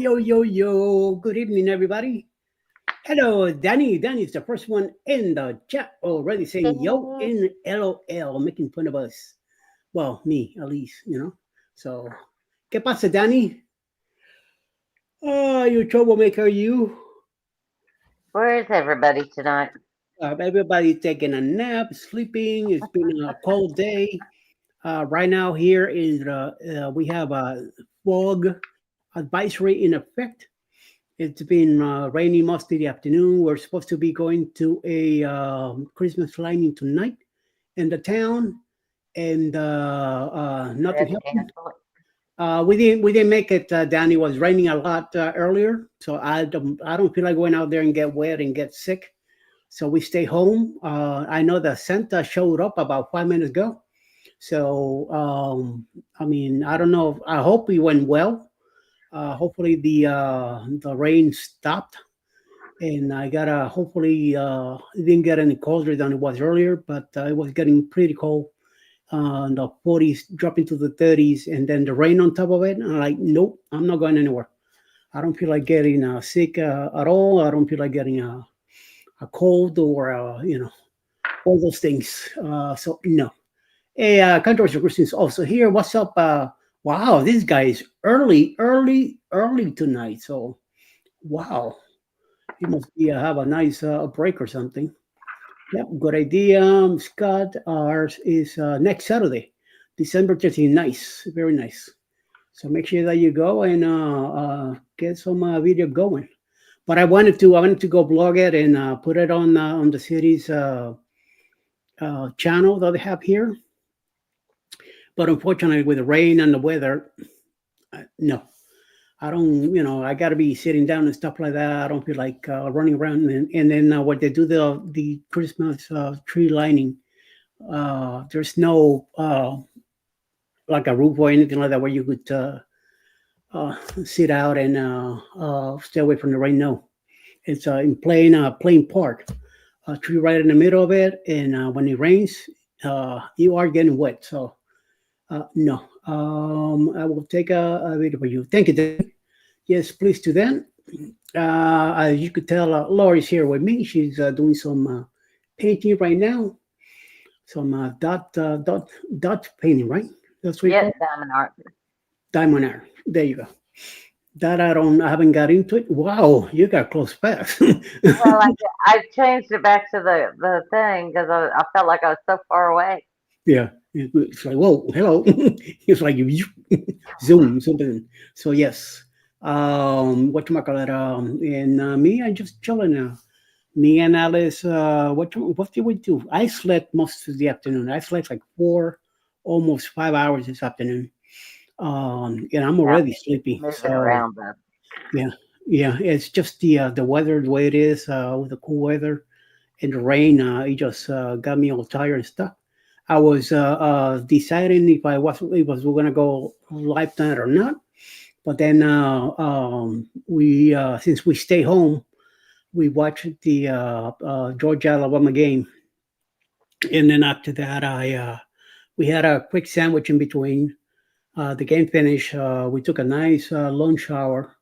Yo. Good evening, everybody. Hello, Danny. Danny's the first one in the chat already saying yo Yes. in LOL, making fun of us. Well, me, at least. So, ¿qué pasa, Danny? Oh, you troublemaker, you. Where is everybody tonight? Everybody taking a nap, sleeping. It's been a cold day. Right now, here is we have a fog advisory in effect. It's been rainy most of the afternoon. We're supposed to be going to a Christmas lighting tonight in the town, and We nothing had to happened. cancel it. We didn't make it. Down. It was raining a lot earlier, so I don't feel like going out there and get wet and get sick. So we stay home. I know that Santa showed up about 5 minutes ago. So I mean, I don't know. I hope he went well. Hopefully the rain stopped, and I gotta hopefully it didn't get any colder than it was earlier, but it was getting pretty cold. In the 40s, dropping to the 30s, and then the rain on top of it. And I'm like, nope, I'm not going anywhere. I don't feel like getting sick at all. I don't feel like getting a cold or all those things. So no. Hey, controversial Christians also here. What's up? Wow, this guy is early tonight. So wow, he must be have a nice break or something. Yep, good idea, Scott. Ours is next Saturday, December 13th. Nice, very nice. So make sure that you go and get some video going. But I wanted to go blog it and put it on the city's channel that they have here. But unfortunately, with the rain and the weather, no, I don't. I got to be sitting down and stuff like that. I don't feel like running around. And then when they do the Christmas tree lining, there's no like a roof or anything like that where you could sit out and stay away from the rain. No, it's in plain park, a tree right in the middle of it, and when it rains, you are getting wet. So no, I will take a video for you. Thank you, Danny. Yes, please do that. As you could tell, Laurie's here with me. She's doing some painting right now. Some dot painting, right? That's what you call Yep, it? Diamond Art. Diamond art. There you go. That I haven't got into it. Wow, you got close fast. Well, I changed it back to the thing because I felt like I was so far away. Yeah, it's like whoa, hello. It's like you zoom something. So yes, what you call it? And me, I just chilling now. Me and Alice, what did we do? I slept most of the afternoon. I slept like almost 5 hours this afternoon. And I'm Yeah, already sleepy. moving So around though. yeah, yeah. It's just the weather, the way it is, with the cool weather and the rain. It just got me all tired and stuff. I was deciding if I was going to go live tonight or not. But then we since we stay home, we watched the Georgia Alabama game, and then after that, I we had a quick sandwich in between. The game finished. We took a nice long shower,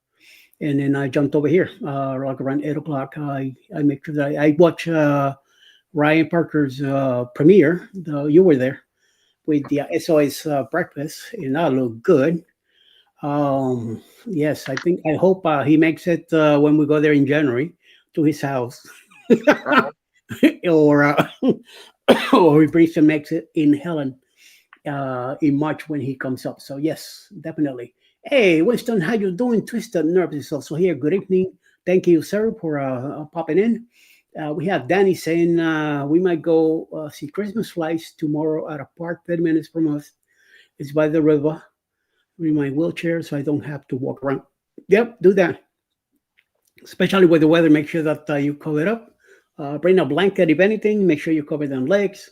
and then I jumped over here like around 8 o'clock. I make sure that I watch Ryan Parker's premiere. You were there with the SOS breakfast, and that looked good. Yes, I hope he makes it when we go there in January to his house, Right. or or he brings and makes it in Helen in March when he comes up. So yes, definitely. Hey, Winston, how you doing? Twisted Nerves is also here. Good evening. Thank you, sir, for popping in. We have Danny saying we might go see Christmas lights tomorrow at a park 30 minutes from us. It's by the river. In my wheelchair, so I don't have to walk around. Yep, do that. Especially with the weather, make sure that you cover it up. Bring a blanket if anything. Make sure you cover them legs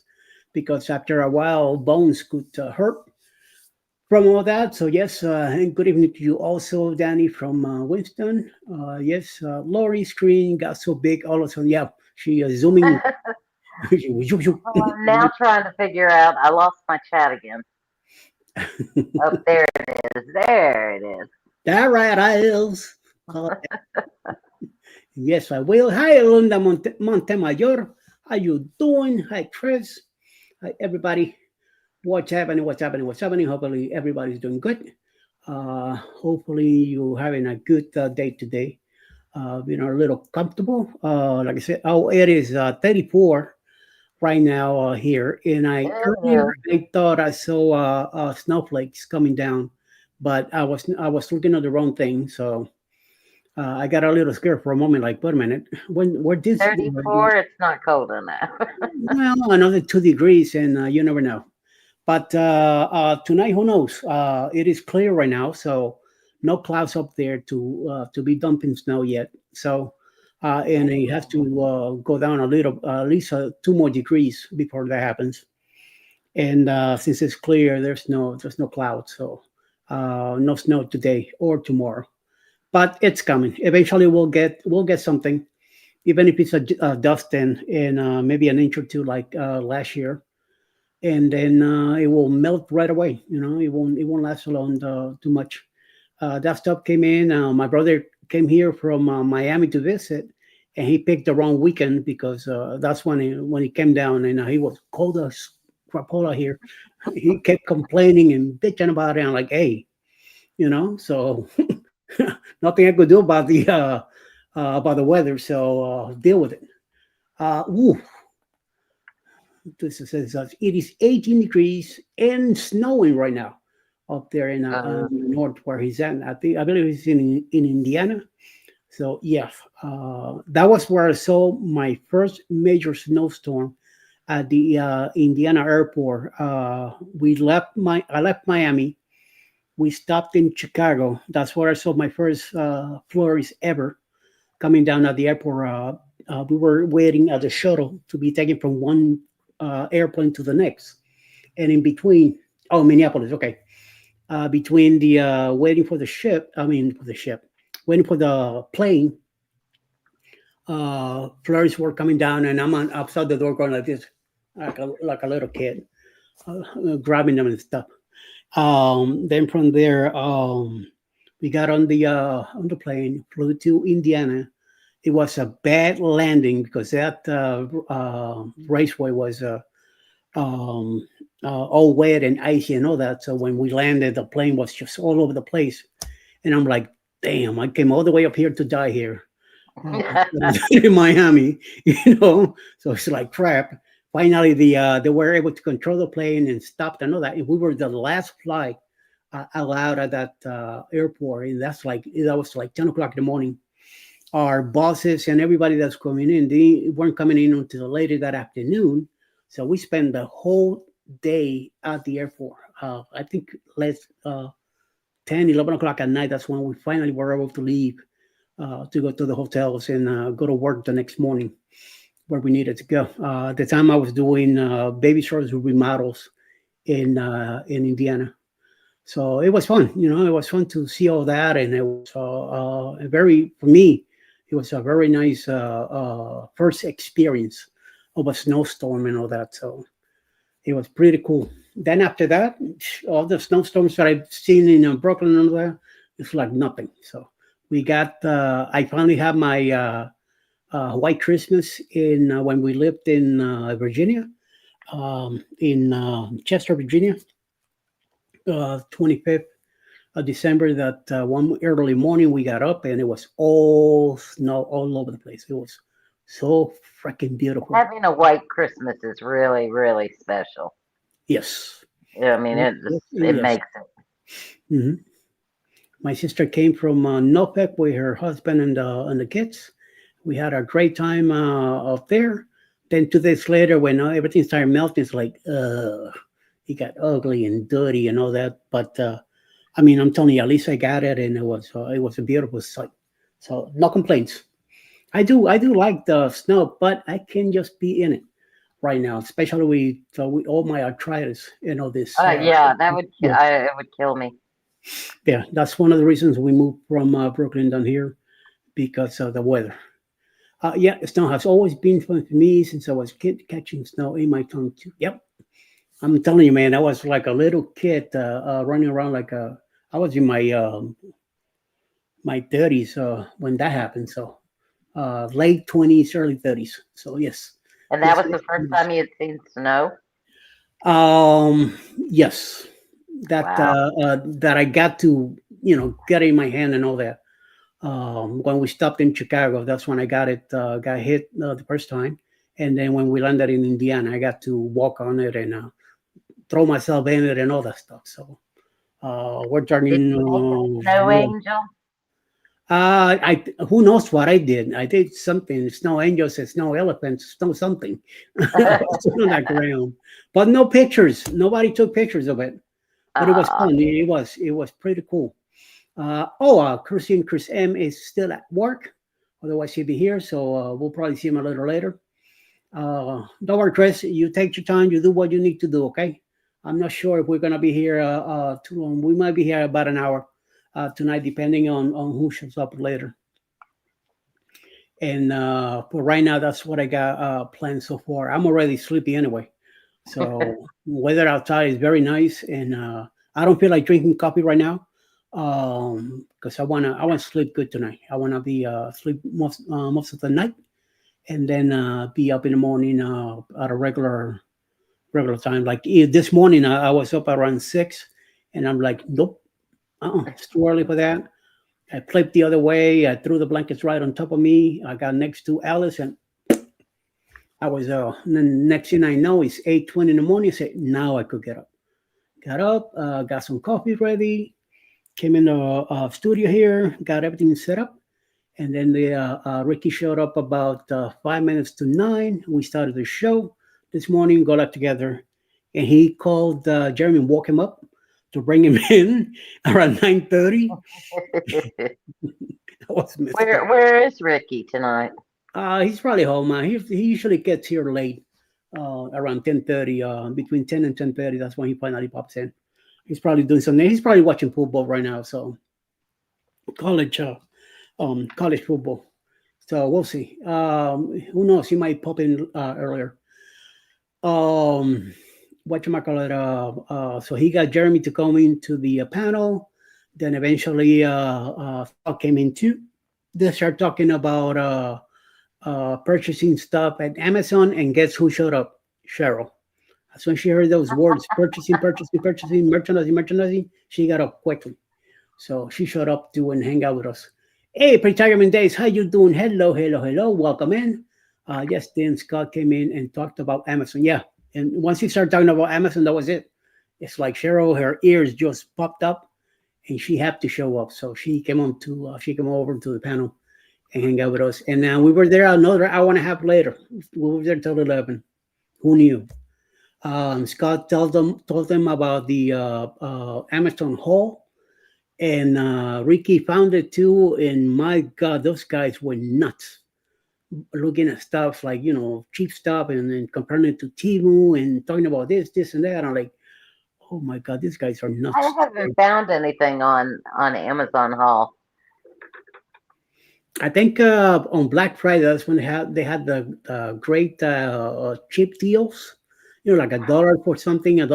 because after a while, bones could hurt from all that. So yes, and good evening to you also, Danny from Winston. Yes, Lori's screen got so big all of a sudden. Yeah, she zooming. Well, I'm now trying to figure out. I lost my chat again. Oh, there it is. There it is. That right, I is. call it. Yes, I will. Hi, Linda Montemayor. How you doing? Hi, Chris. Hi, everybody. What's happening? What's happening? What's happening? Hopefully, everybody's doing good. Hopefully, you're having a good day today. A little comfortable. Like I said, oh, it is 34 right now here, and I earlier Yeah. I thought I saw snowflakes coming down, but I was looking at the wrong thing, so I got a little scared for a moment. Like, wait a minute, when where this? 34, it's not cold enough. Well, another 2 degrees, and you never know. But tonight, who knows? It is clear right now, so no clouds up there to be dumping snow yet. So, and it has to go down a little, at least 2 more degrees before that happens. And since it's clear, there's no clouds, so no snow today or tomorrow. But it's coming. Eventually, we'll get something, even if it's a dust and maybe an inch or two like last year, and then it will melt right away. It won't last alone too much. That stuff came in. My brother came here from Miami to visit, and he picked the wrong weekend because that's when he came down, and he was cold as crapola here. He kept complaining and bitching about it. I'm like, hey, so nothing I could do about the weather. So deal with it. Ooh, this says it is 18 degrees and snowing right now up there in Uh, the north where he's at. I believe he's in Indiana. So yeah, that was where I saw my first major snowstorm at the Indiana airport. I left Miami. We stopped in Chicago. That's where I saw my first flurries ever coming down at the airport. We were waiting at the shuttle to be taken from one airplane to the next, and in between, oh, Minneapolis, okay. Between the waiting for the ship, I mean for the ship, waiting for the plane, flurries were coming down, and I'm on outside the door going like this, like a little kid, grabbing them and stuff. Then from there, we got on the plane, flew to Indiana. It was a bad landing because that raceway was um, all wet and icy and all that. So when we landed, the plane was just all over the place. And I'm like, damn, I came all the way up here to die here in Miami, So it's like crap. Finally, they were able to control the plane and stopped and all that. And we were the last flight allowed at that airport, and that was like 10 o'clock in the morning. Our bosses and everybody that's coming in, they weren't coming in until later that afternoon. So we spent the whole day at the airport. I think less 10, 11 o'clock at night. That's when we finally were able to leave to go to the hotels and go to work the next morning where we needed to go. At the time, I was doing baby showers with remodels in Indiana. So it was fun. It was fun to see all that, and it was for me, it was a very nice first experience of a snowstorm and all that. So it was pretty cool. Then after that, all the snowstorms that I've seen in Brooklyn and all that, it's like nothing. So I finally have my White Christmas in when we lived in Virginia, in Chester, Virginia, 25th of December. That one early morning we got up and it was all snow all over the place. It was so freaking beautiful. Having a white Christmas is really, really special. Yes. Yeah, I mean, it Yes. makes it. Mhm. My sister came from Norfolk with her husband and the kids. We had a great time up there. Then 2 days later, when everything started melting, it's like, it got ugly and dirty and all that. But I mean, I'm telling you, at least I got it, and it was a beautiful sight. So no complaints. I do like the snow, but I can just be in it right now, especially with all my arthritis and all this. Yeah, that would Yeah, it would kill me. yeah, that's one of the reasons we moved from Brooklyn down here because of the weather. Yeah, snow has always been fun for me since I was a kid, catching snow in my tongue too. Yep, I'm telling you, man, I was like a little kid running around I was in my 30s when that happened. So late 20s, early 30s. So yes, And that yes, was the first time you had seen snow? yes, that Wow. that I got to get in my hand and all that. When we stopped in Chicago, that's when I got hit the first time, and then when we landed in Indiana, I got to walk on it and throw myself in it and all that stuff. So we're Did turning. you make a snow angel? I who knows what I did? I did something. Snow angels, snow elephants, snow something. I was on that ground, but no pictures. Nobody took pictures of it. But it was uh, fun. It was pretty cool. Chris M is still at work. Otherwise, he'd be here. So we'll probably see him a little later. Don't worry, Chris. You take your time. You do what you need to do. Okay. I'm not sure if we're gonna be here too long. We might be here about an hour tonight, depending on who shows up later. And but right now, that's what I got planned so far. I'm already sleepy anyway. So weather outside is very nice, and I don't feel like drinking coffee right now because I want to sleep good tonight. I want to be sleep most of the night, and then be up in the morning at a regular time. Like this morning, I was up around 6, and I'm like, nope, it's too early for that. I flipped the other way. I threw the blankets right on top of me. I got next to Alice, and I was. And then next thing I know, it's 8:20 in the morning. I said, now I could get up. Got up, got some coffee ready. Came in the studio here, got everything set up, and then Ricky showed up about 5 minutes to 9. We started the show this morning. Got up together, and he called Jeremy, and woke him up to bring him in around 9:30. I was messed up. where is Ricky tonight? He's probably home. He usually gets here late, around 10:30. Between 10 and 10:30, that's when he finally pops in. He's probably doing something. He's probably watching football right now. So college, college football. So we'll see. Who knows? He might pop in earlier. Um, what you might call it? So he got Jeremy to come into the panel. Then eventually, Scott came in too. They start talking about purchasing stuff at Amazon, and guess who showed up? Cheryl. As soon as she heard those words, purchasing, merchandising, she got up quickly. So she showed up to and hang out with us. Hey, retirement days, how you doing? Hello, hello, hello. Welcome in. Yes, then Scott came in and talked about Amazon. Yeah, and once he started talking about Amazon, that was it. It's like Cheryl, her ears just popped up, and she had to show up. So she came over to the panel and hang out with us. And we were there another hour and a half later. We were there till 11. Who knew? Scott told them about the Amazon haul, and Ricky found it too. And my God, those guys were nuts, looking at stuff like cheap stuff, and then comparing it to Timu and talking about this, and that. I'm like, oh my God, these guys are I nuts. haven't found anything on Amazon Haul. I think on Black Friday, that's when they had the great cheap deals. Like a dollar for something else.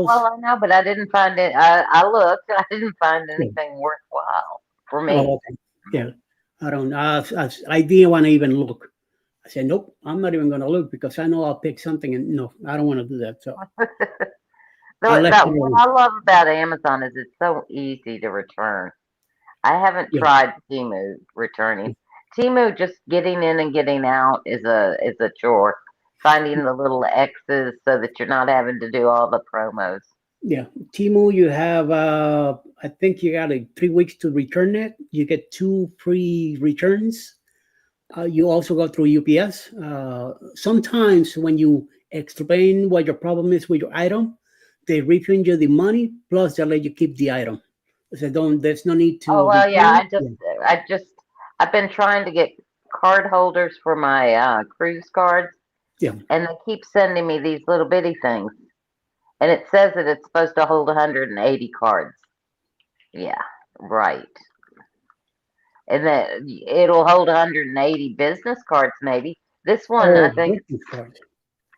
Well, I know, but I didn't find it. I looked. I didn't find Yeah. anything worthwhile for Oh, me. okay. Yeah. I don't. I didn't want to even look. I said, nope, I'm not even going to look because I know I'll pick something, and no, I don't want to do that. So I left That it what alone. I love about Amazon is it's so easy to return. I haven't Yeah. tried Temu returning. Temu just getting in and getting out is a chore. Finding the little X's so that you're not having to do all the promos. Yeah. Timu, you have, I think you got like 3 weeks to return it. You get 2 free returns. You also go through UPS. Sometimes when you explain what your problem is with your item, they refund you the money plus they let you keep the item. So there's no need Oh to well, yeah. return it. Yeah. I just I've been trying to get card holders for my cruise cards, Yeah. and they keep sending me these little bitty things, and it says that it's supposed to hold 180 cards. Yeah, right. And that it'll hold 180 business cards, maybe. This one, I Oh, think, business cards.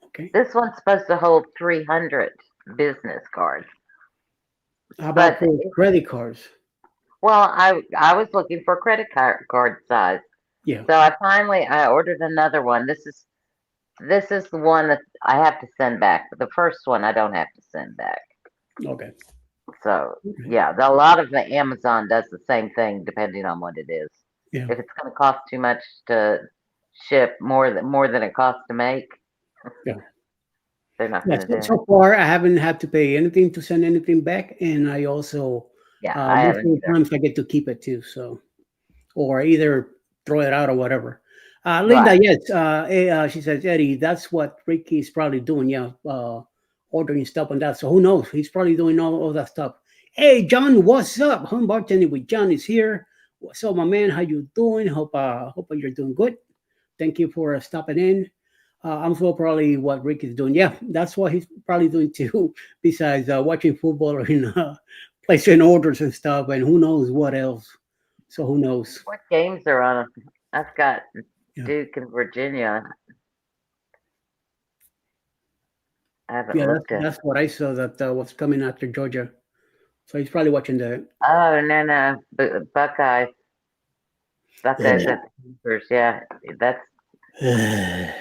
Okay. this one's supposed to hold 300 business cards. How about But for credit cards? Well, I was looking for credit card size, Yeah. so I ordered another one. This is the one that I have to send back. But the first one I don't have to send back. Okay. So Okay. yeah, a lot of the Amazon does the same thing depending on what it is. Yeah. If it's going to cost too much to ship more than it costs to make, Yeah. they're not Yeah. going to So, do it. so far, I haven't had to pay anything to send anything back, and I also Yeah, I most haven't of the either. times I get to keep it too. So, or either throw it out or whatever. Linda, Right. yes, she says, Eddie, that's what Ricky's probably doing. Yeah, ordering stuff and that. So who knows? He's probably doing all that stuff. Hey, John, what's up? Home bartending with John is here. What's up, my man? How you doing? Hope you're doing good. Thank you for stopping in. I'm so probably what Rick is doing. Yeah, that's what he's probably doing too. Besides watching football and placing orders and stuff, and who knows what else. So who knows? What games are on? I've got Yeah. Duke and Virginia. I haven't Yeah, looked at. that's what I saw that was coming after Georgia. So he's probably watching the. Oh no, Buckeyes. Buckeyes at the Panthers. Yeah, that's. I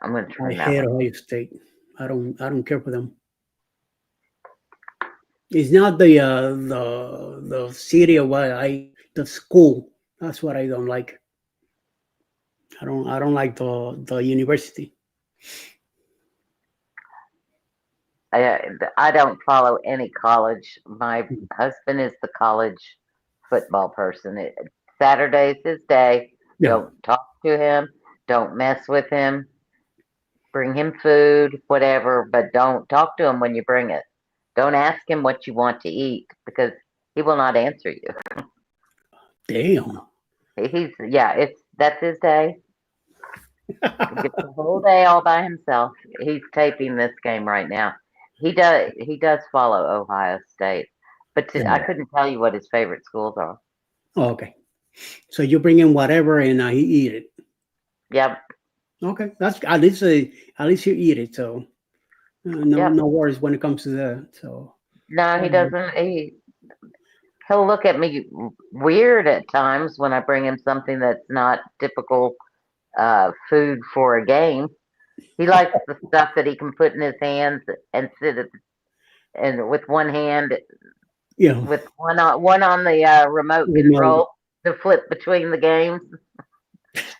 I'm gonna turn that hate one. Ohio State. I don't care for them. It's not the city of what the school. That's what I don't like. I don't like the university. I don't follow any college. My husband is the college football person. Saturday's his day. Yeah, Don't talk to him. Don't mess with him. Bring him food, whatever, but don't talk to him when you bring it. Don't ask him what you want to eat because he will not answer you. damn. Yeah, that's his day. He gets the whole day all by himself. He's taping this game right now. He does follow Ohio State, but I Yeah. couldn't tell you what his favorite schools are. Oh, okay. So you bring in whatever and he eat it. Yep, Okay, that's at least you eat it. So no yep. no worries when it comes to that. So No, he um, doesn't. He'll look at me weird at times when I bring him something that's not typical food for a game. He likes the stuff that he can put in his hands and and with one hand, yeah, with one on the remote remote. control to flip between the games,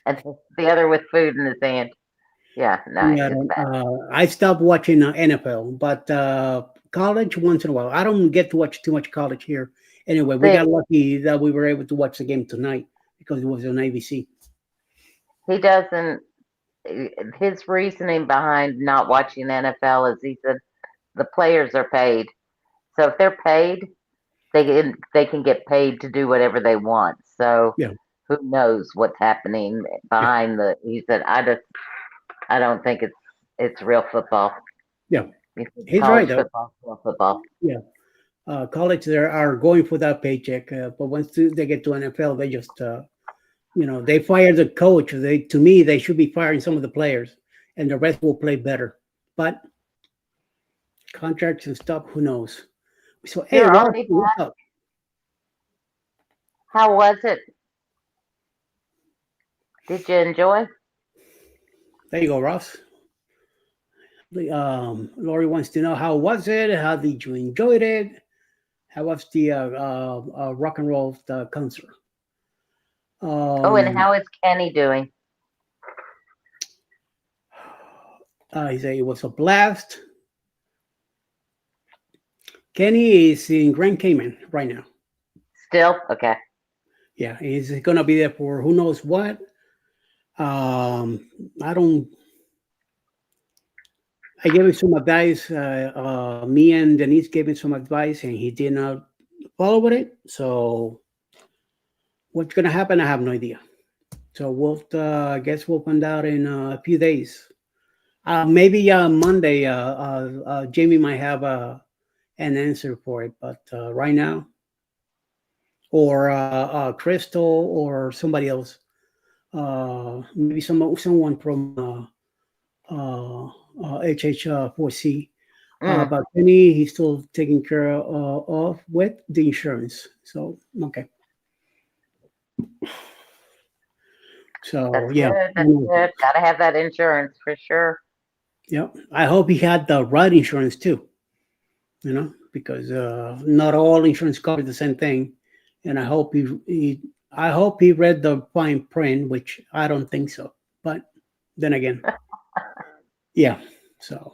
and the other with food in his hand. Yeah, no, Yeah, it's bad. I stopped watching NFL, but college once in a while. I don't get to watch too much college here. Anyway, we See, got lucky that we were able to watch the game tonight because it was on ABC. he doesn't. His reasoning behind not watching NFL is he said the players are paid, so if they're paid, they can get paid to do whatever they want. So Yeah, who knows what's happening yeah, behind the? He said, I don't think it's real football. yeah. He said, He's right college though. football, real football. Yeah, college they are going for that paycheck, but once they get to NFL, they just they fire the coach. They to me they should be firing some of the players, and the rest will play better. But contracts and stuff, who knows? So hey, You're Rob, already what's back. up? How was it? Did you enjoy? There you go, Ross. Lori wants to know how was it? How did you enjoy it? How was the rock and roll concert? Oh, and Um, how is Kenny doing? he said it was a blast. Kenny is in Grand Cayman right now. Still okay. Yeah, he's gonna be there for who knows what. I don't. I gave him some advice. Me and Denise gave him some advice, and he did not follow with it. So what's gonna happen? I have no idea. So we'll, I guess we'll find out in a few days. Maybe Monday, Jamie might have an answer for it, but right now, or Crystal or somebody else, maybe someone from HH4C. Mm, But Kenny, he's still taking care of with the insurance. So okay. So that's yeah, good. That's good. Gotta have that insurance for sure. yeah. I hope he had the right insurance too. Because not all insurance covers the same thing, and I hope he read the fine print, which I don't think so. But then again, yeah. So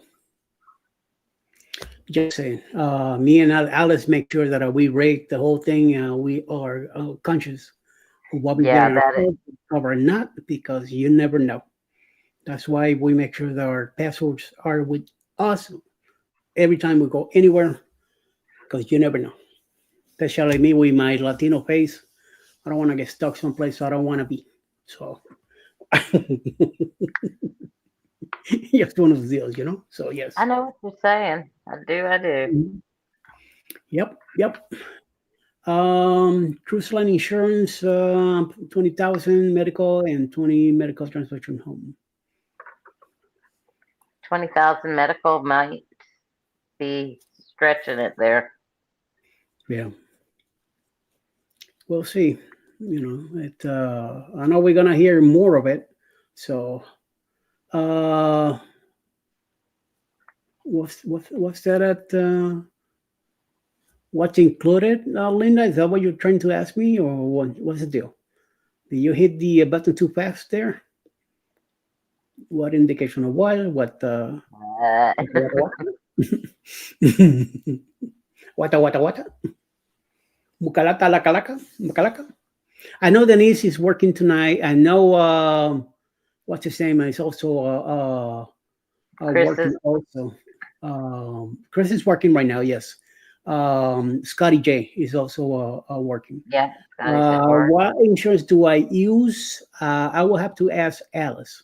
just saying, me and Alice make sure that we rate the whole thing. We are conscious of what we get Yeah, in our that is. cover or not, because you never know. That's why we make sure that our passwords are with us every time we go anywhere, because you never know. Especially me with my Latino face. I don't want to get stuck someplace I don't want to be. So just one of those deals. So I yes. know what you're saying. I do. I do. Mhm. Yep, yep. Cruise line insurance, 20,000 medical and 20 medical transportation home. 20,000 medical might be stretching it there. Yeah, we'll see. I know we're gonna hear more of it. So, uh, what's that at? What's included, Linda? Is that what you're trying to ask me, or what's the deal? Did you hit the button too fast there? What indication of what? Uh, What? What? Mukalata la kalaka? Mukalaka? I know Denise is working tonight. I know, what's his name? Is also Chris is, working also. Chris is working right now, yes. Scotty J is also working. yeah, Scotty's at work. What insurance do I use? I will have to ask Alice.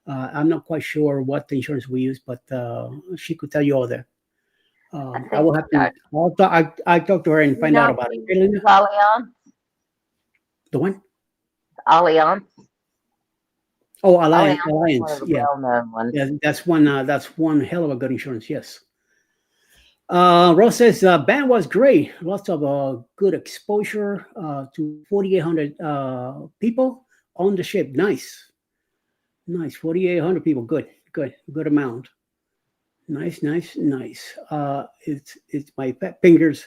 I'm not quite sure what the insurance we use, but she could tell you all that. I I think, will have to. I talk to her and you find out know, about it. she Okay, Linda? uses Allianz. The one? Allianz. Oh, Allianz Alliance. is one of Alliance. the Yeah, well-known ones. yeah. That's one. That's one hell of a good insurance. Yes. Ross says band was great. Lots of good exposure to 4,800 people on the ship. Nice, nice. 4,800 people. Good, good, good amount. Nice, nice, nice. It's my fat fingers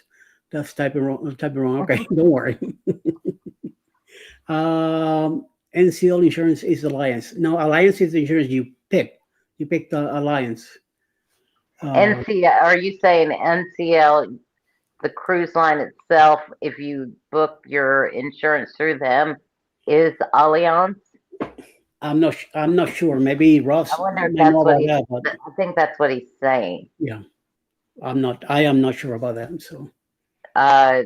that's typing wrong. Typing wrong. Okay, don't worry. NCL insurance is Alliance. No, Alliance is the insurance you pick. You pick the Alliance. Uh, NCL, are you saying NCL, the cruise line itself, if you book your insurance through them, is Allianz? I'm not sure. Maybe I Ross wonder if might know that's what about he's, that, but I think that's what he's saying. yeah, I am not sure about that. So Uh,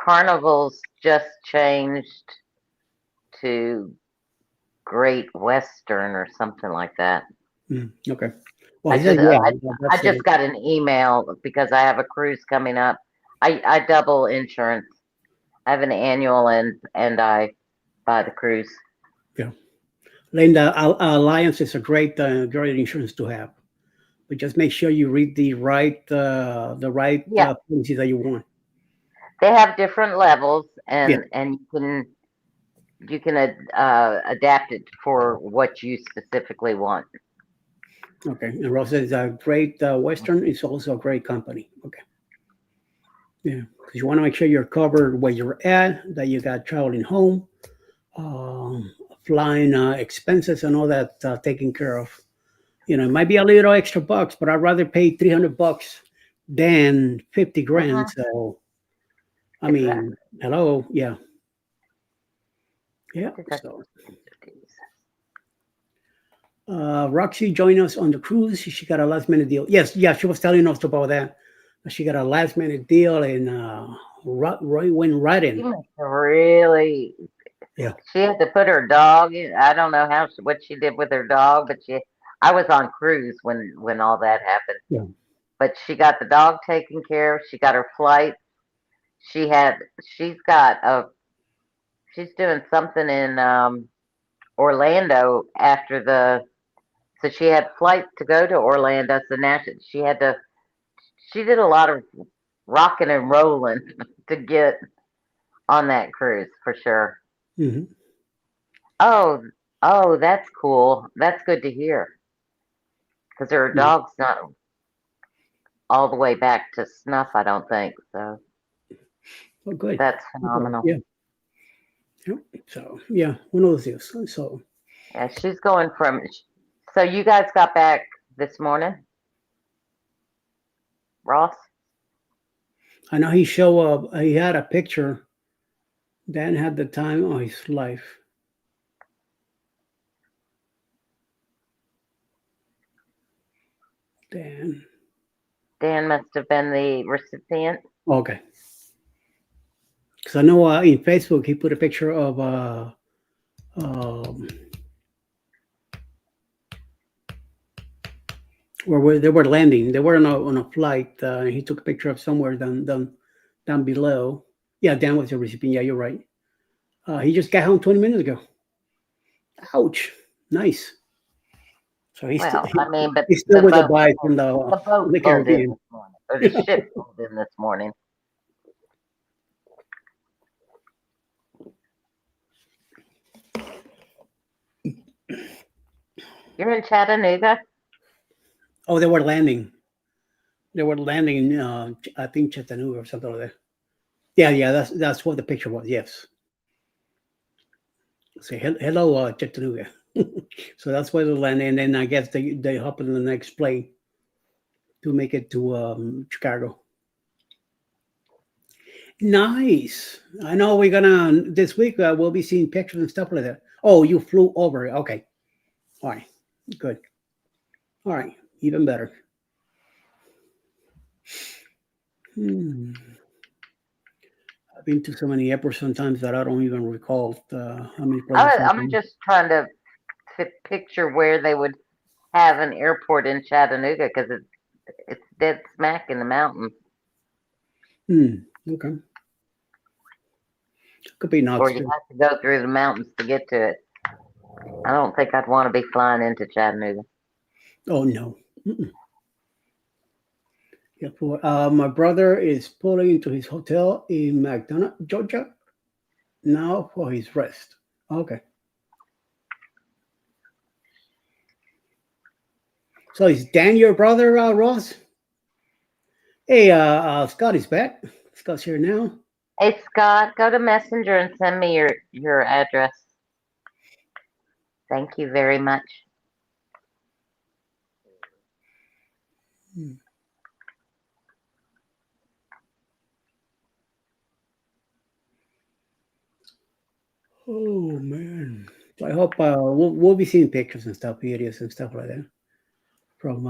Carnival's just changed to Great Western or something like that. okay. Well, I he said just yeah. I, I That's just it. got an email because I have a cruise coming up. I double insurance. I have an annual and I buy the cruise. Yeah. Linda, Alliance is a great insurance to have, but just make sure you read the right Yeah, policy that you want. they have different levels Yeah. and you can adapt it for what you specifically want. Okay. And Ross says Great Western is also a great company. Okay. Yeah, because you want to make sure you're covered where you're at, that you got traveling home, um, flying expenses, and all that taken care of. It might be a little extra bucks, but I'd rather pay 300 bucks than 50 grand. Hmm. So, I mean, Exactly. hello, yeah, yeah. So, Deductibles. Roxy joined us on the cruise. She got a last minute deal. Yes, yeah, she was telling us about that. She got a last minute deal and right went right She in. must have really. Yeah, She had to put her dog in. I don't know what she did with her dog, but she. I was on cruise when all that happened. yeah. But she got the dog taken care of. She got her flight. She had. She's got a. She's doing something in Orlando after the. So she had flights to go to Orlando. So now she had to She did a lot of rocking and rolling to get on that cruise for sure. Hmm. Oh, oh, that's cool. That's good to hear because her Yeah. dog's not all the way back to snuff, I don't think. So Oh, good. that's phenomenal. Yeah. Yeah. So yeah, one of those deals. So Yeah, she's going from. So you guys got back this morning, Ross? I know he show up. He had a picture. Dan had the time of his life. Dan. Dan must have been the recipient. Okay. Because I know in Facebook he put a picture of um, where they were landing. They were on a flight. He took a picture of somewhere down below. Yeah, Dan was the recipient. Yeah, you're right. He just got home 20 minutes ago. Ouch. Nice. So Well, I mean, but he's still with the guy from the boat the pulled in Caribbean. this morning, or the ship pulled in this morning. You're in Chattanooga? Oh, they were landing. They were landing in I think Chattanooga or something like that. Yeah, yeah, that's what the picture was. Yes. Say hello, Chattanooga. So that's where they land, and then I guess they hop in the next plane to make it to Chicago. Nice. I know we're gonna this week. We'll be seeing pictures and stuff like that. Oh, you flew over it. Okay. All right. Good. All right. Even better. Hmm. I've been to so many airports sometimes that I don't even recall how many places I've I'm been. just trying to picture where they would have an airport in Chattanooga because it's dead smack in the mountains, Okay. Could be or nuts you too. have to go through the mountains to get to it. I don't think I'd want to be flying into Chattanooga. Oh no. Mm-mm. Yeah, my brother is pulling into his hotel in McDonough, Georgia, now for his rest. Okay. So is Dan your brother, Ross? Hey, Scott is back. Scott's here now. Hey Scott, go to Messenger and send me your address. Thank you very much. Hmm. Oh man. So I hope we'll be seeing pictures and stuff, videos and stuff like that from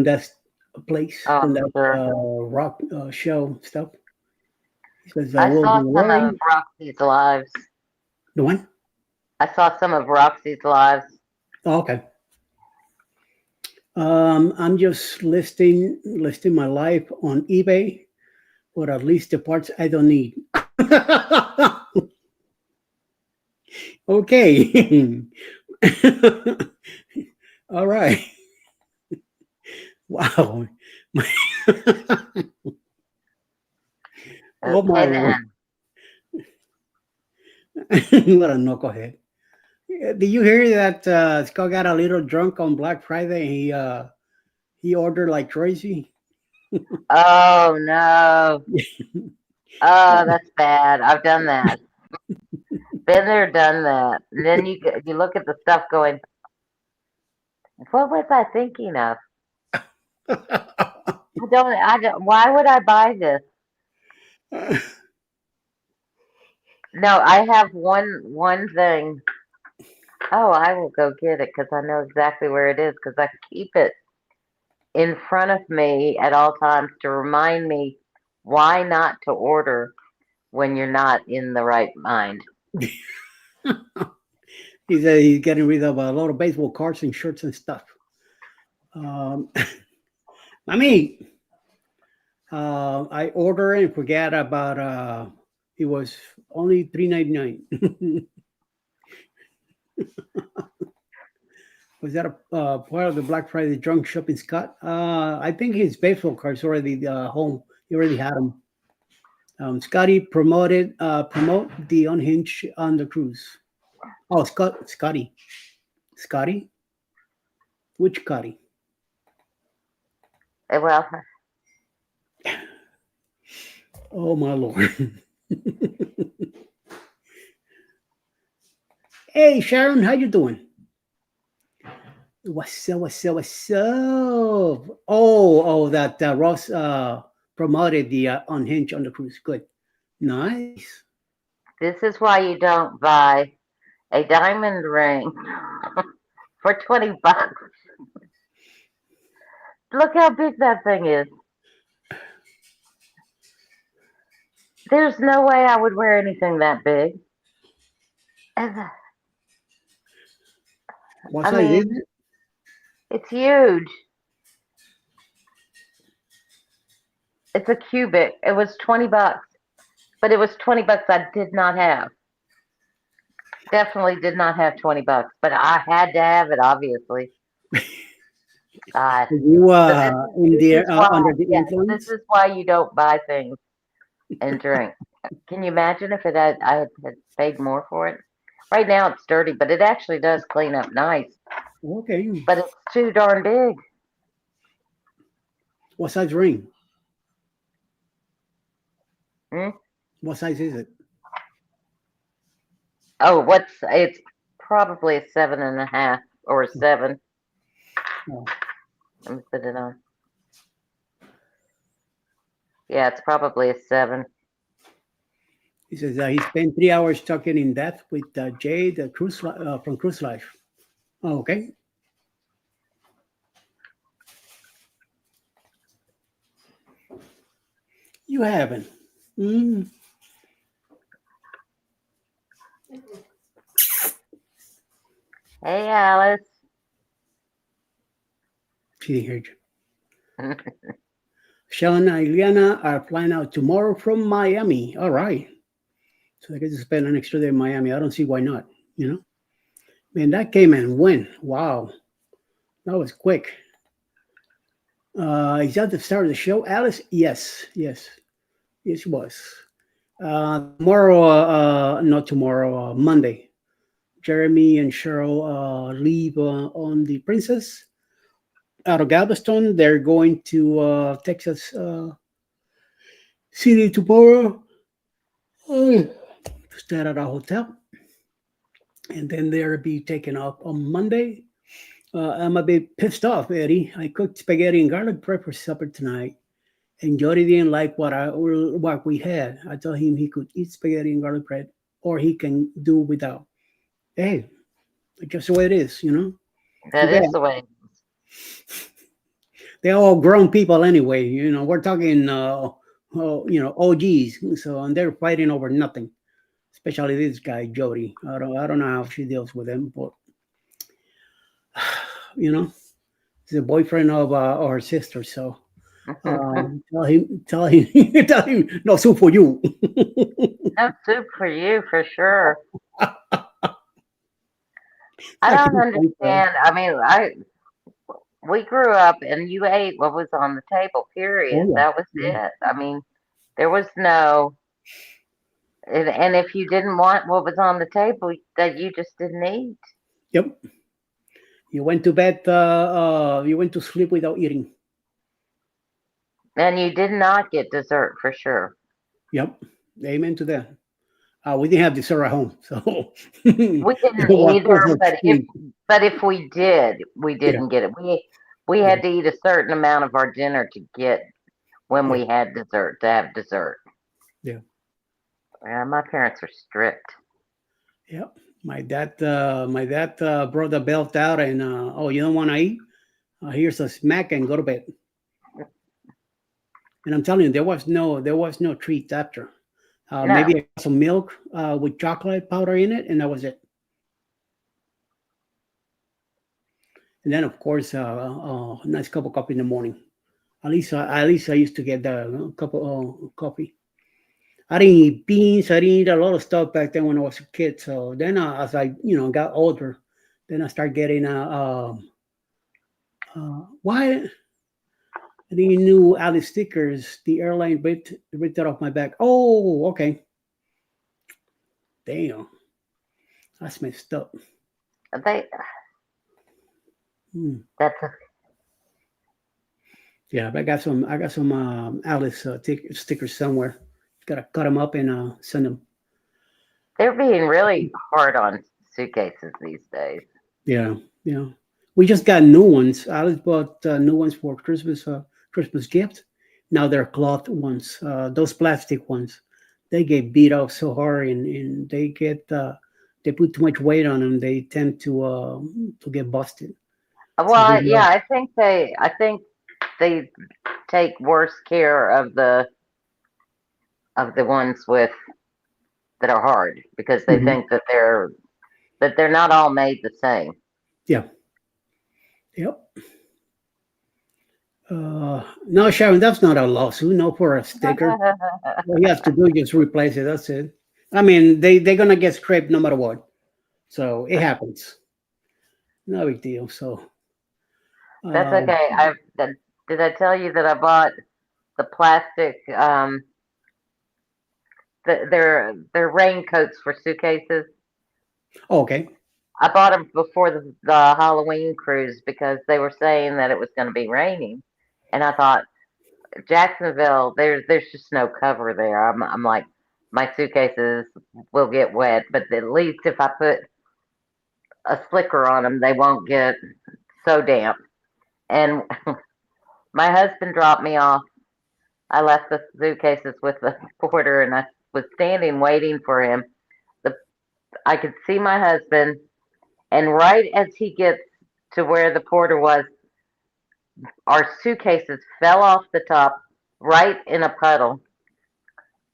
that place, Oh, from I'm that sure. rock show stuff. He says I we'll be saw some of wearing Roxy's lives. the one. I saw some of Roxy's lives. Oh, okay. I'm just listing my life on eBay for at least the parts I don't need. Okay. All right. Wow. Oh my Okay word. then. What a knucklehead. Did you hear that Scott got a little drunk on Black Friday and he ordered like crazy? Oh no. Oh, that's bad. I've done that. Been there, done that. And then you look at the stuff going, what was I thinking of? I don't. Why would I buy this? No, I have one thing. Oh, I will go get it because I know exactly where it is because I keep it in front of me at all times to remind me why not to order when you're not in the right mind. He said he's getting rid of a lot of baseball cards and shirts and stuff. Um, I mean, I ordered and forgot about. It was only $3.99. Was that a part of the Black Friday drunk shopping, Scott? I think his baseball cards already home. He already had them. Scotty promote the unhinged on the cruise. Oh, Scotty, which Scotty? Well, Oh my lord! Hey Sharon, how you doing? What's up? What's up? What's up? That Ross promoted the unhinged on the cruise. Good, nice. this is why you don't buy a diamond ring for 20 bucks. Look how big that thing is. There's no way I would wear anything that big. And, What I size mean, is it? it's huge. It's a cubic. It was 20 bucks, but it was 20 bucks I did not have. Definitely did not have 20 bucks, but I had to have it, obviously. God. You So in this there is why, under the yes, this influence? is why you don't buy things and drink. Can you imagine if I had paid more for it? Right now it's dirty, but it actually does clean up nice. Okay. But it's too darn big. What size ring? Hmm? What size is it? Oh, it's probably a 7.5 or a 7. Oh, Let me put it on. Yeah, it's probably a 7. he says he spent 3 hours talking in depth with Jay, the from Cruise Life. Oh, okay. You haven't. Mm. Hey, Alice. She didn't hear you. Sean and Ileana are flying out tomorrow from Miami. All right. So they get to spend an extra day in Miami. I don't see why not. You know, man, that came and went. Wow, that was quick. Is that the start of the show, Alice? Yes, yes, yes, it was. Tomorrow, not tomorrow, Monday. Jeremy and Cheryl leave on the Princess out of Galveston. They're going to Texas City tomorrow. To stay at a hotel, and then they'll be taken off on Monday. I'm a bit pissed off, Eddie. I cooked spaghetti and garlic bread for supper tonight, and Jody didn't like what we had. I told him he could eat spaghetti and garlic bread, or he can do without. Hey, just the way it is, you know. Too That bad. is the way. They're all grown people anyway. You know, we're talking, OGs. So, and they're fighting over nothing. Especially this guy, Jody. I don't know how she deals with him, but you know, he's the boyfriend of her sister. So tell him, tell him, no soup for you. No soup for you, for sure. I I don't can't think so. understand. I mean, we grew up and you ate what was on the table, Oh period. yeah, That was yeah, it. I mean, there was no, and if you didn't want what was on the table, that you just didn't eat. yep. You went to bed. You went to sleep without eating. And you did not get dessert for sure. Yep. Amen to that. We didn't have dessert at home, so We it didn't was either, a treat. but if we did, we Yeah, didn't get it. We yeah, had to eat a certain amount of our dinner to get when yeah, we had dessert, to have dessert. yeah, My parents are strict. yeah. My dad brought the belt out, and oh, you don't want to eat? Here's a smack and go to bed. And I'm telling you, there was no treat after. No, Maybe a glass of milk with chocolate powder in it, and that was it. And then, of course, a nice cup of coffee in the morning. At least I used to get the cup of coffee. I didn't eat beans. I didn't eat a lot of stuff back then when I was a kid. So then, as I got older, Then I start getting why any new Alice stickers? The airline ripped it off my back. Oh, okay. Damn, that's messed up. They Hmm. that's a, Yeah, but I got some Alice stickers somewhere. Gotta cut them up and send them. they're being really hard on suitcases these days. Yeah, yeah. We just got new ones. Alice bought new ones for Christmas. Christmas gift. Now they're cloth ones. Those plastic ones, they get beat up so hard, and they put too much weight on them. They tend to get busted. So we Well, yeah, love. I think they take worse care of the ones with that are hard because they Mhm. think that they're not all made the same. Yeah. Yep. No, Sharon, that's not a lawsuit. No, for a sticker. All you have to do is just replace it. That's it. I mean, they're gonna get scraped no matter what. So it happens. No big deal. So That's uh, okay. Did I tell you that I bought the plastic they're raincoats for suitcases? okay. I bought them before the Halloween cruise because they were saying that it was going to be raining, and I thought Jacksonville, there's just no cover there. I'm like my suitcases will get wet, but at least if I put a slicker on them, they won't get so damp. And my husband dropped me off. I left the suitcases with the porter, and I was standing waiting for him. The I could see my husband, and right as he gets to where the porter was, our suitcases fell off the top right in a puddle.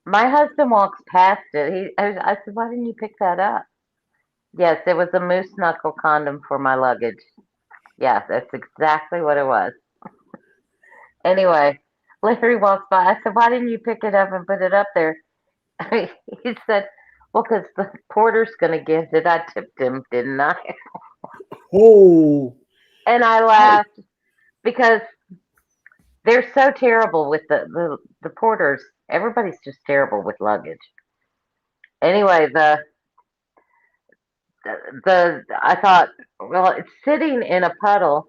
My husband walks past it. I said, "Why didn't you pick that up?" Yes, it was a moose knuckle condom for my luggage. Yes, that's exactly what it was. Anyway, Larry walks by. I said, "Why didn't you pick it up and put it up there?" He said, "Well, because the porter's going to get it. I tipped him, didn't I?" Oh, And I oh, laughed because they're so terrible with the porters. Everybody's just terrible with luggage. Anyway, the I thought, well, it's sitting in a puddle,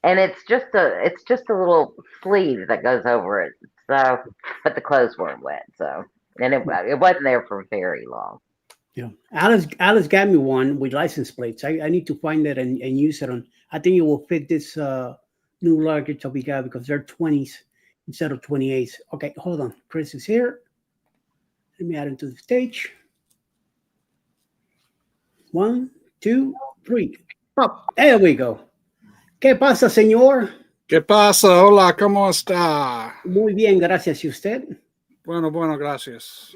and it's just a little sleeve that goes over it. So, but the clothes weren't wet, so and it wasn't there for very long. yeah. Alice got me one with license plates. I need to find it and use it on. I think it will fit this new luggage that we got because they're 20s instead of 28s. Okay, hold on. Chris is here. Let me add him to the stage. One, two, three. Up. There we go. ¿Qué pasa, señor? ¿Qué pasa? Hola, ¿cómo está? Muy bien, gracias. ¿Y usted? Bueno, bueno, gracias.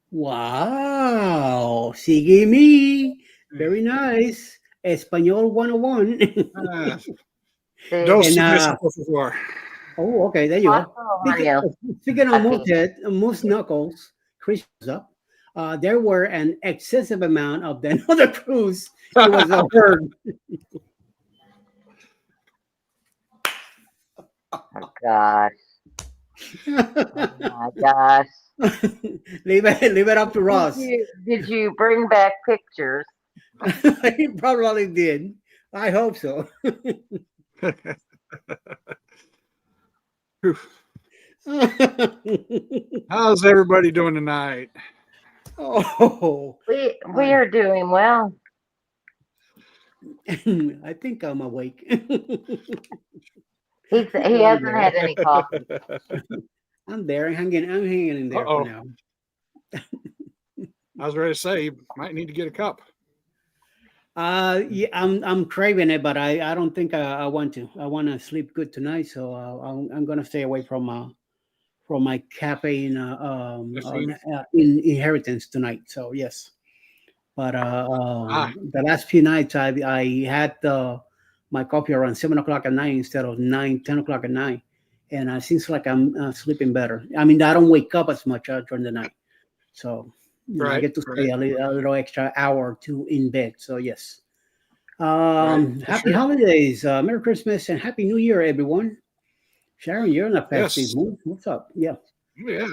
Wow. Sigue me. Very nice. Español 101. Ah, See, dos and cervezas, por favor. oh, okay, there you go. also on Speaking, you. speaking I of think moose knuckles, Chris was up. There were an excessive amount of the another cruise. It was a herd. oh gosh, oh my gosh. Leave it up to Did Ross. you bring back pictures? He probably did. I hope so. How's everybody doing tonight? Oh, We are doing well. I think I'm awake. He I'm hasn't had there. any coffee. I'm there. I'm hanging in there for Uh-oh. now. I was ready to say, you might need to get a cup. Yeah, I'm craving it, but I don't think I want to. I want to sleep good tonight, so I'm gonna stay away from my caffeine Caffeine. in inheritance tonight. So yes, but Ah, the last few nights I had my coffee around 7 o'clock at night instead of 9, 10 o'clock at night, and it seems like I'm sleeping better. I mean, I don't wake up as much during the night, so I right, get to stay right. a little extra hour or two in bed. So yes. Happy sure. holidays, Merry Christmas, and Happy New Year, everyone. Sharon, you're in a festive Yes. mood. What's up? Yeah. Yeah.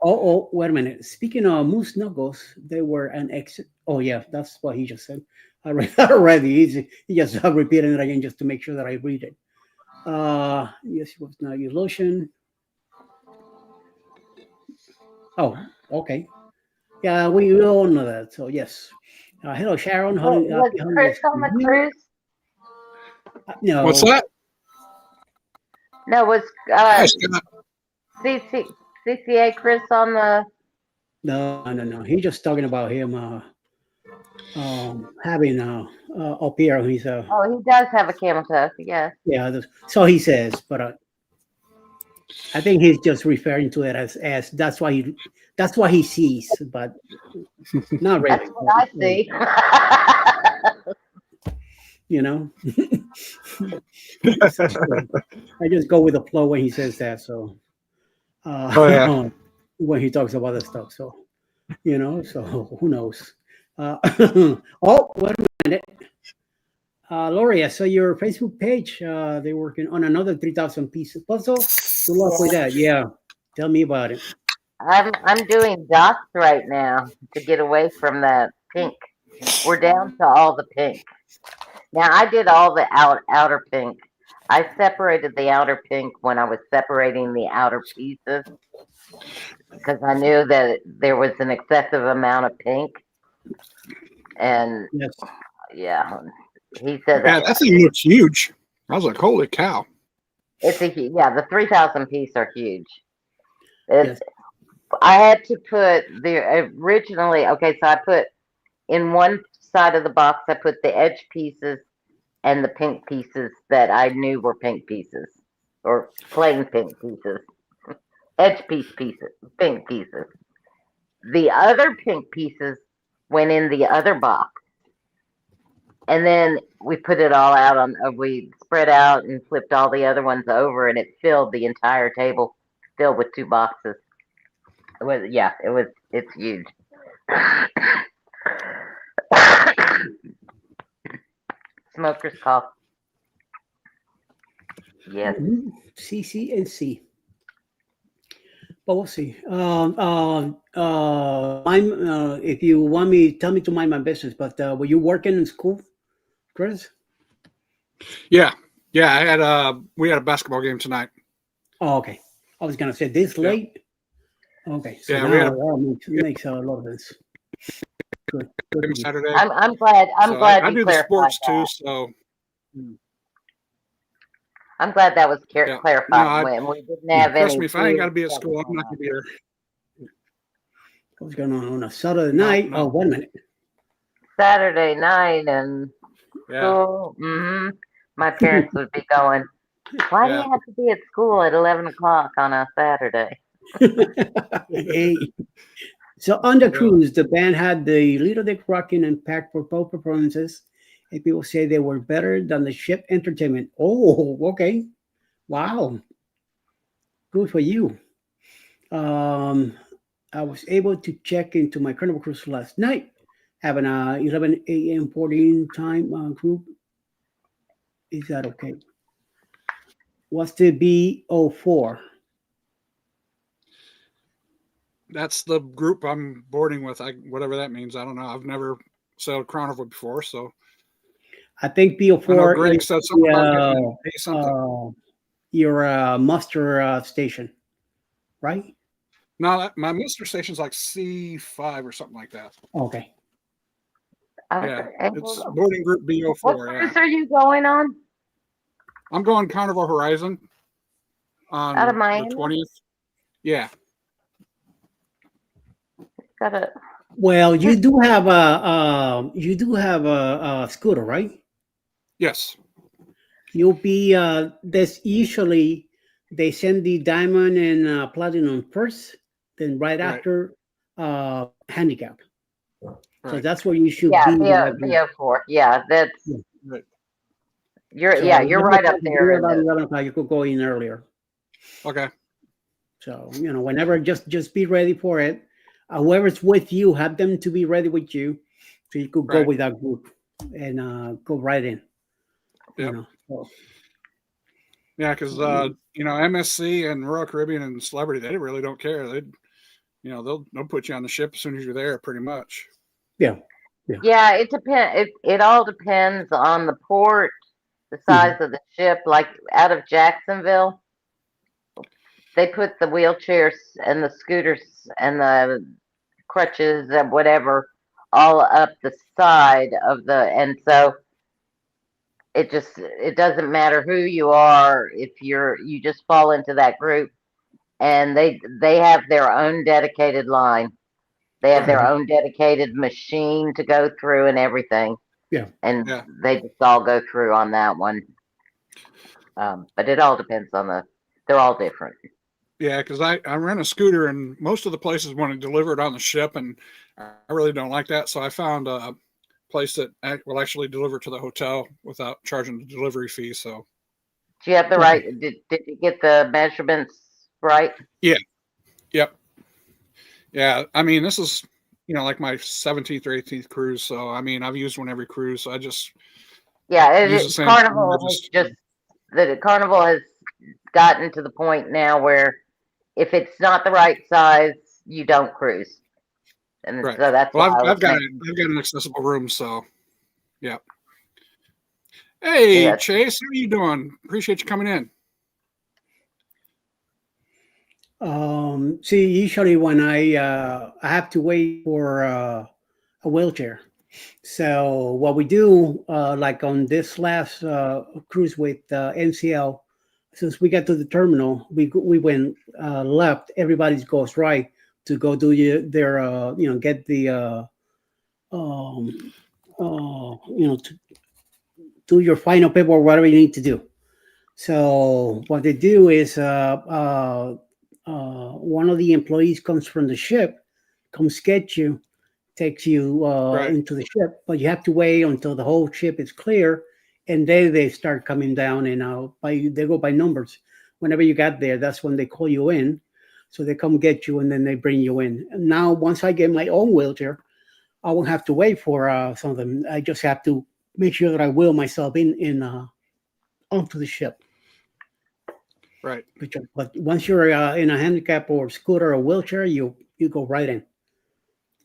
Wait a minute. Speaking of Moose Knuckles, they were an exit. Oh, yeah, that's what he just said. I read that already. He just repeating it again just to make sure that I read it. Yes, it was not use lotion. Oh, okay. Yeah, we all know that. So, yes. Hello, Sharon. Was Happy Chris holidays to on the you. cruise? What's No, that? No, was Hi, Scott. CCA Chris on the? no. He's just talking about him having up here. He's Oh, he does have a camel toe. Yes. yeah. So he says, but I think he's just referring to it as that's what he sees, but not really. That's what I see. You know, I just go with the flow when he says that. So Oh, yeah. when he talks about that stuff, so so who knows? Oh, wait a minute. Lori, I saw your Facebook page. They're working on another 3,000 pieces puzzle. Good luck with that. Yeah, tell me about it. I'm doing dots right now to get away from that pink. We're down to all the pink. Now I did all the outer pink. I separated the outer pink when I was separating the outer pieces because I knew that there was an excessive amount of pink. And Yes. yeah, he said Yeah, that thing looks huge. I was like, holy cow. the 3,000 piece are huge. Yes. I had to put originally, okay, so I put in one side of the box, I put the edge pieces and the pink pieces that I knew were pink pieces or plain pink pieces, edge pieces, pink pieces. The other pink pieces went in the other box. And then we put it all out we spread out and flipped all the other ones over, and it filled the entire table, filled with 2 boxes. It's huge. Smoker's cough. Yes. C and C. But we'll see. If you want me, tell me to mind my business. But were you working in school, Chris? Yeah. Yeah. We had a basketball game tonight. Oh, okay. I was gonna say this late. Okay. So Yeah, now we had makes a lot of sense. Good. a Saturday. I'm glad. I'm glad I you do the clarified sports that. too. So I'm glad that was Yeah. clarified. No, when we didn't have trust any. me, if I ain't got to be at school, I'm not going to be here. What's going on a Saturday No, night? no. Oh, wait a minute. Saturday night and Yeah. school. My parents would be going, why do you have to be at school at 11 o'clock on a Saturday? Hey. So on the cruise, the band had the Little Dick rocking and packed for both performances. And people say they were better than the ship entertainment. Oh, okay. Wow. Good for you. I was able to check into my Carnival cruise last night, having a 11 a.m. 14 time group. Is that okay? What's the B04? That's the group I'm boarding with. Whatever that means. I don't know. I've never sailed Carnival before, so I think I know B04 Greg is said something about getting pay something. your muster station, right? No, my muster station's like C5 or something like that. Okay. Yeah, it's boarding group B04. What cruise are you going on? I'm going Carnival Horizon on Out of Miami? the 20th. Yeah. Well, you do have a scooter, right? Yes. You'll be there's usually they send the diamond and platinum first, then right after handicap. Right. So that's where you should be. Yeah, BO4. Yeah, that's right. You're right up there. About 11 o'clock, you could go in earlier. Okay. So whenever, just be ready for it. Whoever's with you, have them to be ready with you, so you could go with that group. and go right in. You Yep. know, so, Yeah, because MSC and Royal Caribbean and Celebrity, they really don't care. They'll put you on the ship as soon as you're there, pretty much. yeah. Yeah, it depends. It all depends on the port, the size of the ship. Like out of Jacksonville, they put the wheelchairs and the scooters and the crutches and whatever all up the side of and so it doesn't matter who you are if you just fall into that group, and they have their own dedicated line. They have their own dedicated machine to go through and everything. Yeah. And they just all go through on that one. But it all depends on they're all different. Yeah, because I rent a scooter, and most of the places want to deliver it on the ship, and I really don't like that. So I found a place that will actually deliver to the hotel without charging the delivery fee. So, Do you have the right? Did you get the measurements right? Yeah. Yep. Yeah. I mean, this is like my 17th or 18th cruise. So I mean, I've used one every cruise. So I just Carnival has gotten to the point now where if it's not the right size, you don't cruise. And right. So that's well, why I've got an accessible room. So, yeah. Hey, Chase, how are you doing? Appreciate you coming in. See, usually when I have to wait for a wheelchair. So what we do, like on this last cruise with NCL, since we got to the terminal, we went left. Everybody goes right to go do their get the to do your final paperwork, whatever you need to do. So what they do is one of the employees comes from the ship, comes get you, takes you into the ship, but you have to wait until the whole ship is clear, and then they start coming down, and they go by numbers. Whenever you got there, that's when they call you in. So they come get you, and then they bring you in. And now, once I get my own wheelchair, I won't have to wait for something. I just have to make sure that I wheel myself in onto the ship. Right. But once you're in a handicap or scooter or wheelchair, you go right in.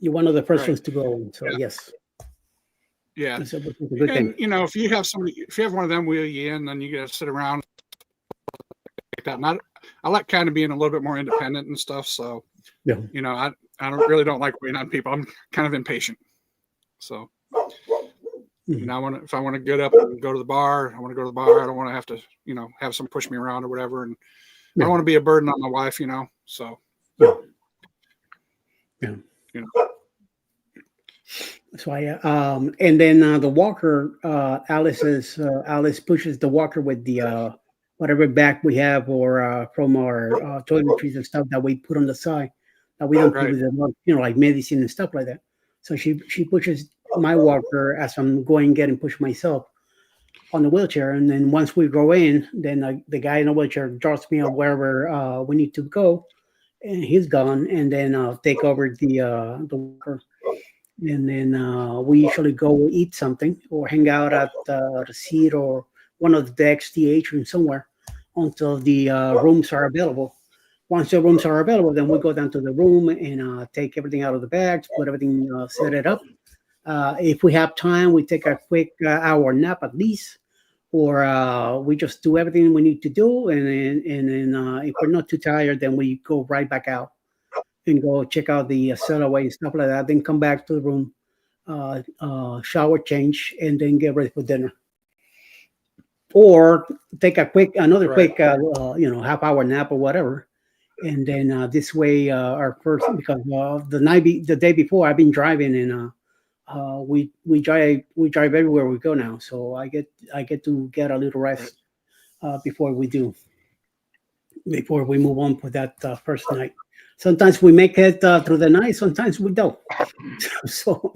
You're one of the first ones to go in. So yes. Yeah. It's a good thing. If you have one of them wheel you in, then you get to sit around like that. And I like kind of being a little bit more independent and stuff. So, yeah. I don't like waiting on people. I'm kind of impatient. So, if I want to get up and go to the bar, I want to go to the bar. I don't want to have to, have someone push me around or whatever. And I don't want to be a burden on my wife, so. Yeah. So and then the walker, Alice pushes the walker with the whatever bag we have or from our toiletries and stuff that we put on the side that we don't put with the, like medicine and stuff like that. So she pushes my walker as I'm going getting pushed myself on the wheelchair, and then once we go in, then the guy in the wheelchair drops me on wherever we need to go, and he's gone, and then I'll take over the walker. And then we usually go eat something or hang out at the seat or one of the decks, the atrium somewhere, until the rooms are available. Once the rooms are available, then we go down to the room and take everything out of the bags, put everything, set it up. If we have time, we take a quick hour nap at least, or we just do everything we need to do. And then if we're not too tired, then we go right back out and go check out the cellarway and stuff like that. Then come back to the room, shower, change, and then get ready for dinner. Or take another quick, half-hour nap or whatever. And then this way, our first, because the day before I've been driving, and we drive everywhere we go now. So I get to get a little rest before we move on for that first night. Sometimes we make it through the night. Sometimes we don't. So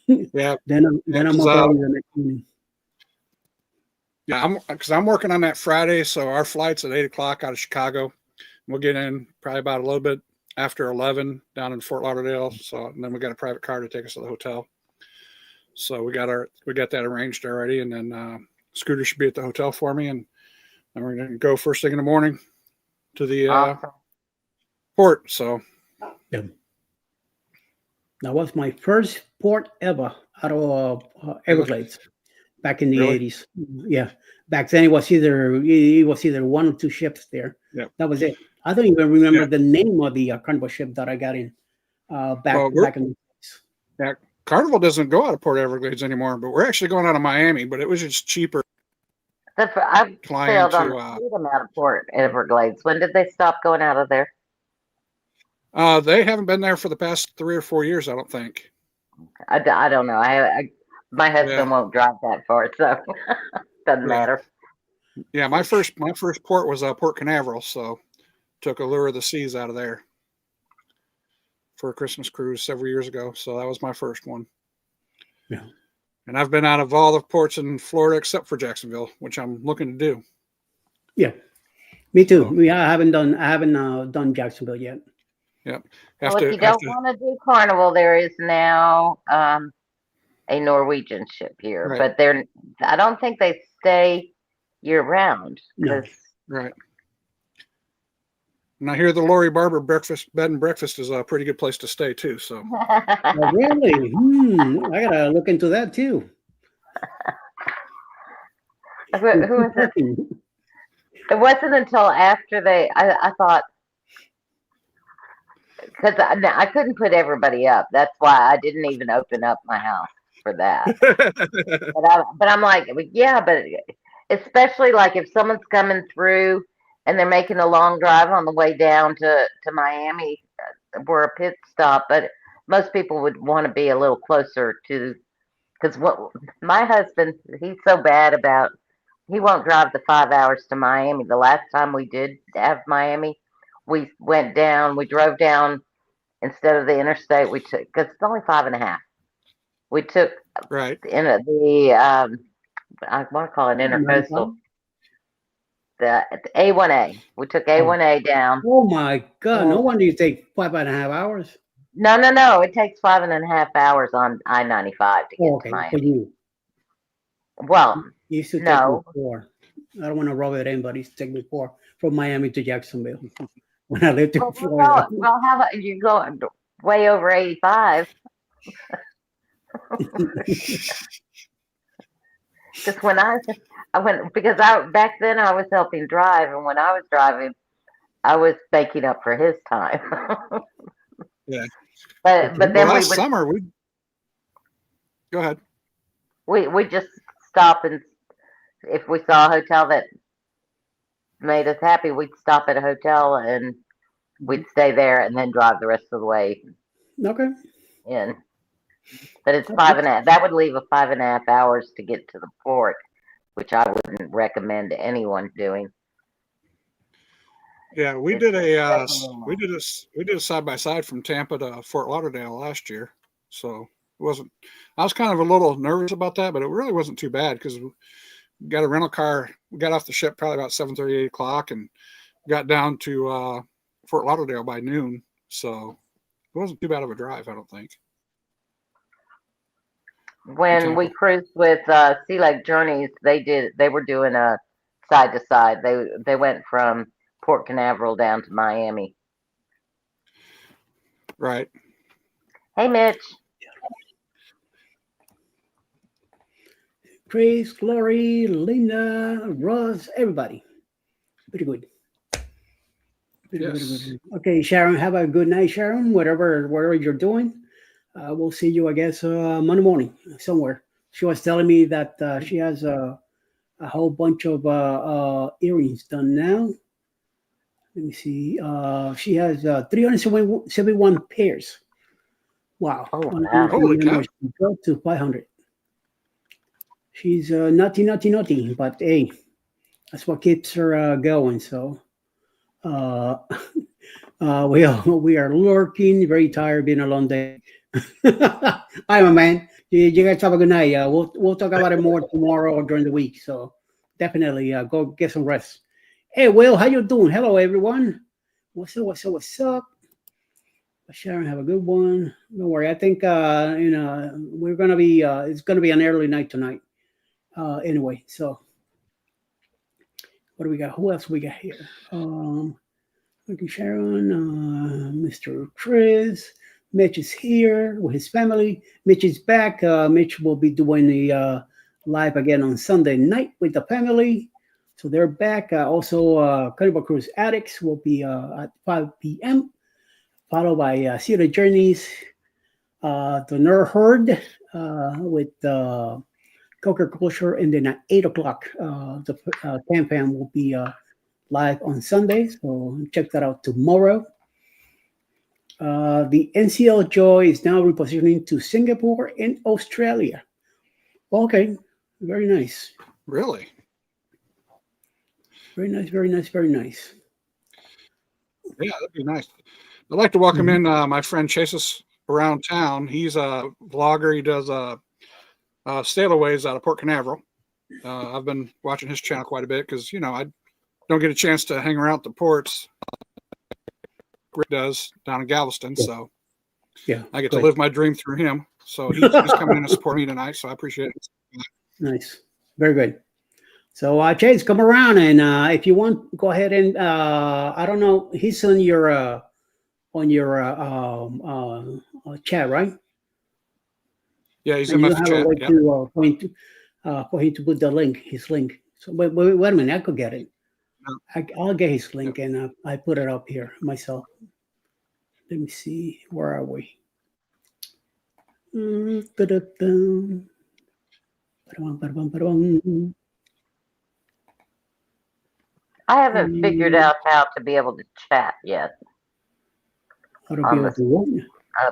yeah. Then I'm okay the next evening. Yeah, because I'm working on that Friday, so our flight's at 8:00 out of Chicago. We'll get in probably about a little bit after 11 down in Fort Lauderdale. So and then we got a private car to take us to the hotel. So we got that arranged already, and then Scooter should be at the hotel for me, and then we're gonna go first thing in the morning to the Awesome. port. So Yeah. That was my first port ever out of Everglades back in the Really? 80s. Yeah. Back then it was either one or two ships there. Yep. That was it. I don't even remember Yeah. the name of the carnival ship that I got in back in the days. Yeah, Carnival doesn't go out of Port Everglades anymore, but we're actually going out of Miami, but it was just cheaper I've flying sailed on to. freedom out of Port Everglades. When did they stop going out of there? They haven't been there for the past 3 or 4 years, I don't think. I don't know. My husband won't drive that far, so doesn't matter. Yeah, my first port was Port Canaveral, so took Allure of the Seas out of there for a Christmas cruise several years ago. So that was my first one. Yeah. And I've been out of all the ports in Florida except for Jacksonville, which I'm looking to do. Yeah, me too. So, I haven't done Jacksonville yet. Yep. Well, if you don't want to do Carnival, there is now a Norwegian ship here, right. but I don't think they stay year round. No. Right. And I hear the Lori Barber bed and breakfast is a pretty good place to stay too. So. Oh, really? I gotta look into that too. Who was it? It wasn't until after I thought, because I couldn't put everybody up. That's why I didn't even open up my house for that. but I'm like, yeah, but especially like if someone's coming through and they're making a long drive on the way down to Miami, we're a pit stop. But most people would want to be a little closer to, because my husband, he's so bad about, he won't drive the 5 hours to Miami. The last time we did have Miami, we drove down instead of the interstate. We took, because it's only 5.5. We took right in I want to call it intercoastal. The A1A. We took A1A down. Oh my God! No wonder you take 5.5 hours. No. It takes 5.5 hours on I-95 to get to Miami. For you. Well, you used to take me 4. I don't want to rub it in, but it used to take me 4 from Miami to Jacksonville when I lived in Florida. Well, how about you going way over 85? Because back then I was helping drive, and when I was driving, I was making up for his time. Yeah. But then last summer we go ahead. We just stop, and if we saw a hotel that made us happy, we'd stop at a hotel and we'd stay there and then drive the rest of the way. Okay. In. But it's 5.5. That would leave 5.5 hours to get to the port, which I wouldn't recommend to anyone doing. Yeah, we did a side by side from Tampa to Fort Lauderdale last year. So it wasn't. I was kind of a little nervous about that, but it really wasn't too bad because we got a rental car. We got off the ship probably about 7:30, 8 o'clock, and got down to Fort Lauderdale by noon. So it wasn't too bad of a drive, I don't think. When we cruised with Sea Lake Journeys, they were doing a side to side. They went from Port Canaveral down to Miami. Right. Hey, Mitch. Chris, Glory, Linda, Ross, everybody. Pretty good. Good. Okay, Sharon, have a good night, Sharon, wherever you're doing. We'll see you, I guess, Monday morning somewhere. She was telling me that she has a whole bunch of earrings done now. Let me see. She has 371 pairs. Wow. Oh, wow. Holy cow. Go to 500. She's naughty, but hey, that's what keeps her going. So we are lurking, very tired, being a long day. I'm a man. You guys have a good night. We'll talk about it more tomorrow or during the week. So definitely go get some rest. Hey, Will, how you doing? Hello, everyone. What's up? Sharon, have a good one. Don't worry. I think we're gonna be. It's gonna be an early night tonight. Anyway, so what do we got? Who else we got here? Okay, Sharon, Mr. Chris. Mitch is here with his family. Mitch is back. Mitch will be doing the live again on Sunday night with the family. So they're back. Also, Carnival Cruise Addicts will be at 5 p.m., followed by Cedar Journeys, the Nerd Herd with Coker Culture, and then at 8 o'clock, the Pan Pan will be live on Sunday. So check that out tomorrow. The NCL Joy is now repositioning to Singapore and Australia. Okay, very nice. Really? Very nice, very nice, very nice. Yeah, that'd be nice. I'd like to welcome in my friend Chases around town. He's a vlogger. He does stayalaways out of Port Canaveral. I've been watching his channel quite a bit because, I don't get a chance to hang around at the ports. Rick does down in Galveston, so yeah, I get to live my dream through him. So he's coming in to support me tonight, so I appreciate it. Nice, very good. So Chase, come around, and if you want, go ahead and I don't know, he's on your chat, right? Yeah, he's and in my you have chat. a way to point to, for him to put the link, his link. So wait a minute, I could get it. I'll get his link, and I put it up here myself. Let me see, where are we? I haven't figured out how to be able to chat yet. How to be able to what?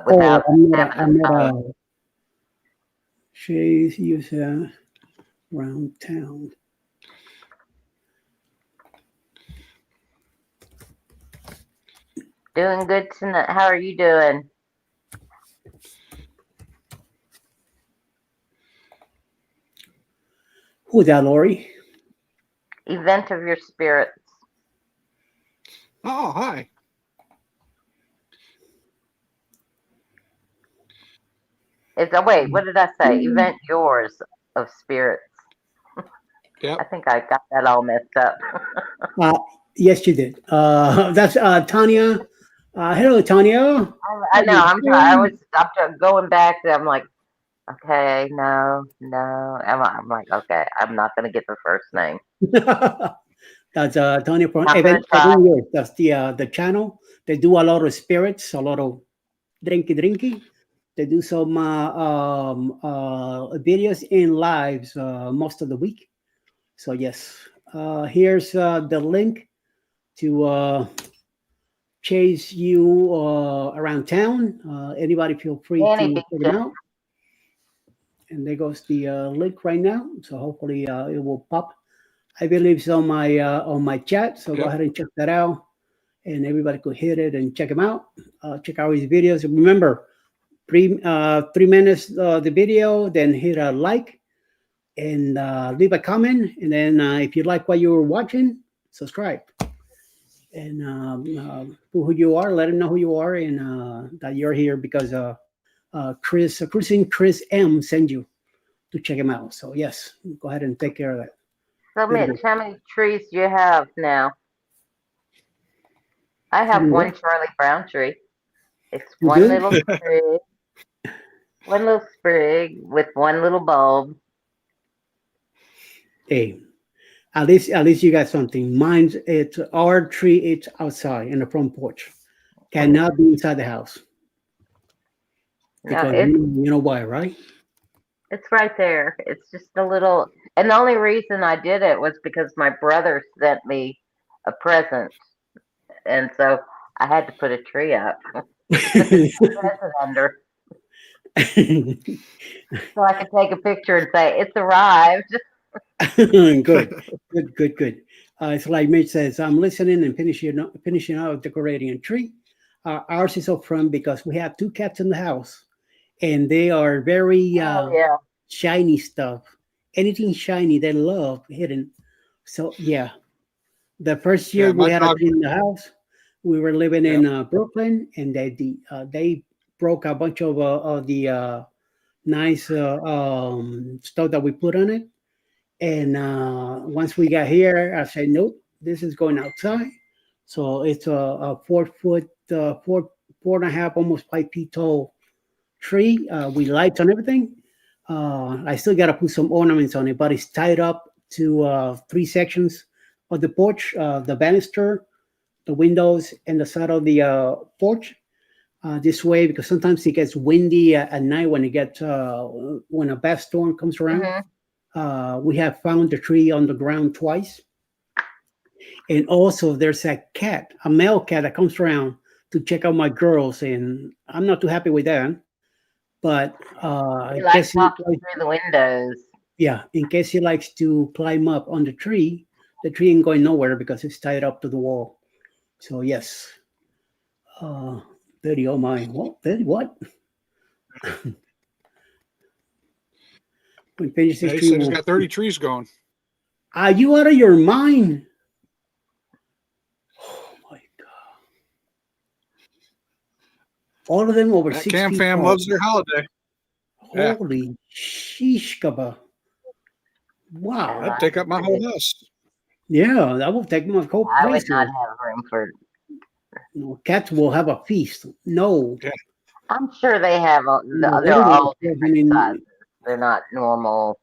Without I'm not Chase use around town. Doing good tonight. How are you doing? Who's that, Lori? Event of your spirits. Oh, hi. Wait, what did I say? Event yours of spirits. Yep. I think I got that all messed up. Yes, you did. That's Tanya. Hello, Tanya. I know. I'm going back. I'm like, okay, no. I'm like, okay, I'm not going to get the first name. That's Tanya from Event. That's the channel. They do a lot of spirits, a lot of drinky. They do some videos and lives most of the week. So yes, here's the link to chase you around town. Anybody feel free to check them out. And there goes the link right now. So hopefully it will pop. I believe it's on my chat. So go ahead and check that out. And everybody could hit it and check them out. Check out his videos. Remember, 3 minutes the video, then hit a like and leave a comment. And then if you like what you were watching, subscribe. And who you are, let them know who you are and that you're here because Cruising Chris M sent you to check him out. So yes, go ahead and take care of that. So Mitch, how many trees do you have now? I have one Charlie Brown tree. It's one little sprig, one little sprig with one little bulb. Hey, at least you got something. Mine's it's our tree. It's outside in the front porch. Cannot be inside the house. Because you know why, right? It's right there. It's just a little. And the only reason I did it was because my brother sent me a present, and so I had to put a tree up. Present under. So I could take a picture and say it's arrived. Good. It's like Mitch says, I'm listening and finishing out decorating a tree. Ours is up front because we have 2 cats in the house, and they are very shiny stuff. Anything shiny, they love hidden. So yeah, the first year we had a tree in the house, We were living in Brooklyn, and they broke a bunch of the nice stuff that we put on it. And once we got here, I said, nope, this is going outside. So it's a 4 foot, 4.5, almost 5 feet tall tree with lights on everything. I still got to put some ornaments on it, but it's tied up to 3 sections of the porch, the banister, the windows, and the side of the porch. This way, because sometimes it gets windy at night when it gets when a bad storm comes around. We have found the tree on the ground twice. And also there's a cat, a male cat that comes around to check out my girls, and I'm not too happy with that. But He likes walking through the windows. Yeah, in case he likes to climb up on the tree ain't going nowhere because it's tied up to the wall. So yes. Betty, oh my, what? Betty, what? We finish this tree. He's got 30 trees going. Are you out of your mind? Oh my God. All of them over 6 feet Cam fam tall. loves their holiday. Holy sheesh kebab. Wow. That'd take up my whole house. Yeah, that will take my whole I would place. not have room for. No, cats will have a feast. No. Yeah. I'm sure they have. They're all different sizes. They're not normal.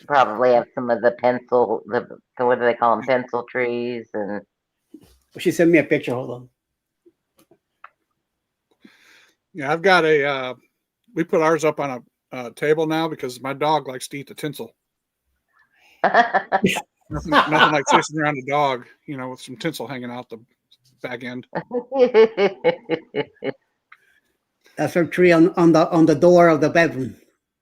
Probably have some of the pencil. What do they call them? Pencil trees and. She sent me a picture. Hold on. Yeah, I've got a. We put ours up on a table now because my dog likes to eat the tinsel. Nothing like chasing around a dog, with some tinsel hanging out the back end. That's her tree on the door of the bedroom.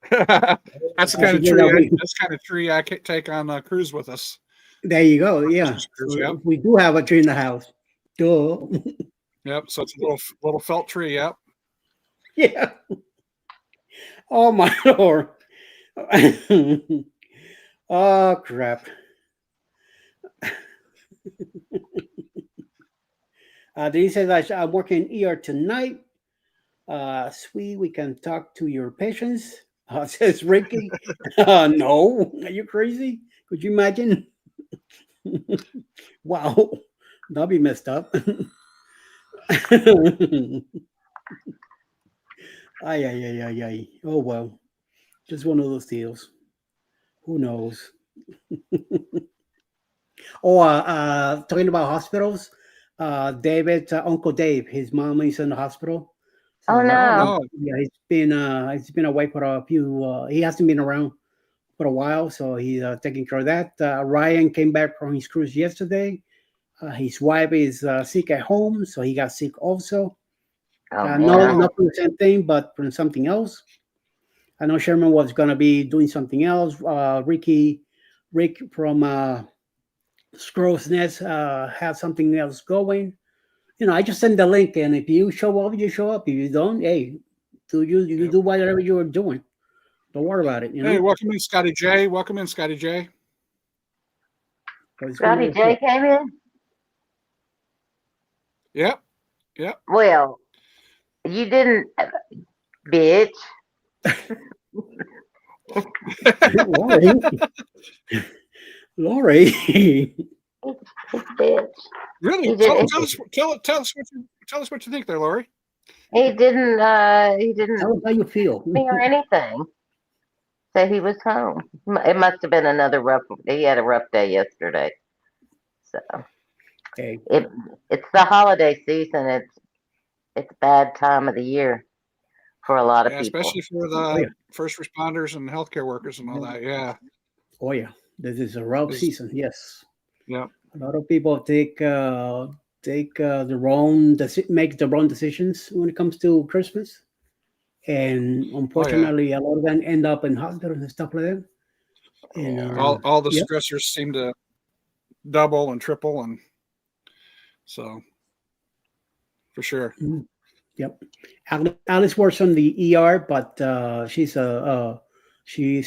That's the kind of tree. That's the kind of tree I can take on a cruise with us. There you go. Yeah, Yep. We do have a tree in the house. Duh. Yep. So it's a little felt tree. Yep. Yeah. Oh my Lord. Oh crap. Denise says I'm working ER tonight. Sweet, we can talk to your patients. Says Ricky. No, are you crazy? Could you imagine? Wow, that'll be messed up. Ay. Oh well, just one of those deals. Who knows? Talking about hospitals. David, Uncle Dave, his mom is in the hospital. So, Oh no! Yeah, he's been away for a few. He hasn't been around for a while, so he's taking care of that. Ryan came back from his cruise yesterday. His wife is sick at home, so he got sick also. Not from the same thing, but from something else. I know Sherman was going to be doing something else. Rick from Squirrel's Nest has something else going. I just send the link, and if you show up, you show up. If you don't, hey, you do whatever you're doing. Don't worry about it. Hey, welcome in, Scotty J. Welcome in, Scotty J. Scotty J came in. Yep. Well, you didn't, bitch. Lori. Bitch. Really? Tell us what you think there, Lori. He didn't. Tell us how you feel. Or anything. Say he was home. It must have been another rough. He had a rough day yesterday. So okay. It's the holiday season. It's a bad time of the year for a lot of people, especially for the first responders and healthcare workers and all that. Yeah. Oh yeah, this is a rough season. Yes. Yeah. A lot of people make the wrong decisions when it comes to Christmas, and unfortunately, a lot of them end up in hospitals and stuff like that. And all the stressors seem to double and triple, and so for sure. Mm-hmm. Yep. Alice works on the ER, but she's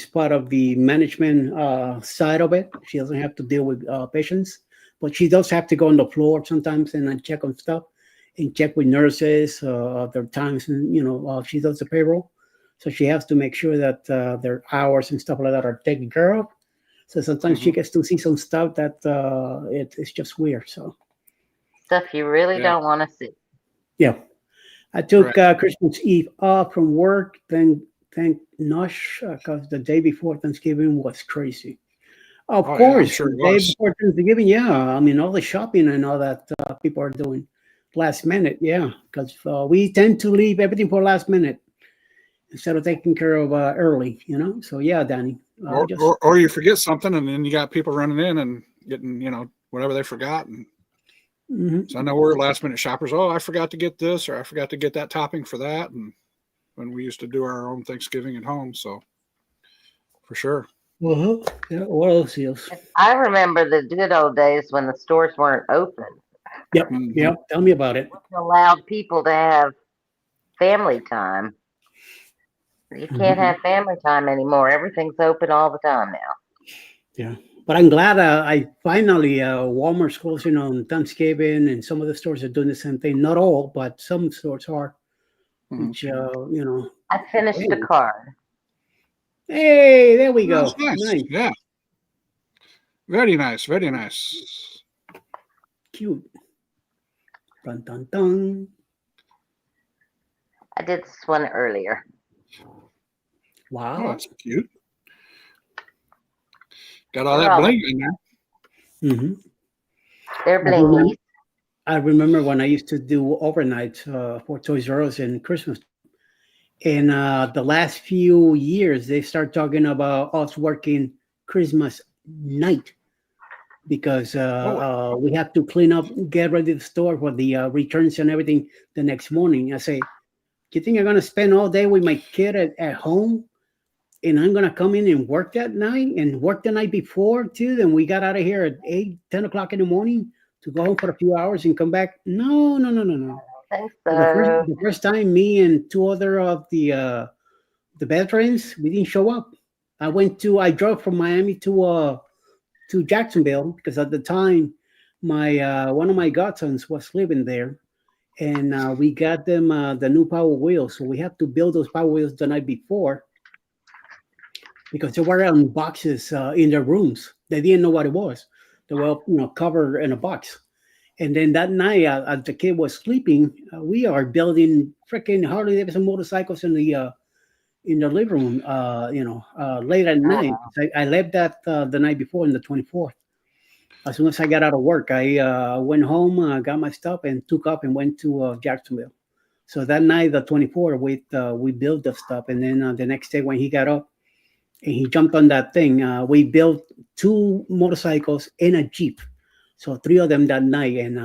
part of the management side of it. She doesn't have to deal with patients. but she does have to go on the floor sometimes and check on stuff and check with nurses their times, and she does the payroll, so she has to make sure that their hours and stuff like that are taken care of. So sometimes she gets to see some stuff that it's just weird. So Stuff you really don't want to see. yeah, I took Christmas Eve off from work. Then thank Nosh, because the day before Thanksgiving was crazy. Of course, sure the day before Thanksgiving, yeah. I mean, all the shopping and all that people are doing last minute, yeah. Because we tend to leave everything for last minute instead of taking care of early, So yeah, Danny. Or you forget something, and then you got people running in and getting whatever they forgot. And so I know we're last minute shoppers. Oh, I forgot to get this, or I forgot to get that topping for that. And when we used to do our own Thanksgiving at home, so for sure. Yeah, what else is? I remember the good old days when the stores weren't open. Yep, yep. Tell me about it. It allowed people to have family time. You can't have family time anymore. Everything's open all the time now. Yeah, but I'm glad I finally Walmart's closing on Thanksgiving, and some of the stores are doing the same thing. Not all, but some stores are. Which I finished the card. Hey, there we go. Nice. Yeah. Very nice. Very nice. Cute. Dun dun dun. I did this one earlier. Wow. Oh, that's cute. Got all that bling in there. They're blingy. I remember when I used to do overnight for Toys R Us in Christmas. And the last few years, they start talking about us working Christmas night because we have to clean up, get ready the store for the returns and everything the next morning. I say, do you think I'm going to spend all day with my kid at home? And I'm going to come in and work that night and work the night before too. Then we got out of here at 8, 10 o'clock in the morning to go home for a few hours and come back. No. Thanks, The first time, me and two other of the veterans, we didn't show up. I drove from Miami to Jacksonville because at the time, my one of my godsons was living there, and we got them the new Power Wheels. So we had to build those Power Wheels the night before because they were on boxes in their rooms. They didn't know what it was. They were covered in a box. And then that night, as the kid was sleeping, we are building freaking Harley Davidson motorcycles in the living room. Late at night. I left that the night before, on the 24th. As soon as I got out of work, I went home, got my stuff, and took up and went to Jacksonville. So that night, the 24th, we built the stuff, and then the next day when he got up and he jumped on that thing, we built 2 motorcycles and a Jeep. So 3 of them that night, and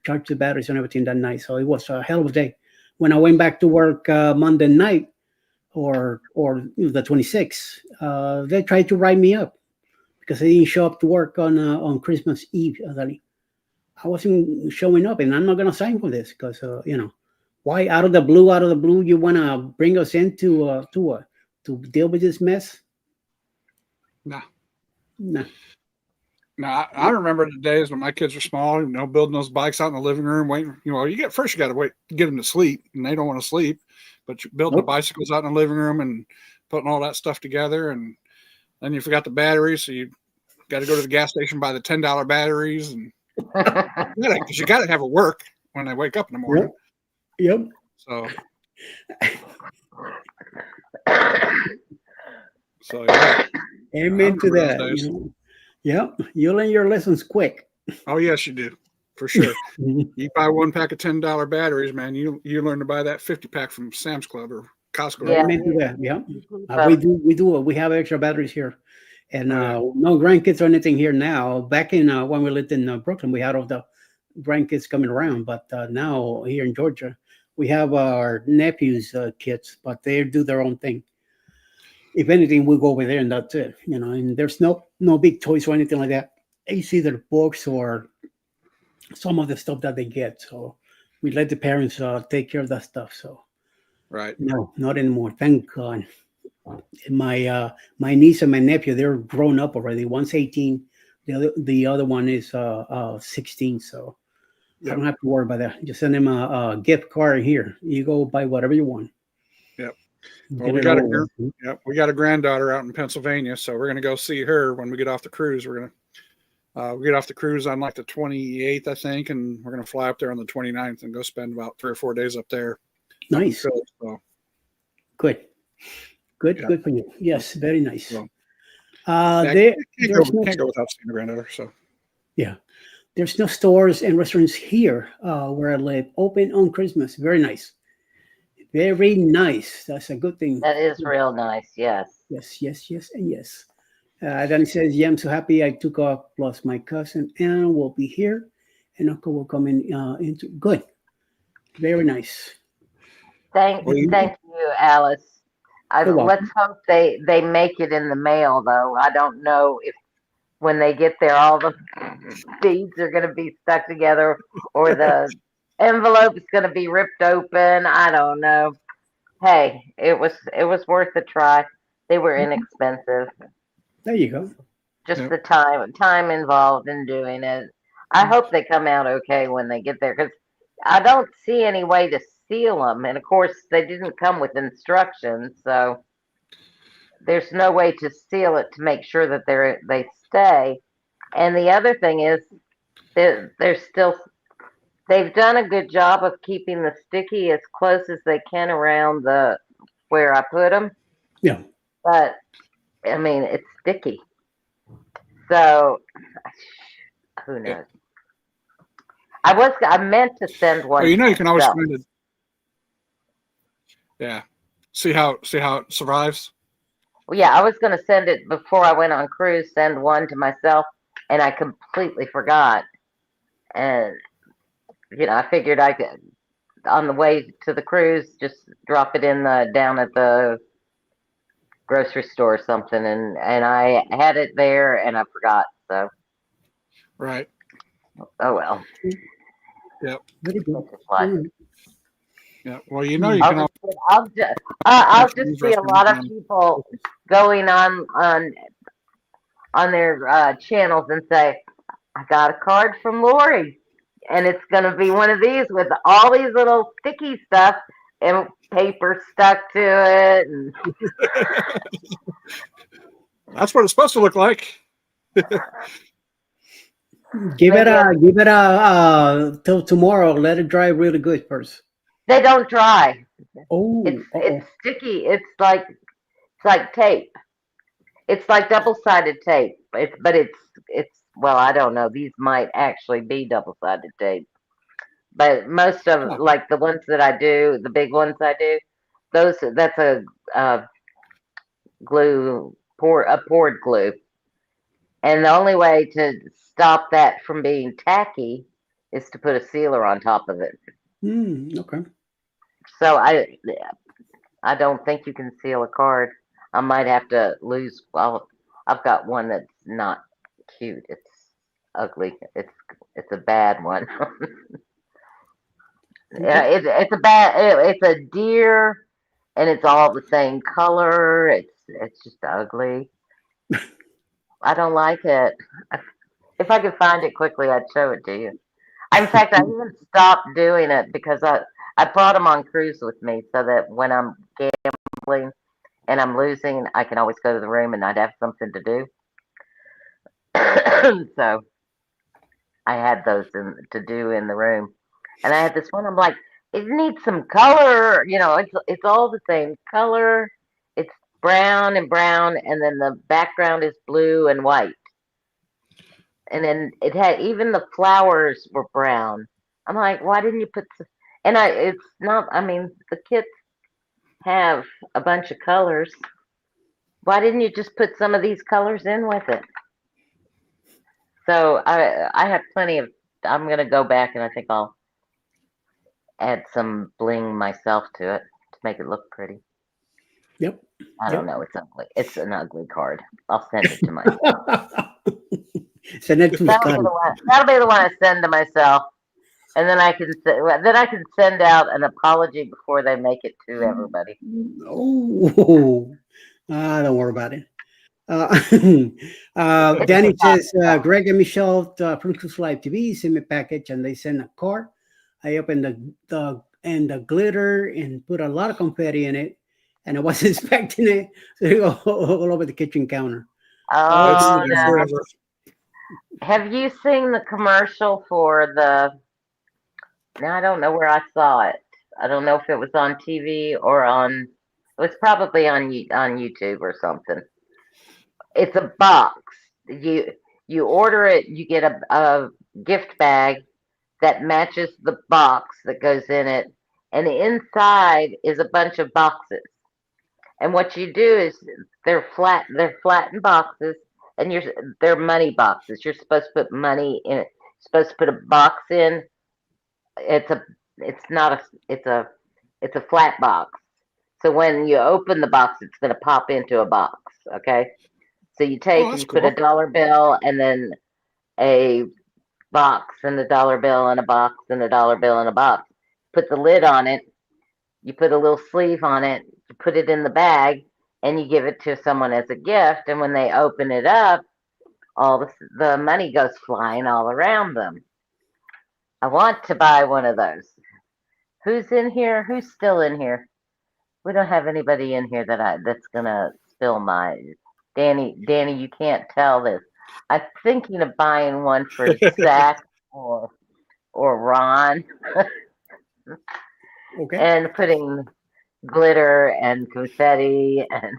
charged the batteries and everything that night. So it was a hell of a day. When I went back to work Monday night, or the 26th, they tried to write me up because I didn't show up to work on Christmas Eve. I wasn't showing up, and I'm not gonna sign for this because why out of the blue you wanna bring us in to deal with this mess? No. Nah. Now, I remember the days when my kids were small, building those bikes out in the living room, waiting. You got to wait to get them to sleep, and they don't want to sleep. But you build the bicycles out in the living room and putting all that stuff together, and then you forgot the batteries, so you got to go to the gas station, buy the $10 batteries, and because you got to have it work when they wake up in the morning. Yep. So yeah. Amen to that. Yep, you learn your lessons quick. Oh yes, you do, for sure. You buy 1 pack of $10 batteries, man. You learn to buy that 50 pack from Sam's Club or Costco. Yeah, amen to that. Yeah, we do. We have extra batteries here, and no grandkids or anything here now. Back in when we lived in Brooklyn, we had all the grandkids coming around, but now here in Georgia, we have our nephews' kids, but they do their own thing. If anything, we go over there and that's it, and there's no big toys or anything like that. It's either books or some of the stuff that they get. So we let the parents take care of that stuff. So right. No, not anymore. Thank God. My niece and my nephew, they're grown up already. One's 18, The other one is 16. So I Yep. don't have to worry about that. Just send them a gift card here. You go buy whatever you want. Yep. Well, Get we it got over with. we got a granddaughter out in Pennsylvania, so we're gonna go see her when we get off the cruise. We're gonna we get off the cruise on like the 28th, I think, and we're gonna fly up there on the 29th and go spend about 3 or 4 days up there. Nice. Philly, so, Good. Good. Yeah. Good for you. Yes. Very nice. So, There, there's no can't go without seeing the granddaughter. So Yeah. There's no stores and restaurants here where I live open on Christmas. Very nice. Very nice. That's a good thing. That is real nice. Yes. Yes, yes, yes, and yes. Then it says, yeah, I'm so happy I took off. Plus, my cousin Anna will be here, and Uncle will come in. Into good. Very nice. Thank you, Alice. You're welcome. Let's hope they make it in the mail, though. I don't know if when they get there, all the beads are going to be stuck together, or the envelope is going to be ripped open. I don't know. Hey, it was worth a try. They were inexpensive. There you go. Just Yep. the time involved in doing it. I hope they come out okay when they get there, because I don't see any way to seal them. And of course, they didn't come with instructions, so there's no way to seal it to make sure that they stay. And the other thing is, they've done a good job of keeping the sticky as close as they can around the where I put them. Yeah. But I mean, it's sticky. So who knows? I meant to send one. well, you know, you can always myself. find it. Yeah. See how it survives. Well, yeah, I was going to send it before I went on cruise, send one to myself, and I completely forgot. And, I figured I could, on the way to the cruise, just drop it in down at the grocery store or something. And I had it there and I forgot. So, Right. oh well. Yep. Very good. That's just life. Yeah. Well, you know, you can. I'll just see a lot of people going on their channels and say, I got a card from Lori, and it's going to be one of these with all these little sticky stuff and paper stuck to it. And That's what it's supposed to look like. Give it till tomorrow. Let it dry really good first. they don't dry. Oh, It's sticky. It's like tape. It's like double-sided tape. It's well, I don't know. These might actually be double-sided tape. But most of like the ones that I do, the big ones I do, that's a poured glue. And the only way to stop that from being tacky is to put a sealer on top of it. okay. So I don't think you can seal a card. I might have to lose. Well, I've got one that's not cute. It's ugly. It's a bad one. Yeah, it's a deer, and it's all the same color. It's just ugly. I don't like it. If I could find it quickly, I'd show it to you. In fact, I even stopped doing it because I brought them on cruise with me so that when I'm gambling and I'm losing, I can always go to the room and I'd have something to do. So I had those to do in the room, and I had this one. I'm like, it needs some color. It's all the same color. It's brown, and then the background is blue and white. And then it had even the flowers were brown. I'm like, why didn't you put? It's not. I mean, the kits have a bunch of colors. Why didn't you just put some of these colors in with it? So I have plenty of. I'm gonna go back and I think I'll add some bling myself to it to make it look pretty. Yep. I don't know. It's ugly. It's an ugly card. I'll send it to myself. Send it to That'll be the one I send to myself, and then I can send out an apology before they make it to everybody. Oh, don't worry about it. Uh, Danny says, Greg and Michelle from Cruise Live TV sent me a package and they sent a card. I opened the glitter and put a lot of confetti in it, and I wasn't expecting it, so it go all over the kitchen counter. It's Oh there no! forever. Have you seen the commercial for the? Now I don't know where I saw it. I don't know if it was on TV or on. It was probably on YouTube or something. It's a box. You order it. You get a gift bag that matches the box that goes in it, and the inside is a bunch of boxes. And what you do is they're flattened boxes, and they're money boxes. You're supposed to put money in it. You're supposed to put a box in. It's a it's not a it's a flat box. So when you open the box, it's going to pop into a box. Okay. So you take Oh, and that's you put a cool. dollar bill and then a box and a dollar bill and a box and a dollar bill and a box. Put the lid on it. You put a little sleeve on it. You put it in the bag and you give it to someone as a gift. And when they open it up, all the money goes flying all around them. I want to buy one of those. Who's in here? Who's still in here? We don't have anybody in here that's gonna spill my Danny, you can't tell this. I'm thinking of buying one for Zach or Ron Okay. and putting glitter and confetti and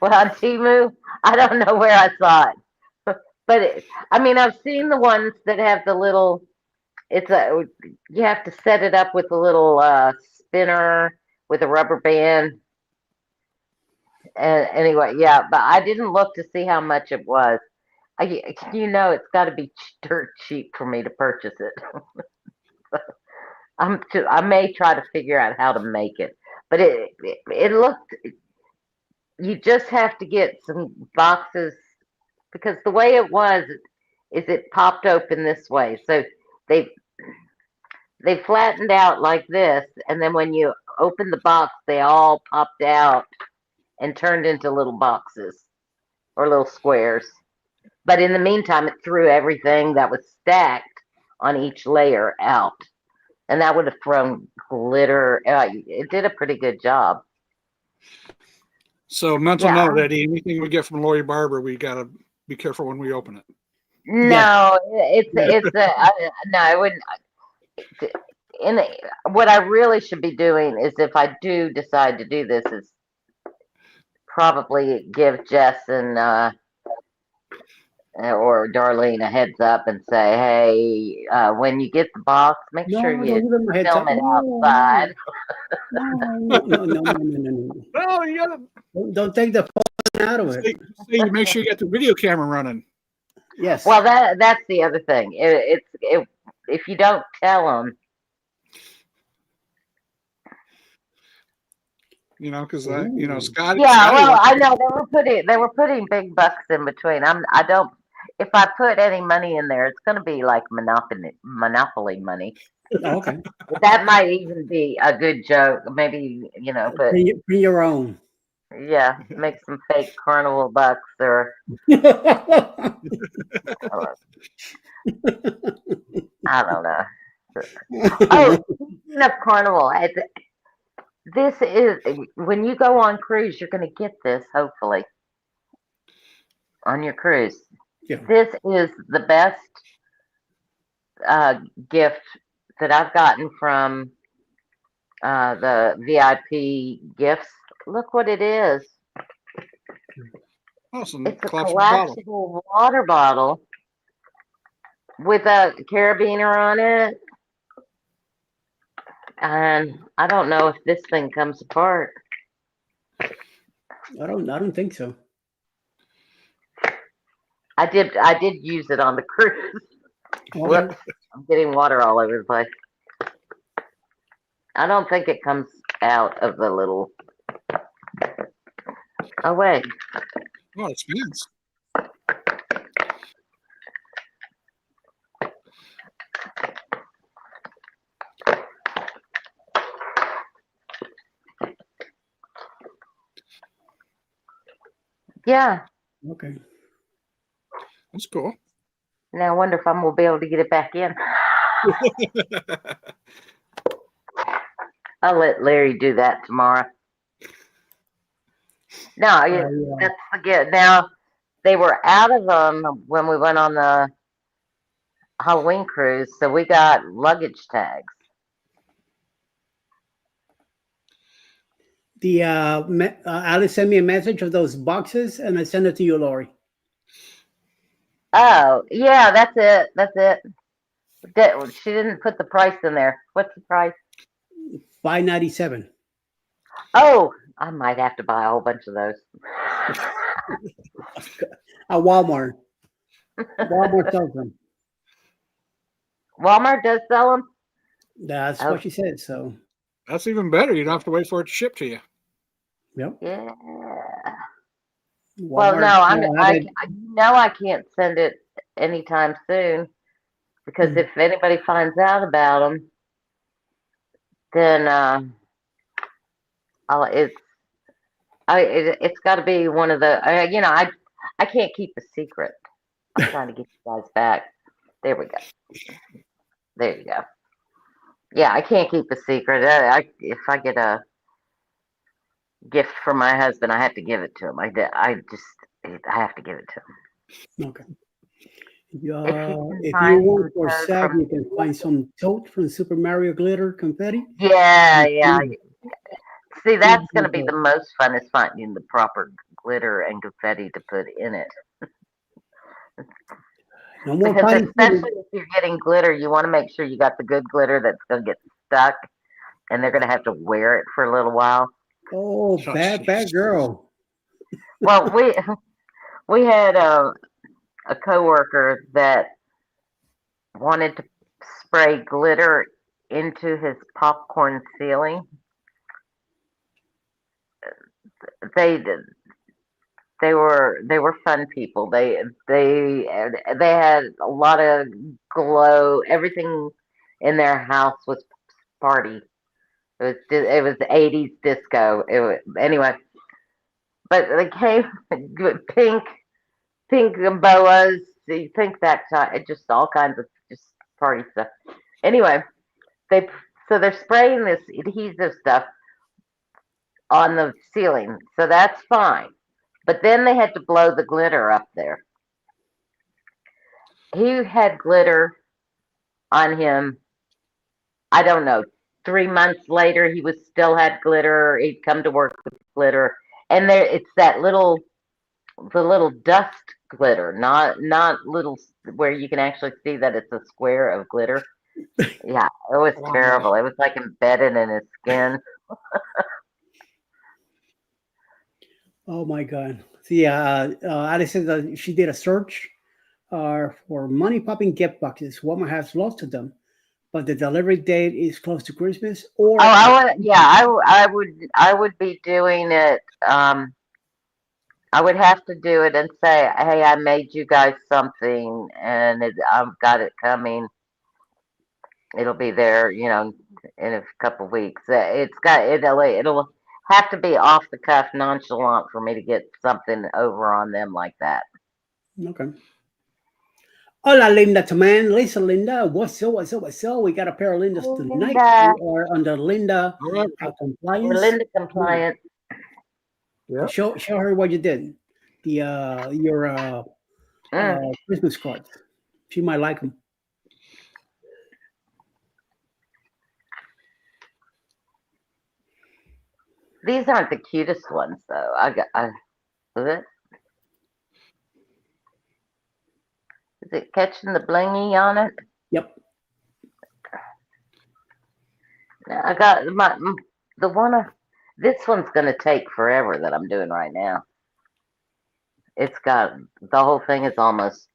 well on Timu. I don't know where I saw it, but I mean I've seen the ones that have the little. It's a you have to set it up with a little spinner with a rubber band. And anyway, yeah, but I didn't look to see how much it was. It's got to be dirt cheap for me to purchase it. I may try to figure out how to make it, but it looked. You just have to get some boxes because the way it was is it popped open this way, so they they flattened out like this, and then when you open the box, they all popped out and turned into little boxes or little squares. But in the meantime, it threw everything that was stacked on each layer out. And that would have thrown glitter. It did a pretty good job. So mental Yeah. note, Eddie, anything we get from Lori Barber, we got to be careful when we open it. No, no, I wouldn't. What I really should be doing is if I do decide to do this is probably give Jess and or Darlene a heads up and say, hey, when you get the box, make sure No, you don't give them a heads film up. it No, outside. no. Oh, you got Don't take the phone out of to it. you make sure you got the video camera running. Yes. Well, that's the other thing. If you don't tell them, Because Ooh. Scotty. yeah. Scotty Well, wants I know they were putting big bucks in between. I don't. If I put any money in there, it's going to be like monopoly money. Okay. That might even be a good joke. Maybe but Bring your own. yeah, make some fake carnival bucks or I don't know. Oh, speaking of carnival, this is when you go on cruise, you're going to get this hopefully on your cruise. Yeah. This is the best gift that I've gotten from the VIP gifts. Look what it is. some It's a collapsible bottle. collapsible water bottle with a carabiner on it. And I don't know if this thing comes apart. I don't think so. I did use it on the cruise. Okay. Whoops, I'm getting water all over the place. I don't think it comes out of the little. Oh wait. Oh, it spins. Yeah. Okay. That's cool. Now I wonder if I'm gonna be able to get it back in. I'll let Larry do that tomorrow. No, Yeah. that's the good. Now they were out of them when we went on the Halloween cruise, so we got luggage tags. The Alice sent me a message of those boxes, and I sent it to you, Lori. Oh, yeah, that's it. That's it. She didn't put the price in there. What's the price? $5.97. Oh, I might have to buy a whole bunch of those. At Walmart. Walmart sells them. Walmart does sell them. That's Oh, what she said. So, That's even better. You don't have to wait for it to ship to you. yep. yeah. Well, no, Walmart had it. I can't send it anytime soon because if anybody finds out about them, then it's got to be one of the I can't keep a secret. I'm trying to get you guys back. There we go. There you go. Yeah, I can't keep a secret. If I get a gift from my husband, I have to give it to him. I have to give it to him. Okay. If you can If you find want some for toad sale, from you can find some tote from Super Mario glitter confetti. yeah, See, that's going to be the No most fun is finding the proper glitter and confetti to put in it. more Because potty food. especially if you're getting glitter, you want to make sure you got the good glitter that's going to get stuck, and they're going to have to wear it for a little while. Oh, Oh, bad jeez. girl. Well, we had a coworker that wanted to spray glitter into his popcorn ceiling. They they were fun people. They had a lot of glow. Everything in their house was party. It was 80s disco. Anyway, but they came with pink boas, pink that time, just all kinds of just party stuff. Anyway, they so they're spraying this adhesive stuff on the ceiling, so that's fine. But then they had to blow the glitter up there. He had glitter on him. I don't know. 3 months later, he was still had glitter. He'd come to work with glitter, and there it's the little dust glitter, not little where you can actually see that it's a square of glitter. Yeah, it was Oh, my. terrible. It was like embedded in his skin. Oh my God. See, Alice said that she did a search for money popping gift boxes. Walmart has lots of them, but the delivery date is close to Christmas Oh, or I would, yeah, I would be doing it. I would have to do it and say, "Hey, I made you guys something, and I've got it coming. It'll be there, in a couple weeks." It'll have to be off the cuff, nonchalant for me to get something over on them like that. okay. Hola, Linda man. Lisa, Linda. What's up? What's up? What's up? We got a pair of Lindas tonight. Linda, We are under Linda All right. we're compliance. Linda compliant. Yeah. Show her what you did. Your Mm. Christmas cards. She might like them. These aren't the cutest ones, though. Is it catching the blingy on it? Yep. I got the one. This one's gonna take forever that I'm doing right now. It's got the whole thing is almost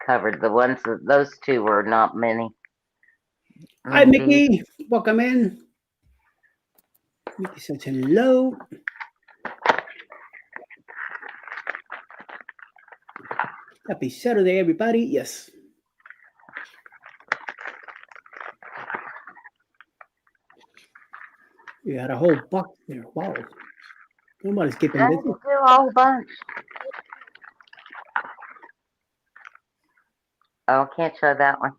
covered. Those two were not many. Hi, Indeed. Mickey. Welcome in. Mickey says hello. Happy Saturday, everybody. Yes. We got a whole box there. Wow. Somebody's keeping I busy. do a whole bunch. Oh, can't show that one.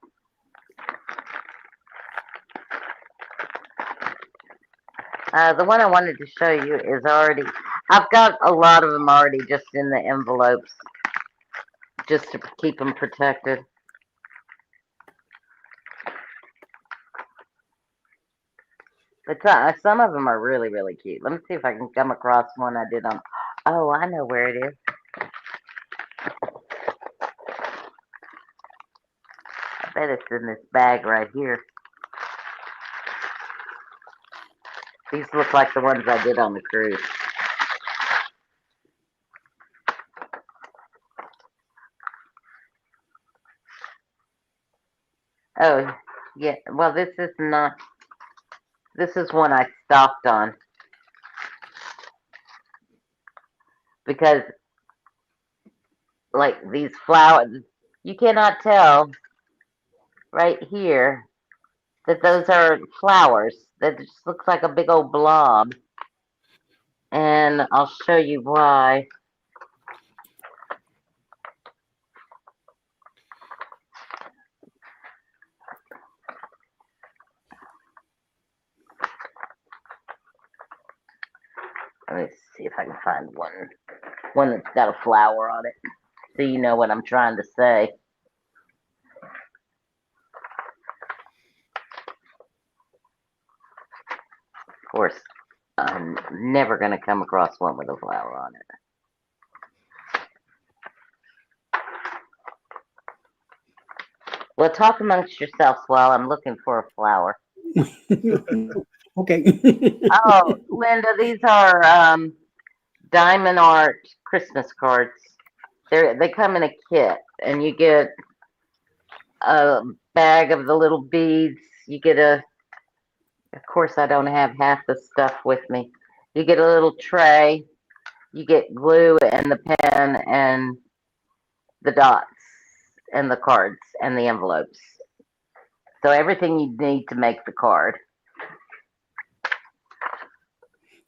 The one I wanted to show you is already, I've got a lot of them already just in the envelopes, just to keep them protected. But some of them are really, really cute. Let me see if I can come across one I did on, oh, I know where it is. I bet it's in this bag right here. These look like the ones I did on the cruise. Oh, yeah. Well, this is not. This is one I stopped on. Because, like, these flowers, you cannot tell right here that those are flowers. That just looks like a big old blob. And I'll show you why. Let me see if I can find one that's got a flower on it, so you know what I'm trying to say. Of course, I'm never going to come across one with a flower on it. Well, talk amongst yourselves while I'm looking for a flower. Okay. Oh, Linda, these are diamond art Christmas cards. They come in a kit, and you get a bag of the little beads. You get of course, I don't have half the stuff with me. You get a little tray. You get glue and the pen and the dots and the cards and the envelopes. So everything you need to make the card.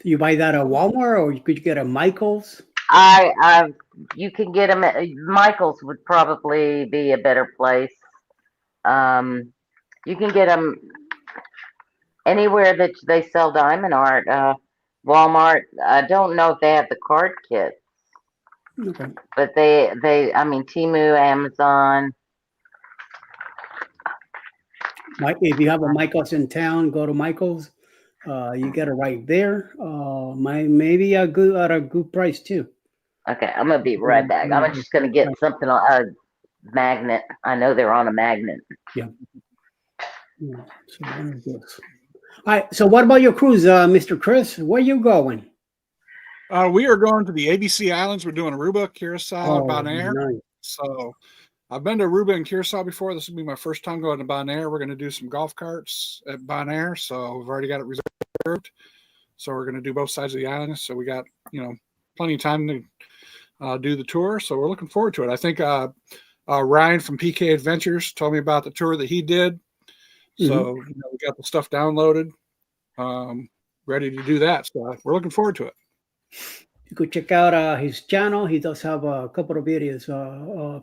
You buy that at Walmart, or could you get a Michael's? You can get them at Michael's would probably be a better place. You can get them anywhere that they sell diamond art. Walmart. I don't know if they have the card kit, Okay. but I mean, Temu, Amazon. If you have a Michael's in town, go to Michael's. You get it right there. Maybe at a good price too. Okay, I'm gonna be right back. I'm just gonna get something on a magnet. I know they're on a magnet. Yeah. So one of those. All right. So what about your cruise, Mr. Chris? Where you going? We are going to the ABC Islands. We're doing Aruba, Curacao, and Bonaire. Nice. So I've been to Aruba and Curacao before. This will be my first time going to Bonaire. We're going to do some golf carts at Bonaire. So we've already got it reserved. So we're going to do both sides of the island. So we got, plenty of time to do the tour. So we're looking forward to it. I think Ryan from PK Adventures told me about the tour that he did. So we got the stuff downloaded, ready to do that. So we're looking forward to it. You could check out his channel. He does have a couple of videos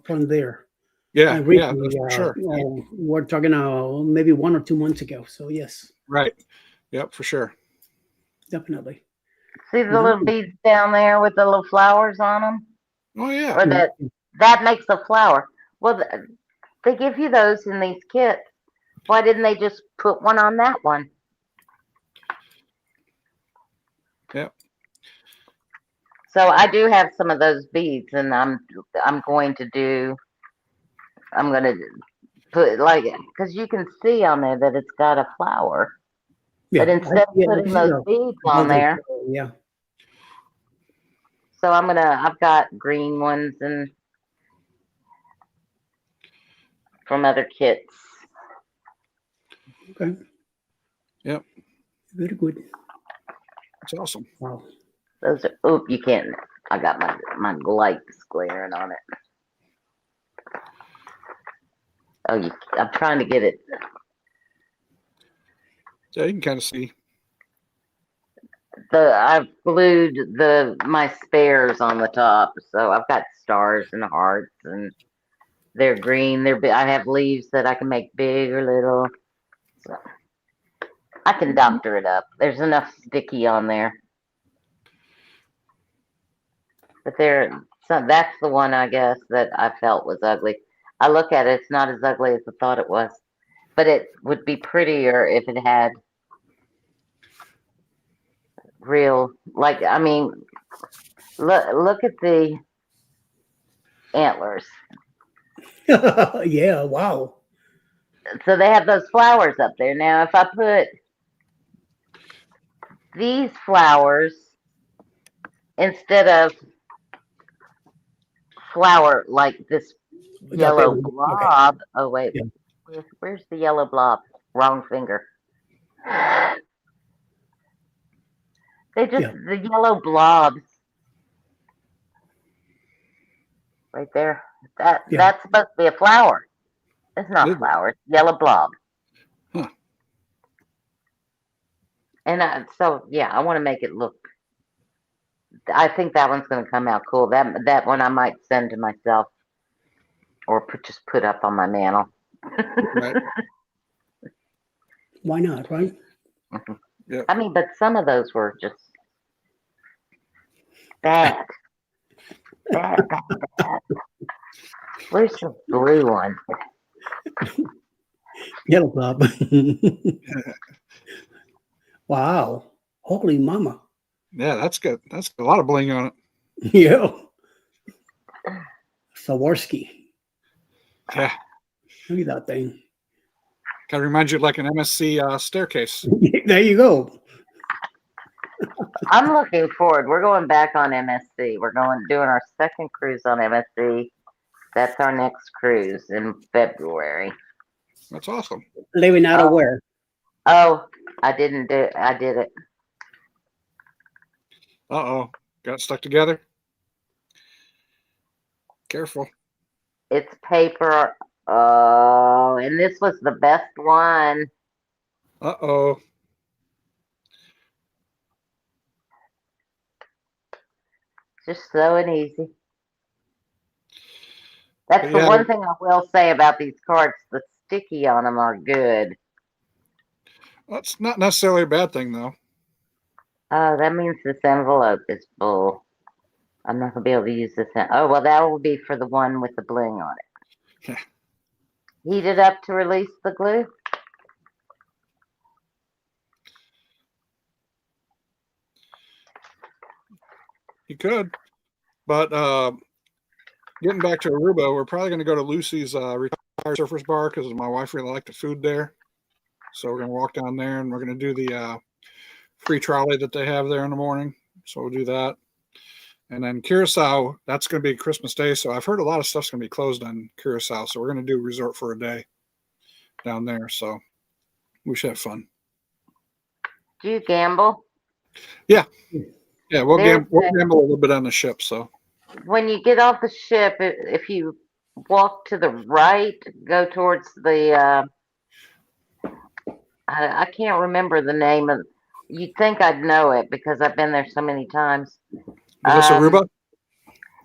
from there. Yeah, Recently, for sure. We're talking maybe 1 or 2 months ago. So yes, right. Yep, for sure. Definitely. See the little beads down there with the little flowers on them? Oh yeah. Or that makes a flower. Well, they give you those in these kits. Why didn't they just put one on that one? Yep. So I do have some of those beads, and I'm going to put because you can see on there that it's got a flower. Yeah, but instead of putting those beads on there, yeah. So I've got green ones and from other kits. Okay. Yep. Very good. That's awesome. Wow. Those are, you can't, I got my lights glaring on it. Oh, I'm trying to get it. Yeah, you can kind of see. I've glued my spares on the top, so I've got stars and hearts, and they're green. I have leaves that I can make big or little. So I can doctor it up. There's enough sticky on there. But so that's the one I guess that I felt was ugly. I look at it, it's not as ugly as I thought it was. But it would be prettier if it had real, like, I mean, look at the antlers. Yeah, wow. So they have those flowers up there. Now, if I put these flowers instead of flower like this yellow Okay. blob. Oh, wait. Yeah. Where's the yellow blob? Wrong finger. The yellow blobs right there. That's supposed to be a flower. It's not a flower. It's yellow blob. Huh. And I want to make it look. I think that one's going to come out cool. That one I might send to myself, or just put up on my mantle. Right. Why not, right? Yeah. I mean, but some of those were just bad. Bad. Where's the blue one? Yellow blob. Wow. Holy mama. Yeah, that's good. That's a lot of bling on it. Yeah. Sawarsky. Yeah. Look at that thing. Kind of reminds you of like an MSC staircase. There you go. I'm looking forward. We're going back on MSC. We're doing our second cruise on MSC. That's our next cruise in February. That's awesome. Leaving out of where? Oh, I didn't do it. I did it. Uh-oh. Got stuck together? Careful. It's paper. Oh, and this was the best one. Uh-oh. Just so and easy. That's the one thing I will say about these cards. The sticky on them are good. That's not necessarily a bad thing, though. Oh, that means this envelope is full. I'm not going to be able to use this. Oh, well, that will be for the one with the bling on it. Yeah. Heat it up to release the glue. You could. But getting back to Aruba, we're probably going to go to Lucy's retired surfers bar because my wife really liked the food there. So we're going to walk down there and we're going to do the free trolley that they have there in the morning. So we'll do that. And then Curacao, that's going to be Christmas Day. So I've heard a lot of stuff's going to be closed on Curacao. So we're going to do resort for a day down there. So we should have fun. Do you gamble? Yeah. Yeah, we'll gamble a little bit on the ship. So when you get off the ship, if you walk to the right, go towards the I can't remember the name of. You'd think I'd know it because I've been there so many times. Is this Aruba?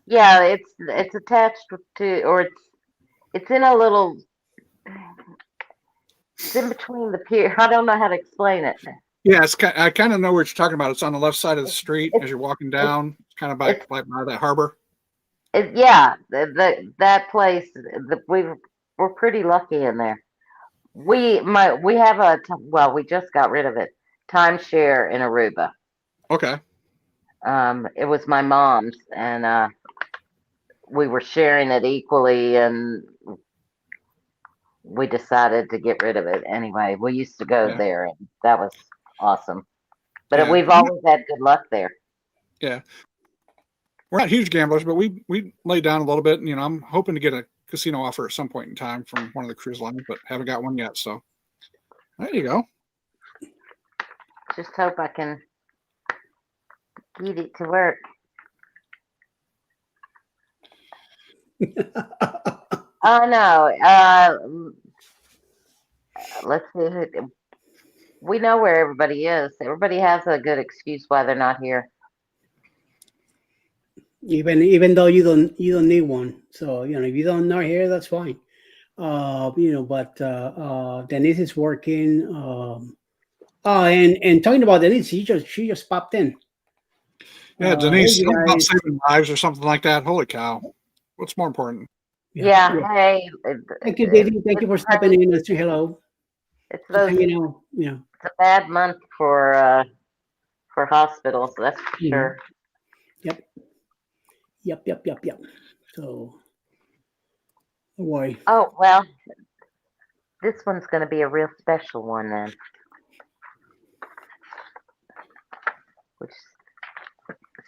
Yeah, it's attached to, or it's in a little. It's in between the pier. I don't know how to explain it. Yeah, I kind of know what you're talking about. It's on the left side of the street as you're walking down. It's kind of by that harbor. Yeah, that place. We're pretty lucky in there. We have we just got rid of it. Timeshare in Aruba. Okay. It was my mom's, and we were sharing it equally, and we decided to get rid of it anyway. We used to go there, and that was awesome. But we've always had good luck there. Yeah. We're not huge gamblers, but we lay down a little bit. And, I'm hoping to get a casino offer at some point in time from one of the cruise lines, but haven't got one yet. So there you go. Just hope I can get it to work. Oh no. Let's see. we know where everybody is. Everybody has a good excuse why they're not here. Even though you don't need one. So if you don't know here, that's fine. But Denise is working. And talking about Denise, she just popped in. Yeah, Denise, hey, something about guys. saving lives or something like that. Holy cow! What's more important? Yeah. Hey. Thank you, Didi. Thank you for stopping in and say hello. It's Just hanging out. Yeah. It's a bad month for hospitals. That's for sure. Yep. So, don't worry. Oh well, this one's going to be a real special one then.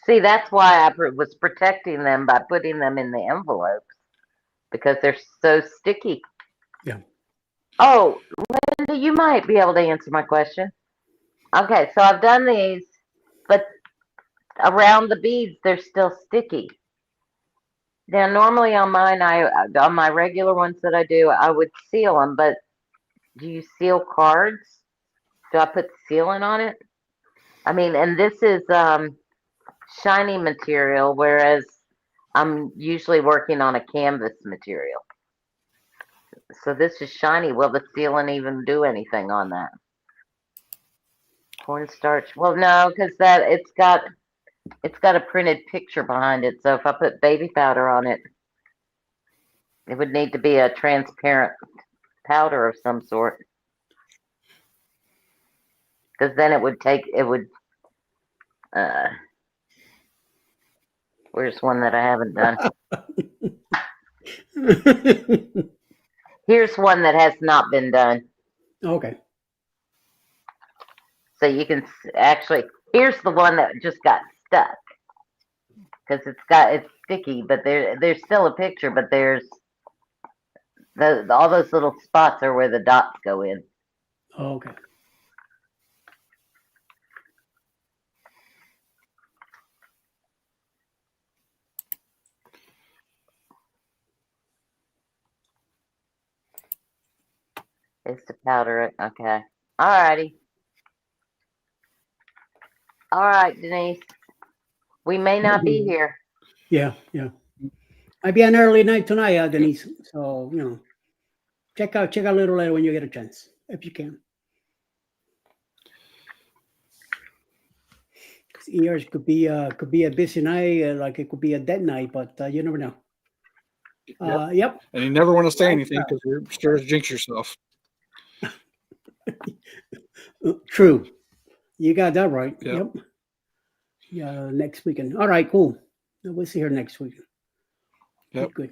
See, that's why I was protecting them by putting them in the envelopes because they're so sticky. Yeah. Oh, Linda, you might be able to answer my question. Okay, so I've done these, but around the beads, they're still sticky. Now, normally on mine, on my regular ones that I do, I would seal them, but do you seal cards? Do I put sealant on it? I mean, and this is shiny material, whereas I'm usually working on a canvas material. So this is shiny. Will the sealant even do anything on that? Cornstarch. Well, no, because it's got a printed picture behind it. So if I put baby powder on it, it would need to be a transparent powder of some sort. Because then it would. Where's one that I haven't done? Here's one that has not been done. Okay. So you can actually, here's the one that just got stuck. Because it's sticky, but there's still a picture, but there's all those little spots are where the dots go in. Okay. Is to powder it. Okay. Alrighty. Alright, Denise. We may not be here. Yeah. Might be an early night tonight, Denise. So check out a little later when you get a chance, if you can. Yours could be a busy night, like it could be a dead night, but you never know. Yep. And you never want to say anything because you're scared to jinx yourself. True. You got that right. Yep. Yeah, next weekend. All right, cool. We'll see her next week. Yep. Good.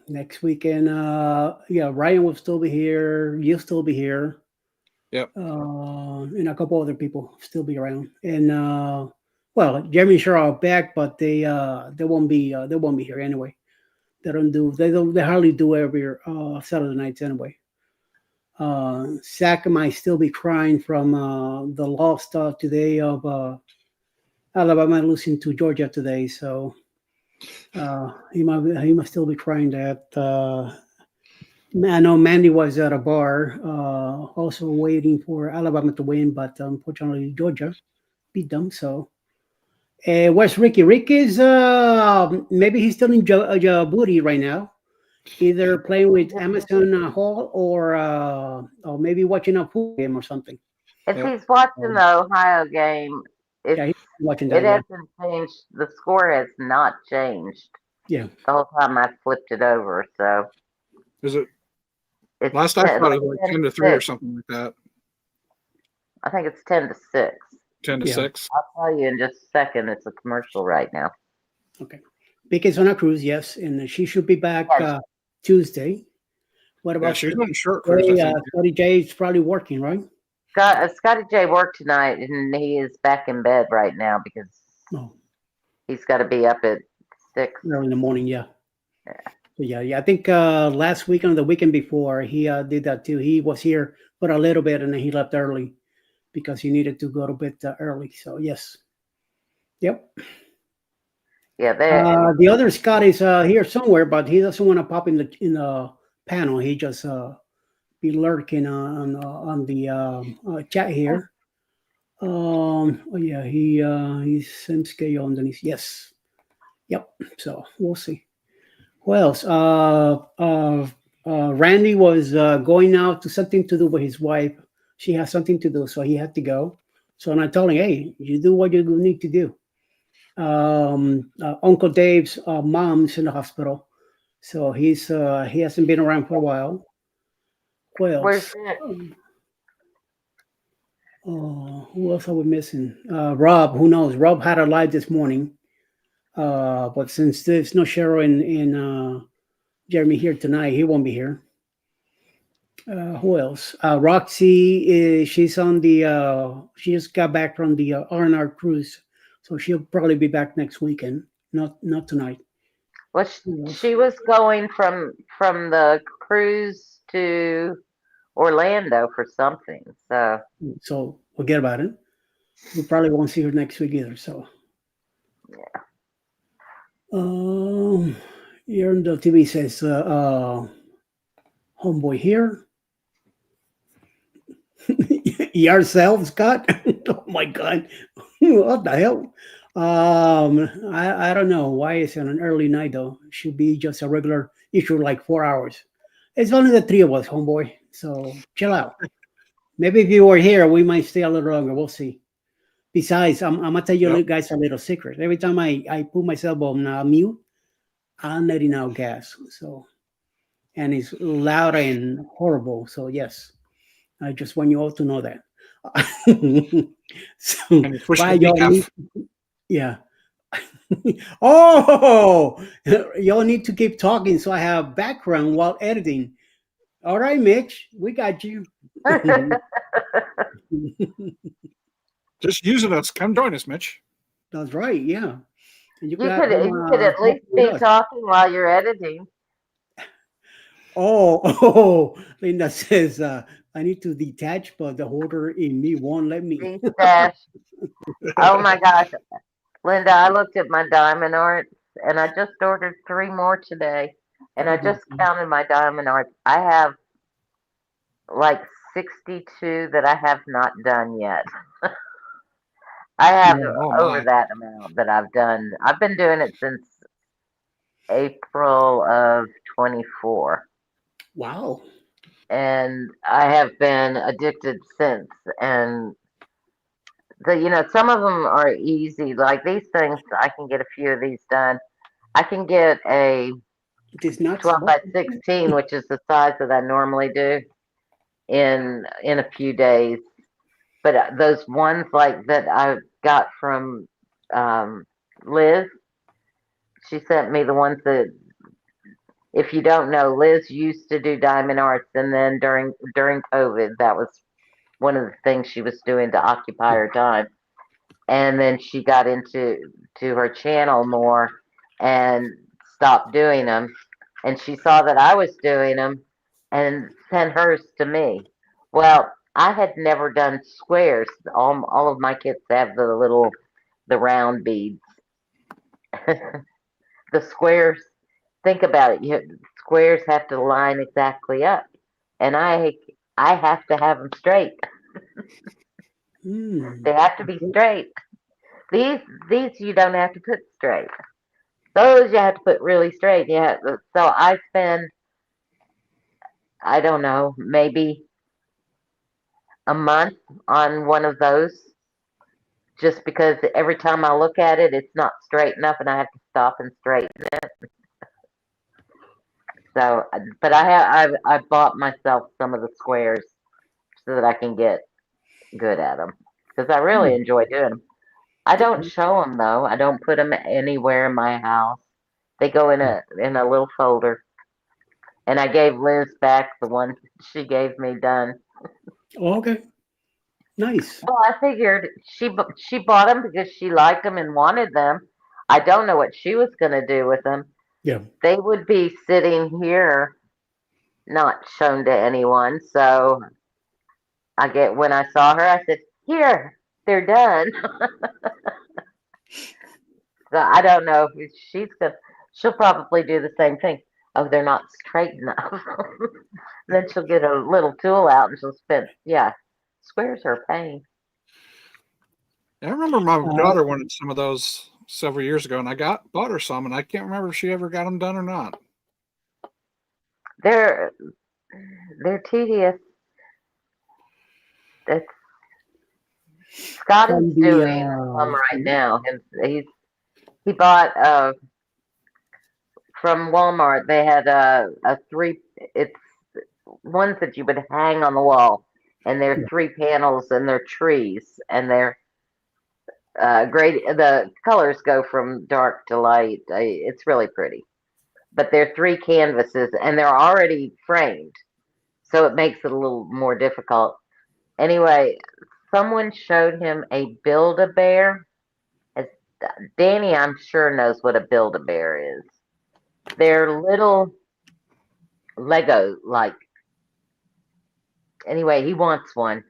Next weekend, Ryan will still be here. You'll still be here. Yep. And a couple other people still be around. And Jeremy and Cheryl are back, but they won't be here anyway. They hardly do every Saturday nights anyway. Zach might still be crying from the loss today of Alabama losing to Georgia today, so he must still be crying that. I know Mandy was at a bar, also waiting for Alabama to win, but unfortunately Georgia beat them. So, where's Ricky? Ricky's maybe he's still in Djibouti right now, either playing with Amazon Hall or maybe watching a pool game or something. If he's watching the Ohio game, he's watching that. It hasn't changed. The score has not changed. Yeah. The whole time I flipped it over. So. Is it? Last I thought it was like 10-3 or something like that. I think it's 10-6. 10-6. I'll tell you in just a second. It's a commercial right now. Okay. Becky's on a cruise, yes, and she should be back Tuesday. What about she's on a short cruise? Scotty J is probably working, right? Scotty J worked tonight, and he is back in bed right now because he's got to be up at 6 early in the morning. Yeah. I think last weekend or the weekend before he did that too. He was here for a little bit and then he left early because he needed to go to bed early. So yes. Yep. Yeah. The other Scott is here somewhere, but he doesn't want to pop in the panel. He just be lurking on the chat here. Oh yeah, he's same schedule underneath. Yes, yep. So we'll see. Who else? Randy was going out to something to do with his wife. She has something to do, so he had to go. So I told him, hey, you do what you need to do. Uncle Dave's mom's in the hospital, so he hasn't been around for a while. Who Where's else? that? Oh, who else are we missing? Rob. Who knows? Rob had a live this morning, but since there's no Cheryl and Jeremy here tonight, he won't be here. Who else? Roxy is she's on the she just got back from the R&R cruise, so she'll probably be back next weekend. Not tonight. Well, Who else? she was going from the cruise to Orlando for something. So So forget about it. We probably won't see her next week either. So here in the TV says homeboy here. Yourself, Scott. Oh my God, what the hell? I don't know why it's on an early night though. Should be just a regular issue, like 4 hours. It's only the three of us, homeboy. So chill out. Maybe if you were here, we might stay a little longer. We'll see. Besides, I'm gonna tell you Yep. guys a little secret. Every time I put myself on mute, I'm letting out gas. So and it's loud and horrible. So yes, I just want you all to know that. So And you push why the y'all need, decaf. yeah. Oh, y'all need to keep talking so I have background while editing. All right, Mitch, we got you. Just using us. Come join us, Mitch. That's right, yeah. And you you got could at help least with be us. talking while you're editing. Oh, oh, Linda says I need to detach, but the holder in me won't let me. Stash. Oh my gosh, Linda, I looked at my diamond arts and I just ordered 3 more today. And I just counted my diamond arts. I have like 62 that I have not done yet. I have Yeah. Oh over my. that amount that I've done. I've been doing it since April of 24. Wow. And I have been addicted since. And some of them are easy. Like these things, I can get a few of these done. I can get a It is not 12 supposed by to. 16, which is the size that I normally do in a few days. But those ones like that I got from um, Liz, she sent me the ones that, if you don't know, Liz used to do diamond arts, and then during COVID, that was one of the things she was doing to occupy her time. And then she got into her channel more and stopped doing them. And she saw that I was doing them and sent hers to me. Well, I had never done squares. All of my kits have the round beads. The squares, think about it. Squares have to line exactly up, and I have to have them straight. Hmm. They have to be straight. These these you don't have to put straight. Those you have to put really straight. Yeah. So I spend, I don't know, maybe a month on one of those, just because every time I look at it, it's not straight enough, and I have to stop and straighten it. So, but I bought myself some of the squares so that I can get good at them, because I really Hmm. enjoy doing them. I don't Okay. show them though. I don't put them anywhere in my house. They go in a little folder, and I gave Liz back the one she gave me done. Oh, okay. Nice. Well, I figured she bought them because she liked them and wanted them. I don't know what she was going to do with them. Yeah. They would be sitting here, not shown to anyone. So when I saw her, I said, "Here, they're done." So I don't know if she's gonna. She'll probably do the same thing. Oh, they're not straight enough. Then she'll get a little tool out and she'll spin. Yeah, squares are a pain. I remember my Uh, daughter wanted some of those several years ago, and I bought her some, and I can't remember if she ever got them done or not. They're tedious. It's Scott is from the doing some right now. He bought from Walmart. They had a three. It's ones that you would hang on the wall, and they're 3 panels, and they're trees, and they're great. The colors go from dark to light. It's really pretty, but they're 3 canvases, and they're already framed, so it makes it a little more difficult. Anyway, someone showed him a Build-A-Bear. As Danny, I'm sure knows what a Build-A-Bear is. They're little Lego like. Anyway, he wants one,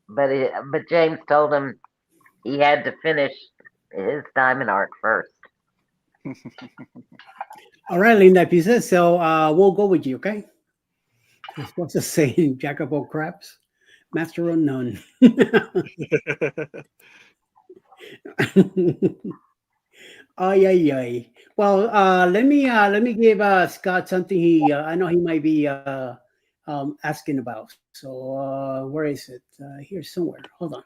but James told him he had to finish his diamond art first. All right, Linda, if you say so, we'll go with you, okay? What's the saying? Jack of all crafts, master of none. Ay, ay, ay. Well, let me give Scott something I know he might be asking about. So where is it? Here somewhere. Hold on.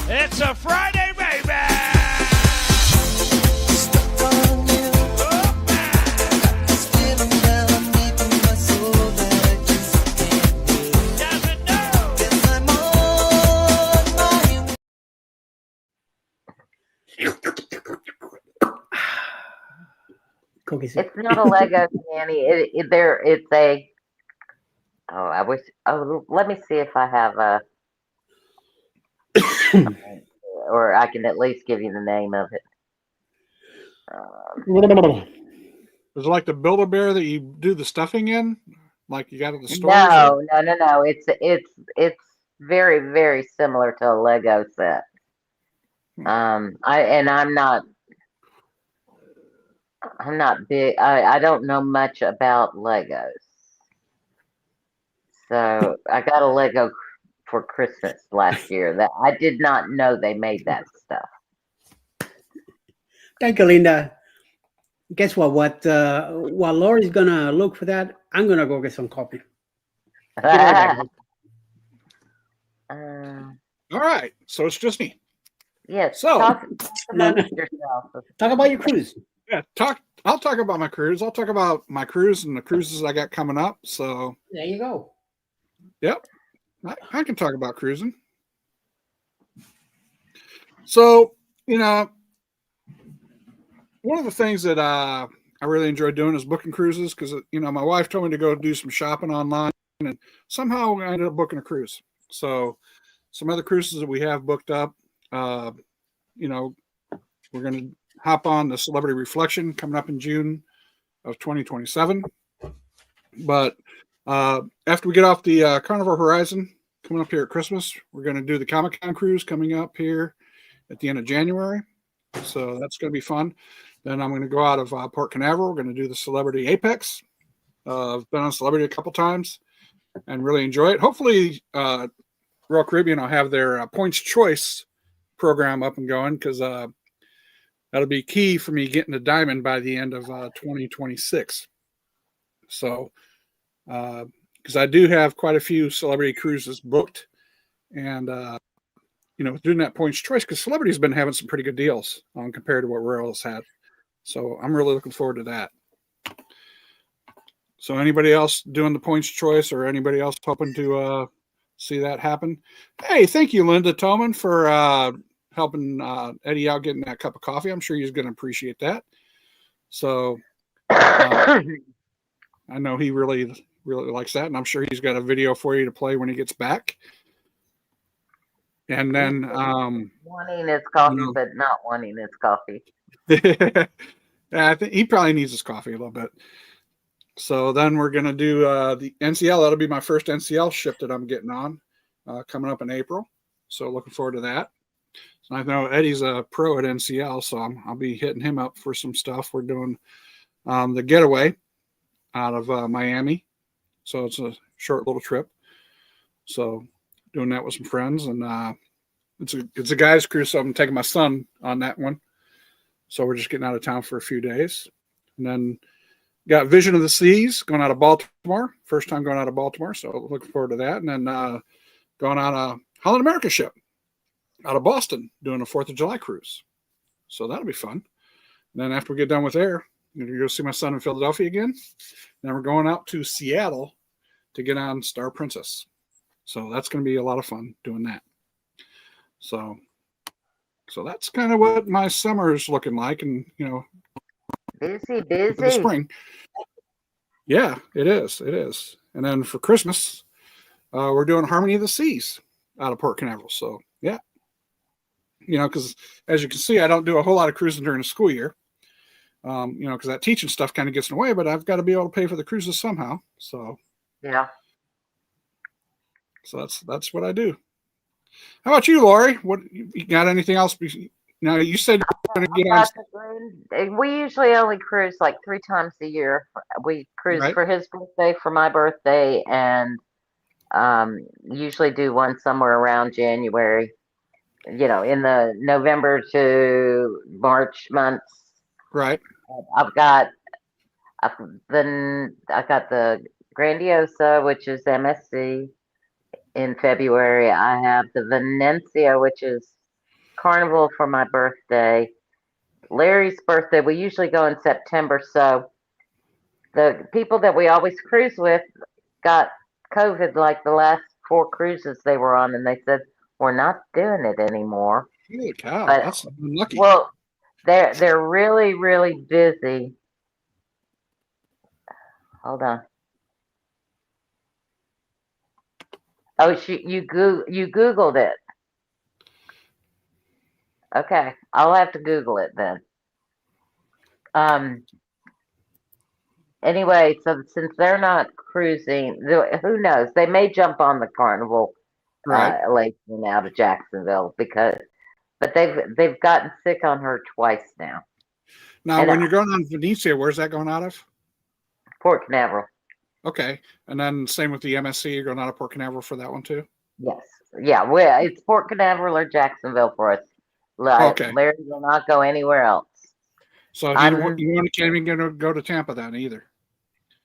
It's a Friday, baby! Cookies. It's not a Lego, Danny. It's a. Oh, I wish. Oh, let me see if I have a. Or I can at least give you the name of it. Is it like the Build-A-Bear that you do the stuffing in, like you got at the store? No. It's very, very similar to a Lego set. I'm not big. I don't know much about Legos. So I got a Lego for Christmas last year that I did not know they made that stuff. Thank you, Linda. Guess what? While Lori's gonna look for that, I'm gonna go get some coffee. All right, so it's just me. Yes. So talk amongst yourself. Talk about your cruise. yeah, I'll talk about my cruise. I'll talk about my cruise and the cruises I got coming up. So There you go. yep, I can talk about cruising. So, one of the things that I really enjoy doing is booking cruises because, my wife told me to go do some shopping online, and somehow I ended up booking a cruise. So some other cruises that we have booked up, we're going to hop on the Celebrity Reflection coming up in June of 2027. But after we get off the Carnival Horizon coming up here at Christmas, we're going to do the Comic-Con cruise coming up here at the end of January. So that's going to be fun. Then I'm going to go out of Port Canaveral. We're going to do the Celebrity Apex. I've been on Celebrity a couple times and really enjoy it. Hopefully, Royal Caribbean will have their points choice program up and going because that'll be key for me getting a diamond by the end of 2026. So, because I do have quite a few celebrity cruises booked, and doing that points choice, because Celebrity's been having some pretty good deals compared to what Royal's had. So I'm really looking forward to that. So anybody else doing the points choice or anybody else hoping to see that happen? Hey, thank you, Linda Toman, for helping Eddie out getting that cup of coffee. I'm sure he's going to appreciate that. So I know he really, really likes that, and I'm sure he's got a video for you to play when he gets back. And then wanting his coffee, but not wanting his coffee. I think he probably needs his coffee a little bit. So then we're going to do the NCL. That'll be my first NCL ship that I'm getting on coming up in April. So looking forward to that. So I know Eddie's a pro at NCL, so I'll be hitting him up for some stuff. We're doing the Getaway out of Miami. So it's a short little trip. So doing that with some friends, and it's a guy's cruise. So I'm taking my son on that one. So we're just getting out of town for a few days, and then got Vision of the Seas going out of Baltimore. First time going out of Baltimore, so looking forward to that. And then going on a Holland America ship out of Boston, doing a 4th of July cruise. So that'll be fun. And then after we get done with there, I'm going to go see my son in Philadelphia again. Then we're going out to Seattle to get on Star Princess. So that's going to be a lot of fun doing that. So that's kind of what my summer is looking like. And, Busy. the spring. Yeah, it is. It is. And then for Christmas, we're doing Harmony of the Seas out of Port Canaveral. So, yeah. Because as you can see, I don't do a whole lot of cruising during the school year. Because that teaching stuff kind of gets in the way, but I've got to be able to pay for the cruises somehow. So, yeah. So that's what I do. How about you, Lori? What you got? Anything else? Now you said you're going to get on. We usually only cruise like 3 times a year. We cruise Right. for his birthday, for my birthday, and usually do one somewhere around January. In the November to March months. Right. I've got the Grandiosa, which is MSC. In February, I have the Venencia, which is Carnival for my birthday. Larry's birthday, we usually go in September, so the people that we always cruise with got COVID like the last 4 cruises they were on, and they said, we're not doing it anymore. Holy cow, But, that's unlucky. well, they're really, really busy. Hold on. Oh, you Googled it. Okay, I'll have to Google it then. Anyway, so since they're not cruising, who knows? They may jump on the Carnival Right. Lakeland out of Jacksonville but they've gotten sick on her twice now. Now, and when you're going on Venetia, where's that going out of? Port Canaveral. Okay, and then same with the MSC, you're going out of Port Canaveral for that one too. Yes, yeah. Well, it's Port Canaveral or Jacksonville for us. Okay. Larry will not go anywhere else. So you can't even go to Tampa then either.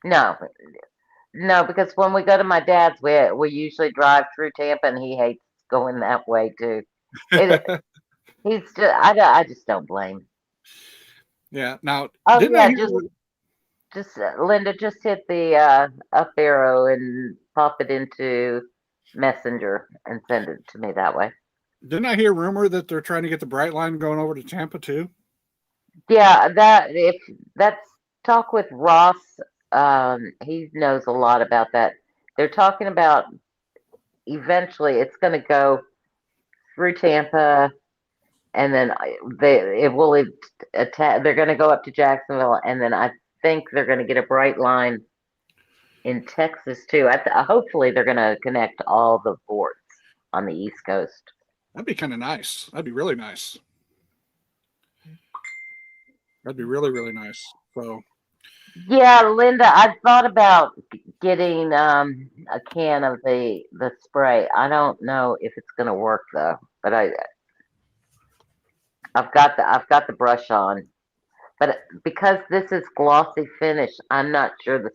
No, because when we go to my dad's, we usually drive through Tampa, and he hates going that way too. I just don't blame. Yeah. Now, Oh didn't yeah, I hear? just Linda, just hit the up arrow and pop it into Messenger and send it to me that way. Didn't I hear rumor that they're trying to get the Bright Line going over to Tampa too? Yeah, that's talk with Ross. He knows a lot about that. They're talking about eventually it's going to go through Tampa, and then they're going to go up to Jacksonville, and then I think they're going to get a Bright Line in Texas too. Hopefully they're going to connect all the ports on the East Coast. That'd be kind of nice. That'd be really nice. That'd be really, really nice. So. Yeah, Linda, I thought about getting a can of the spray. I don't know if it's going to work though, but I've got the brush on. But because this is glossy finish, I'm not sure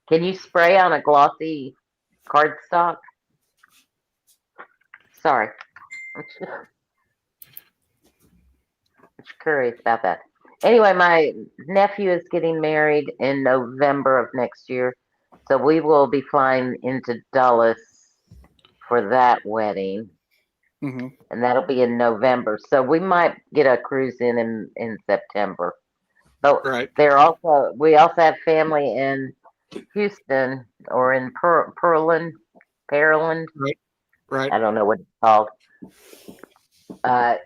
can you spray on a glossy cardstock? Sorry. I'm just curious about that. Anyway, my nephew is getting married in November of next year, so we will be flying into Dulles for that wedding, and that'll be in November. So we might get a cruise in September. But right. We also have family in Houston or in Pearland. Right. I don't know what it's called.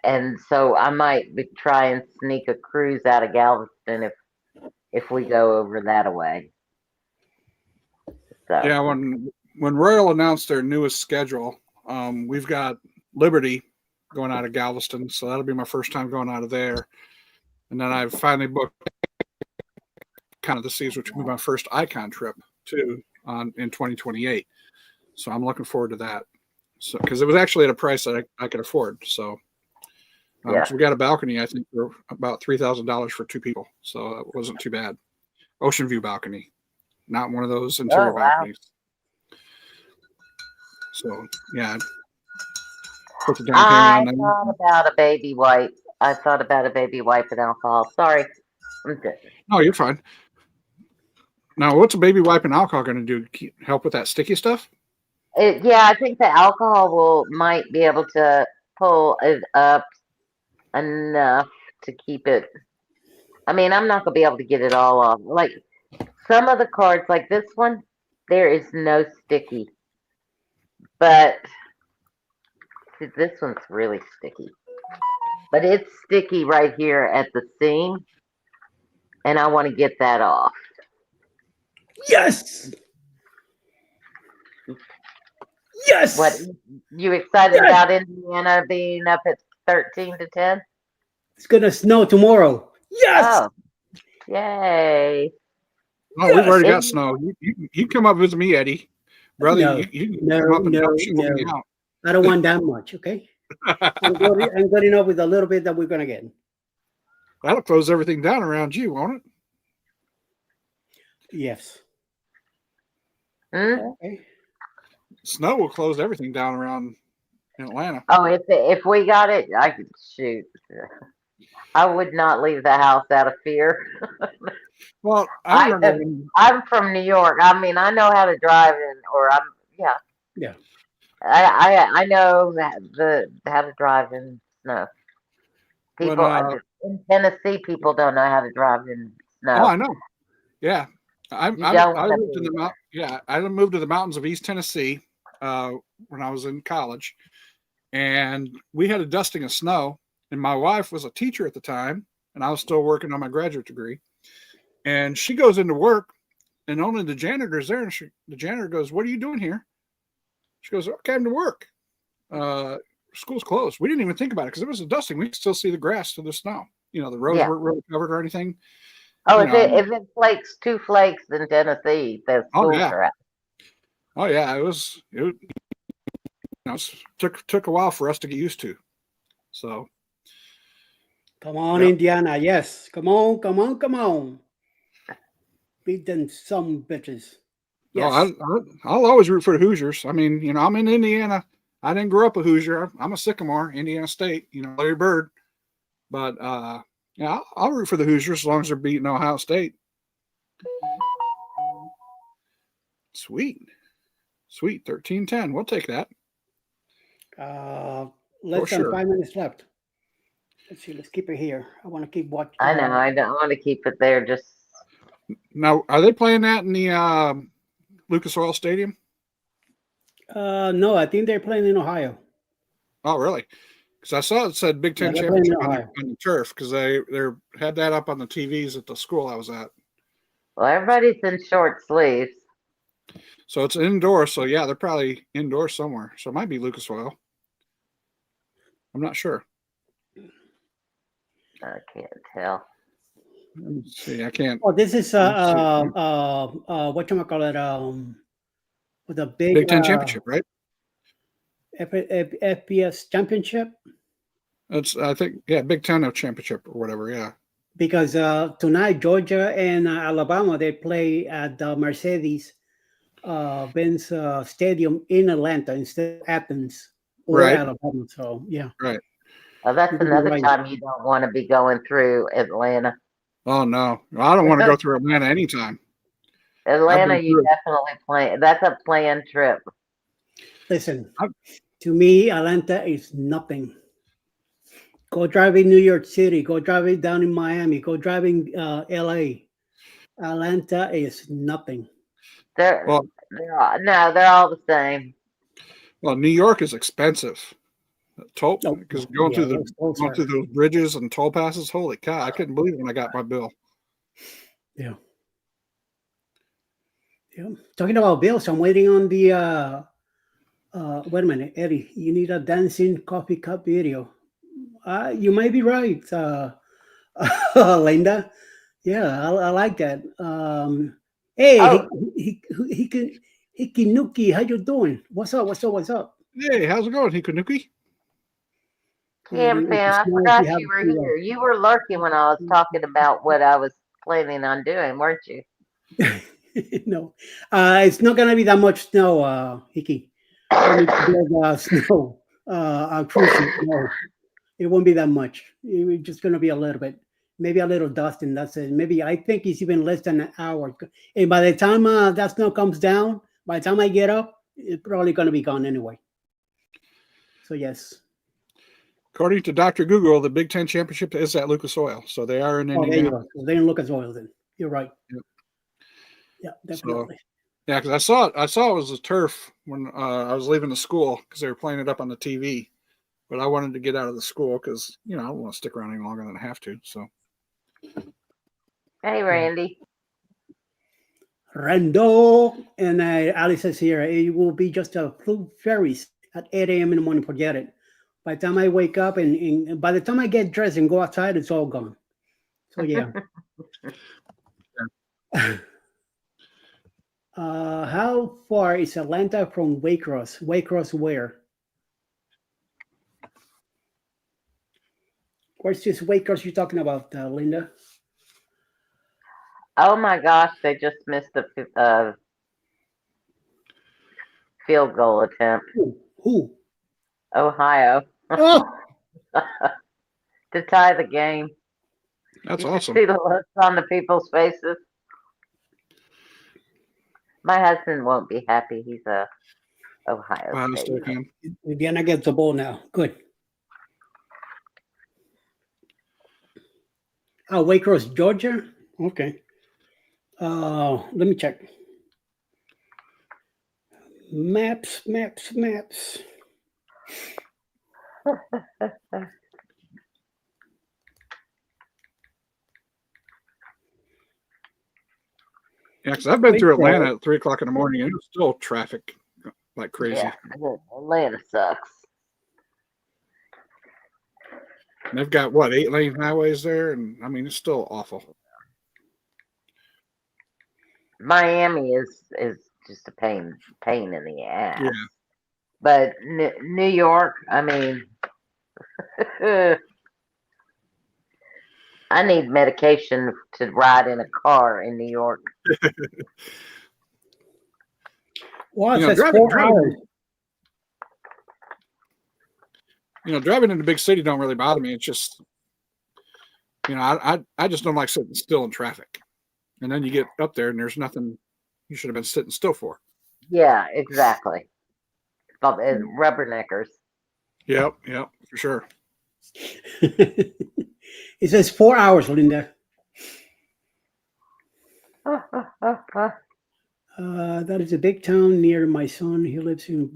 And so I might try and sneak a cruise out of Galveston if we go over that way. So. Yeah, when Royal announced their newest schedule, we've got Liberty going out of Galveston, so that'll be my first time going out of there. And then I've finally booked kind of see which will be my first Icon trip too in 2028. So I'm looking forward to that. So because it was actually at a price that I could afford. So, so we got a balcony, I think, for about $3,000 for 2 people. So it wasn't too bad. Ocean view balcony, not one of those interior balconies. So yeah. Put the down I payment on thought about a baby wipe. I thought about a baby wipe and alcohol. Sorry. I'm good. No, you're fine. Now, what's a baby wipe and alcohol going to do? Help with that sticky stuff? Yeah, I think the alcohol might be able to pull it up enough to keep it. I mean, I'm not going to be able to get it all off. Like some of the cards, like this one, there is no sticky. But see, this one's really sticky. But it's sticky right here at the seam. And I want to get that off. Yes. Yes. What, you excited about Indiana being up at 13 to 10? It's gonna snow tomorrow. Yes. Oh, yay. Oh, we've already got snow. You come up with me, Eddie. Brother, No, you no, come up and no, shovel me no. out. I don't want that much. Okay. I'm good enough with a little bit that we're gonna get. That'll close everything down around you, won't it? Yes. Hmm? Okay. Snow will close everything down around Atlanta. Oh, if we got it, I could shoot. I would not leave the house out of fear. Well, I remember I'm from New York. I mean, I know how to drive, Yeah. I know how to drive in snow. People in Tennessee, people don't know how to drive in snow. Oh, I know. Yeah, I moved to the mountains of East Tennessee when I was in college, and we had a dusting of snow. And my wife was a teacher at the time, and I was still working on my graduate degree. And she goes into work, and only the janitor's there. And the janitor goes, "What are you doing here?" She goes, "I came to work. School's closed." We didn't even think about it because it was a dusting. We could still see the grass through the snow. You know, the roads weren't really covered or anything. Oh, if it flakes 2 flakes in Tennessee, the schools are out. Oh yeah, it took a while for us to get used to. So come on, Indiana. Yes. Come on. Beat them some bitches. Yes. Oh, I'll always root for the Hoosiers. I mean, you know, I'm in Indiana. I didn't grow up a Hoosier. I'm a Sycamore, Indiana State, you know, Larry Bird. But yeah, I'll root for the Hoosiers as long as they're beating Ohio State. Sweet. 13-10. We'll take that. Less than 5 minutes left. Let's see. Let's keep it here. I want to keep watching. I know. I don't want to keep it there. Just now, are they playing that in the Lucas Oil Stadium? No, I think they're playing in Ohio. Oh, really? Because I saw it said Big Ten Championship on the turf because they had that up on the TVs at the school I was at. Well, everybody's in short sleeves. So it's indoor. So yeah, they're probably indoor somewhere. So it might be Lucas Oil. I'm not sure. I can't tell. Let me see. I can't. Oh, this is whatchamacallit, with a Big Ten Championship, right? FBS Championship. It's I think Big Ten Championship or whatever. Yeah. Because tonight Georgia and Alabama they play at the Mercedes-Benz Stadium in Atlanta instead of Athens or Alabama. So yeah. Right. Well, that's another time you don't want to be going through Atlanta. Oh no, I don't want to go through Atlanta anytime. Atlanta, you definitely plan. That's a planned trip. Listen, to me, Atlanta is nothing. Go driving New York City. Go driving down in Miami. Go driving LA. Atlanta is nothing. They're all the same. Well, New York is expensive. Because going through those bridges and toll passes, holy cow! I couldn't believe it when I got my bill. Yeah. Talking about bills, I'm waiting on the. Wait a minute, Eddie. You need a dancing coffee cup video. You might be right, Linda. Yeah, I like that. Hey, Oh, Hikinuki, how you doing? What's up? What's up? What's up? Hey, how's it going, Hikunuki? Yeah, Kim with the fan, I snow, if forgot you have you were to, here. You were lurking when I was talking about what I was planning on doing, weren't you? no, it's not gonna be that much snow, Hiki, for me to build snow, a cruise ship. No, it won't be that much. It's just gonna be a little bit, maybe a little dust, and that's it. Maybe I think it's even less than an hour. And by the time that snow comes down, by the time I get up, it's probably gonna be gone anyway. So yes. According to Dr. Google, the Big Ten championship is at Lucas Oil, so they are in Oh, there you Indianapolis. go. They didn't look as oil then. You're right. Yep. Yeah, So, definitely. yeah, because I saw it was a turf when I was leaving the school because they were playing it up on the TV. But I wanted to get out of the school because I don't want to stick around any longer than I have to. So Hey, Randy. Rando and Ali says here it will be just a flu ferries at 8 a.m. in the morning. Forget it. By the time I wake up and by the time I get dressed and go outside, it's all gone. So yeah. How far is Atlanta from Waycross? Waycross where? Where's this Waycross you're talking about, Linda? Oh my gosh, they just missed the field goal attempt. Who? Ohio Oh, to tie the game. that's You should awesome. see the looks on the people's faces. My husband won't be happy. He's a Ohio Wow, State. still can. Indiana gets the ball now. Good. Oh, Waycross, Georgia? Okay. Let me check. Maps. Yeah, because I've been through Waycross. Atlanta at 3 o'clock in the morning and it's still traffic like crazy. Yeah, Atlanta sucks. And they've got what 8-lane highways there, and I mean it's still awful. Miami is just a pain in the ass. Yeah. But New York, I mean, I need medication to ride in a car in New York. Well, it You know, says 4 hours. driving into big city don't really bother me. It's just, I just don't like sitting still in traffic. And then you get up there and there's nothing you should have been sitting still for. Yeah, exactly. Rubberneckers. Yep, for sure. It says 4 hours, Linda. That is a big town near my son. He lives in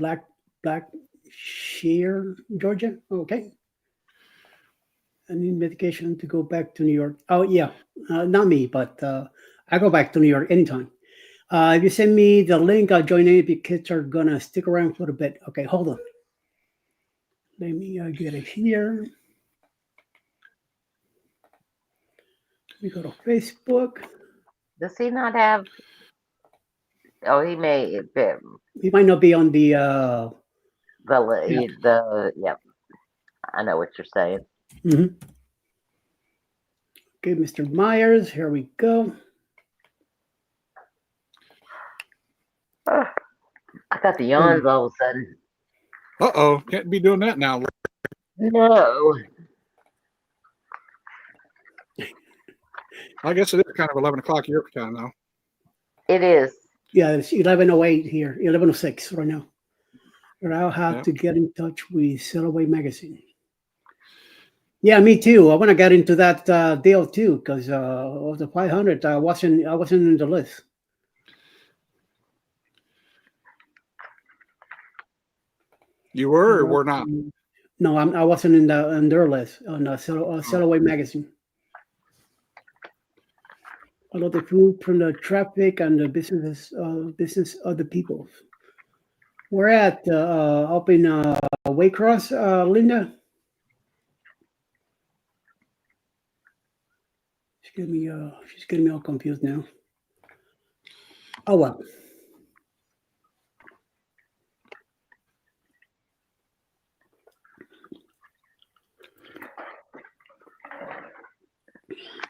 Blackshear, Georgia. Okay. I need medication to go back to New York. Oh, yeah. Not me, but I go back to New York anytime. If you send me the link, I'll join in if your kids are going to stick around for a bit. Okay, hold on. Let me get it here. We go to Facebook. Does he not have? Oh, he may. He might not be on the. Yep. I know what you're saying. Mm-hmm. Okay, Mr. Myers, here we go. I got the yawns all of a sudden. Uh-oh, can't be doing that now. No. I guess it is kind of 11 o'clock your time now. It is. Yeah, it's 11:08 here, 11:06 right now. But I'll have to get in touch with Sailaway Magazine. Yeah, me too. I want to get into that deal too because of the 500. I wasn't in the list. You were or were not? No, I wasn't in their list on Sailaway Magazine. A lot of food from the traffic and the business of the people. We're at up in Waycross, Linda. She's getting me all confused now. Oh well.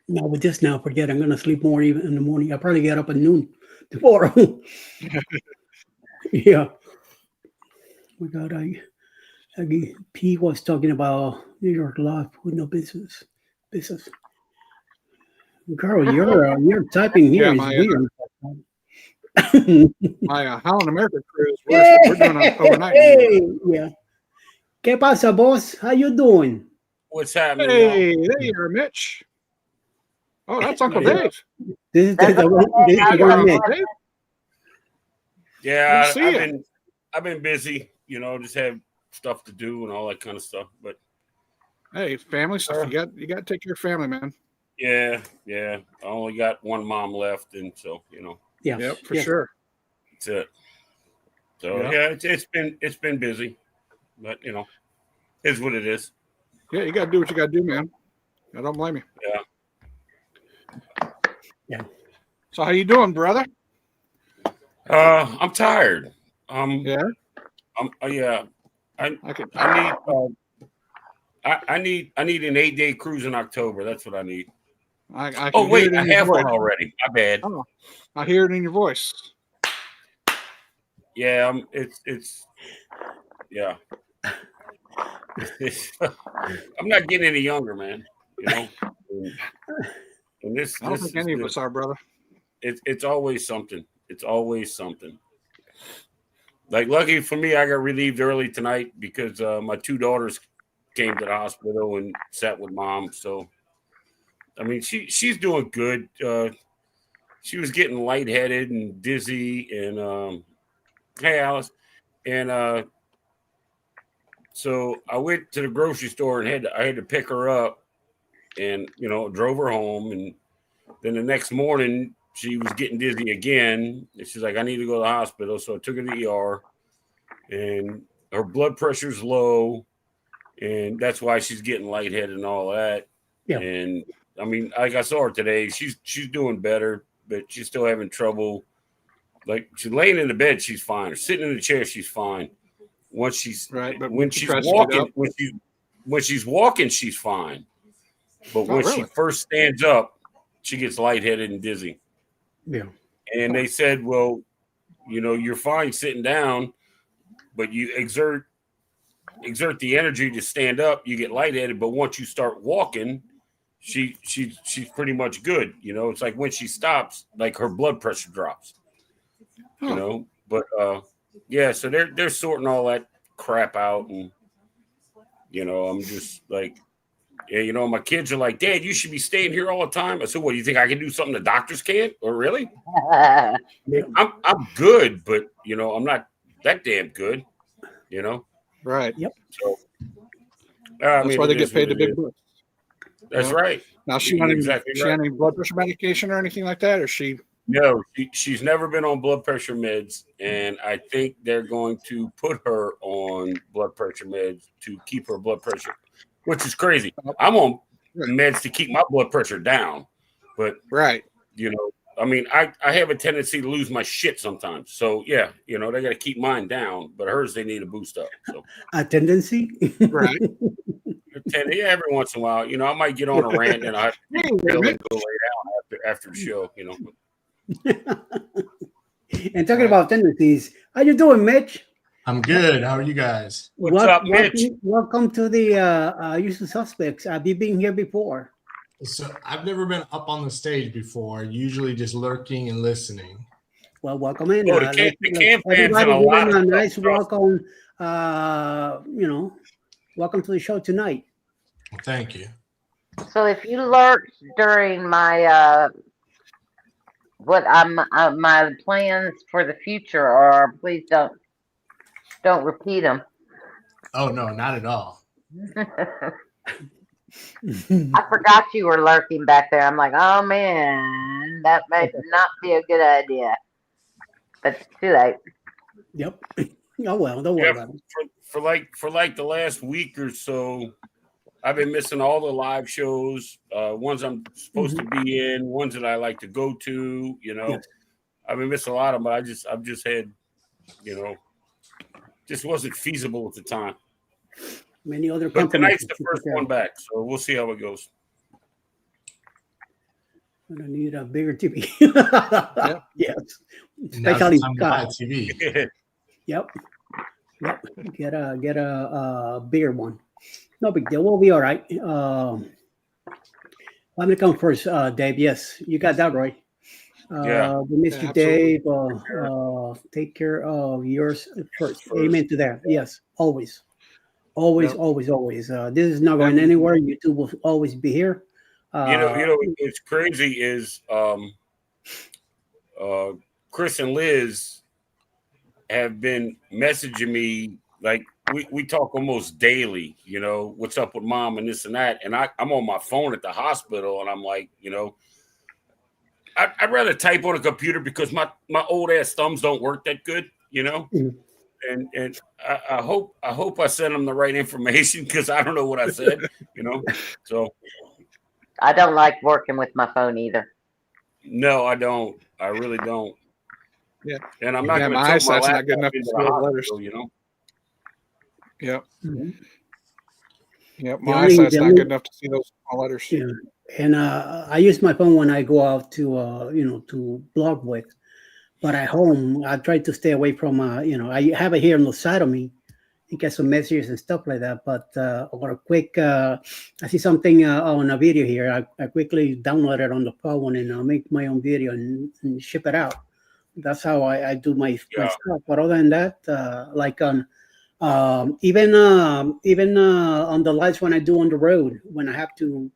No, with this now, forget. I'm gonna sleep more even in the morning. I'll probably get up at noon tomorrow. Yeah. We got P was talking about New York law with no business. Girl, your typing here Yeah, is my weird. my Holland America cruise. We're doing it overnight. Hey, yeah. ¿Qué pasa, boss? How you doing? What's happening, Hey, there you are, Mitch. Oh, that's Uncle Yeah. Dave. This is That's the one. This is okay. the one. Uncle Mitch. Dave. Yeah, Good to see you. I've been busy, just have stuff to do and all that kind of stuff. But Hey, family stuff. You got to take care of family, man. yeah, I only got one mom left, and so Yes. Yep, for yes. sure. that's it. So Yeah. it's been busy, but it's what it is. Yeah, you got to do what you got to do, man. I don't blame you. Yeah. So how you doing, brother? I'm tired. Yeah. I I could. need an 8-day cruise in October. That's what I need. I can Oh hear wait, it in I your have voice. one already. My bad. Oh, I hear it in your voice. Yeah, yeah. I'm not getting any younger, man. And this I don't think any of us are, brother. it's always something. It's always something. Like, lucky for me, I got relieved early tonight because my two daughters came to the hospital and sat with mom. So, I mean, she's doing good. She was getting lightheaded and dizzy, and hey, Alice, and so I went to the grocery store and I had to pick her up, and drove her home, and then the next morning she was getting dizzy again, and she's like, I need to go to the hospital. So I took her to the ER, and her blood pressure's low, and that's why she's getting lightheaded and all that. Yeah. And I mean, like, I saw her today, she's doing better, but she's still having trouble. Like, she's laying in the bed, she's fine. Or sitting in the chair, she's fine. Once she's Right, but when she she's tries to get walking, up. when she's walking, she's fine. But when she really? first stands up, she gets lightheaded and dizzy. Yeah. And they said, well, you're fine sitting down, but you exert the energy to stand up, you get lightheaded. But once you start walking, she's pretty much good. It's like when she stops, like, her blood pressure drops. But yeah, so they're sorting all that crap out, and I'm just like, yeah, my kids are like, Dad, you should be staying here all the time. I said, what, do you think I can do something the doctors can't? Or really? I'm good, but I'm not that damn good. Right. Yep. So That's why they get paid the big bucks. That's right. Now, she You're on exactly she right. on any blood pressure medication or anything like that, or she? No, she's never been on blood pressure meds, and I think they're going to put her on blood pressure meds to keep her blood pressure, which is crazy. I'm on meds to keep my blood pressure down, but Right. I mean, I have a tendency to lose my shit sometimes. So yeah, they got to keep mine down, but hers they need a boost up. So A tendency. Right. yeah, every once in a while, I might get on a rant and I go lay down after the show. And talking about tendencies, how you doing, Mitch? I'm good. How are you guys? What's up, Mitch? Welcome to the Usual Suspects. Have you been here before? So I've never been up on the stage before, usually just lurking and listening. Well, welcome in. Oh, the camp fans everybody and a lot give them of a nice stuff. welcome. Welcome to the show tonight. Well, thank you. So if you lurked during my my plans for the future are, please don't repeat them. Oh, no, not at all. I forgot you were lurking back there. I'm like, oh man, that may not be a good idea. But it's too late. Yep. Oh well, don't worry about it. For like the last week or so, I've been missing all the live shows, ones I'm supposed to be in, ones that I like to go to. You know, I've been missing a lot of them, but I've just had, you know, just wasn't feasible at the time. Many other But companies. tonight's the first one back, so we'll see how it goes. I need a bigger TV. Yes, Now's especially the time to buy a TV. Yep. Get a bigger one. No big deal. We'll be all right. I'm gonna come first, Dave. Yes, you got that right. Yeah. We missed you, Absolutely. Dave. Take care of yours first. Amen to that. Yes, always. Always, Yep. always. This is not going anywhere. YouTube will always be here. You know, it's crazy is Chris and Liz have been messaging me like we talk almost daily, you know, what's up with mom and this and that. And I'm on my phone at the hospital and I'm like, you know, I'd rather type on a computer because my old ass thumbs don't work that good, you know. And I hope I sent them the right information because I don't know what I said, you know. So I don't like working with my phone either. no, I don't. I really don't. Yeah. And I'm not Yeah, going to my take my eyesight's not laptop good enough to into see the those letters. hospital, you know. Yep. Mhm. Yep. The My only- eyesight's the not only- good enough to see those small letters. Yeah. And I use my phone when I go out to to blog with, but at home I try to stay away from I have it here on the side of me in case of messages and stuff like that. But or a quick I see something on a video here. I quickly download it on the phone and make my own video and ship it out. That's how I do my stuff. But other than that, like on even on the lights when I do on the road when I have to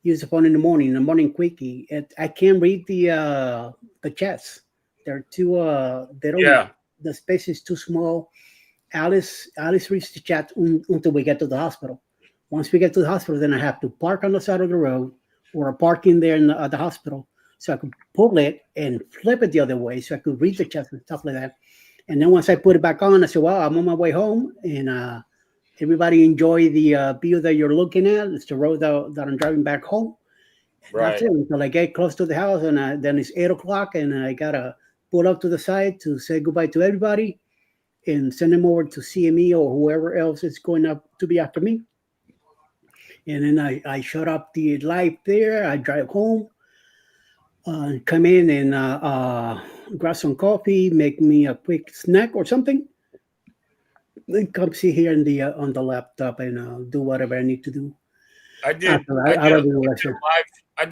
use the phone in the morning quickie. I can't read the chats. They're too they don't. Yeah. The space is too small. Alice reads the chat until we get to the hospital. Once we get to the hospital, then I have to park on the side of the road or park in there at the hospital so I could pull it and flip it the other way so I could read the chats and stuff like that. And then once I put it back on, I said, "Well, I'm on my way home," and everybody enjoy the view that you're looking at. It's the road that I'm driving back home. Right. That's it until I get close to the house, and then it's 8 o'clock, and I gotta pull up to the side to say goodbye to everybody, and send them over to CME or whoever else is going up to be after me. And then I shut up the light there. I drive home, come in and grab some coffee, make me a quick snack or something. Then come see here in the on the laptop and do whatever I need to do. I did. After I I did, do the a rest of it. live. I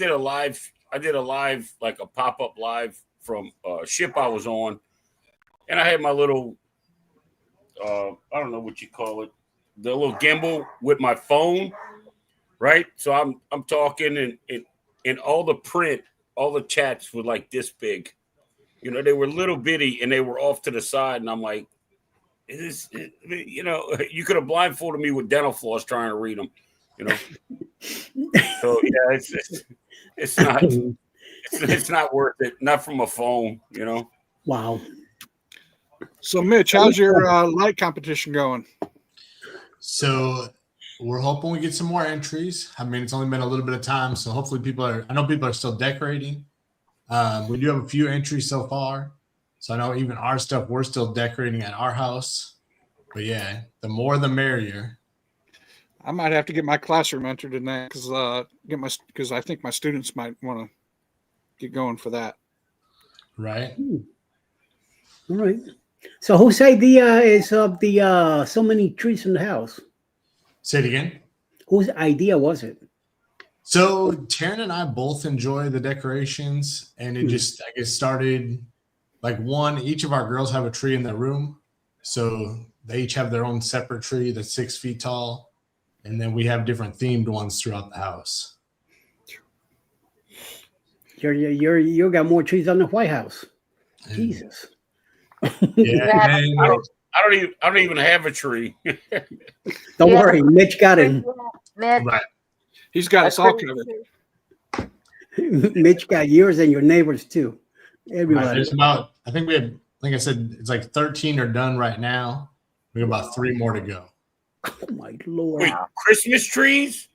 did a live, like a pop-up live from a ship I was on, and I had my little, I don't know what you call it, the little gimbal with my phone, right? So I'm talking and all the print, all the chats were like this big, you know, they were little bitty and they were off to the side, and I'm like, you know, you could have blindfolded me with dental floss trying to read them, you know. So yeah, it's not worth it. Not from a phone, you know. Wow. So, Mitch, how's your light competition going? So we're hoping we get some more entries. I mean, it's only been a little bit of time, so hopefully I know people are still decorating. We do have a few entries so far. So I know even our stuff, we're still decorating at our house. But yeah, the more the merrier. I might have to get my classroom entered in that because I think my students might want to get going for that. Right. All right. So whose idea is of the so many trees in the house? Say it again. Whose idea was it? So Taryn and I both enjoy the decorations, and it just, I guess, started like each of our girls have a tree in their room. So they each have their own separate tree that's 6 feet tall. And then we have different themed ones throughout the house. You got more trees than the White House. And, Jesus. yeah. And, I don't even have a tree. Don't worry, Mitch got it. Mitch, right. He's got us all covered. Mitch got yours and your neighbors too. Everybody. There's about, I think I said, it's like 13 are done right now. We have about 3 more to go. Oh my Lord. Wait, Christmas trees?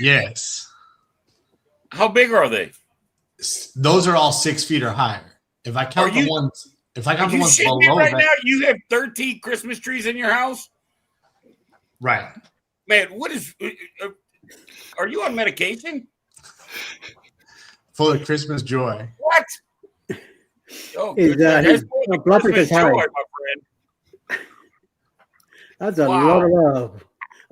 Yes. How big are they? Those are all 6 feet or higher. If I count the ones shitting me below right that, now? You have 13 Christmas trees in your house? right? Man, what is? Are you on medication? Full of Christmas joy. What? Oh, His, good. his That's more than blood Christmas pressure's high. joy, my friend. That's a Wow. lot of love.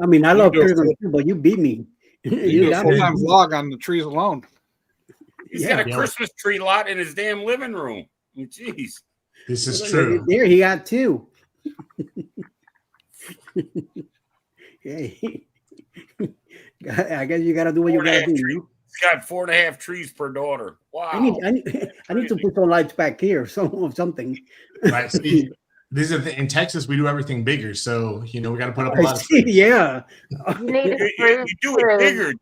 I mean, I You love do a Christmas full- too, but you beat me. You You do a got me. full-time vlog on the trees alone. He's Yeah. got a Christmas tree lot in his damn living room. Jeez. This is true. There he got 2. Hey. I guess you gotta do what you gotta do. He's got 4.5 trees per daughter. Wow. I need to put some lights back here, something. Right. See, in Texas, we do everything bigger. So, we got to put up a lot of trees. Yeah. You need a You do it tree. bigger.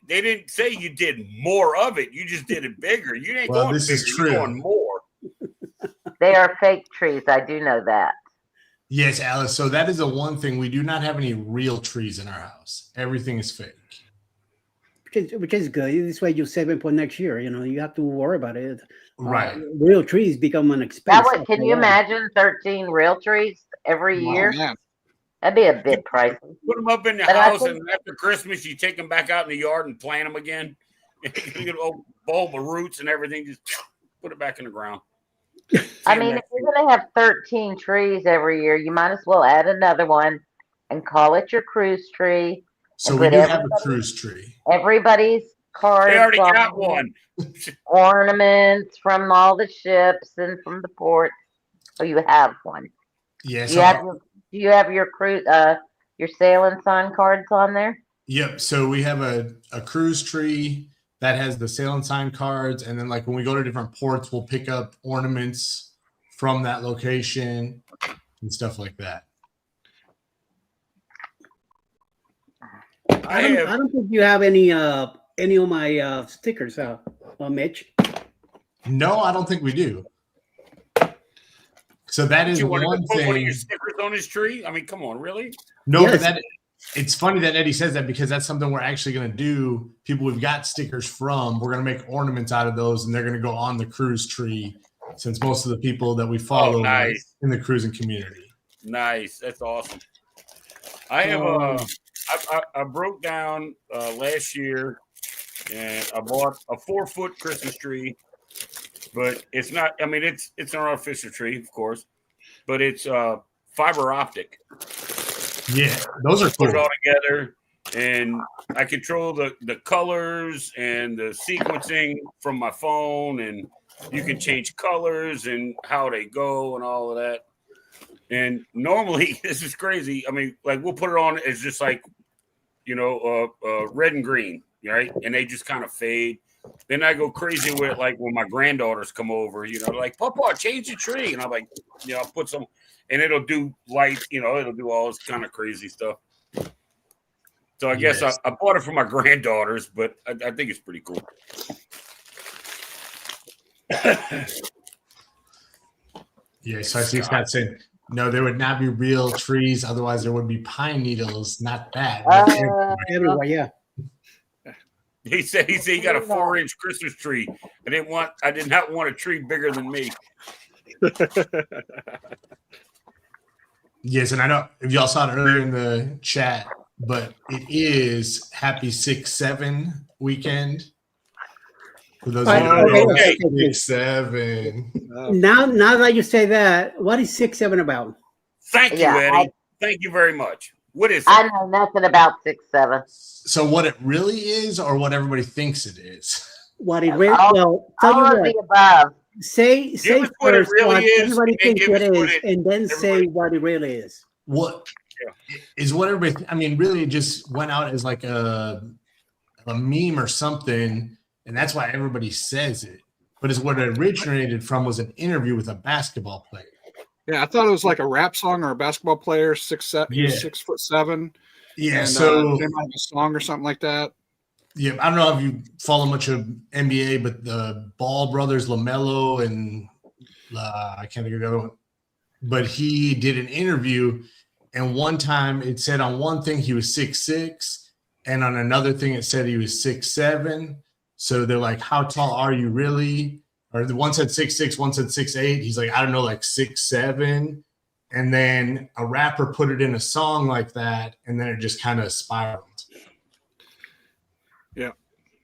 They didn't say you did more of it. You just did it bigger. You ain't going this bigger. is true. You're going more. They are fake trees. I do know that. Yes, Alice. So that is the one thing. We do not have any real trees in our house. Everything is fake. Which is good. This way you save it for next year. You have to worry about it. Right. Real trees become an That expense. way, can you imagine 13 real trees every year? Man. That'd be a bit pricey. Put them up in the But I house, think- and after Christmas, you take them back out in the yard and plant them again. You get a bulb of roots and everything. Just put it back in the ground. I mean, if you're going to have 13 trees every year, you might as well add another one and call it your cruise tree. So And we put do have a everybody- cruise tree. Everybody's cards, They already on got it, one. ornaments from all the ships and from the ports. Oh, you have one. Yeah. Do you have your cruise, your sailing sign cards on there? Yep. So we have a cruise tree that has the sail and sign cards. And then like when we go to different ports, we'll pick up ornaments from that location and stuff like that. I don't think you have any of my stickers, Mitch. No, I don't think we do. So that is You want one to put one of thing. your stickers on his tree? I mean, come on, really? No, Yes. but it's funny that Eddie says that because that's something we're actually going to do. People we've got stickers from, we're going to make ornaments out of those, and they're going to go on the cruise tree. Since most of the people that we follow are in the cruising community. Nice. That's awesome. I have I broke down last year, and I bought a 4-foot Christmas tree, but it's not. I mean, it's an artificial tree, of course, but it's fiber optic. Yeah, those are Put it cool. all together, and I control the colors and the sequencing from my phone, and you can change colors and how they go and all of that. And normally, this is crazy. I mean, like we'll put it on as just like, red and green, right? And they just kind of fade. Then I go crazy with it, like when my granddaughters come over, like, Papa, change the tree. And I'm like, I'll put some, and it'll do light, it'll do all this kind of crazy stuff. So I guess I bought it for my granddaughters, but I think it's pretty cool. Yeah, so I see Scott saying, no, there would not be real trees. Otherwise, there would be pine needles. Not that. Everywhere, yeah. He said he got a 4-inch Christmas tree. I did not want a tree bigger than me. Yes, and I know if y'all saw it earlier in the chat, but it is Happy 6-7 weekend. For those of you who don't know, okay. 6-7. Now that you say that, what is 6-7 about? Thank you, Yeah, Eddie. Thank you very much. What is I it? know nothing about 6-7. So what it really is, or what everybody thinks it is? What it really? All- Well, tell All you of what. the above. Say us what it first really what is, everybody and then thinks give us it what is, it- and then say everybody- what it really is. What is what everybody? I mean, really, it just went out as like a meme or something, and that's why everybody says it. But it's what it originated from was an interview with a basketball player. Yeah, I thought it was like a rap song or a basketball player, 6'7". Yeah, And, so came out with a song or something like that. yeah, I don't know if you follow much of NBA, but the Ball brothers, LaMelo and I can't think of the other one, but he did an interview And one time it said on one thing he was 6'6", and on another thing it said he was 6'7". So they're like, how tall are you really? Or the one said 6'6", one said 6'8". He's like, I don't know, like 6'7". And then a rapper put it in a song like that, and then it just kind of spiraled. Yeah.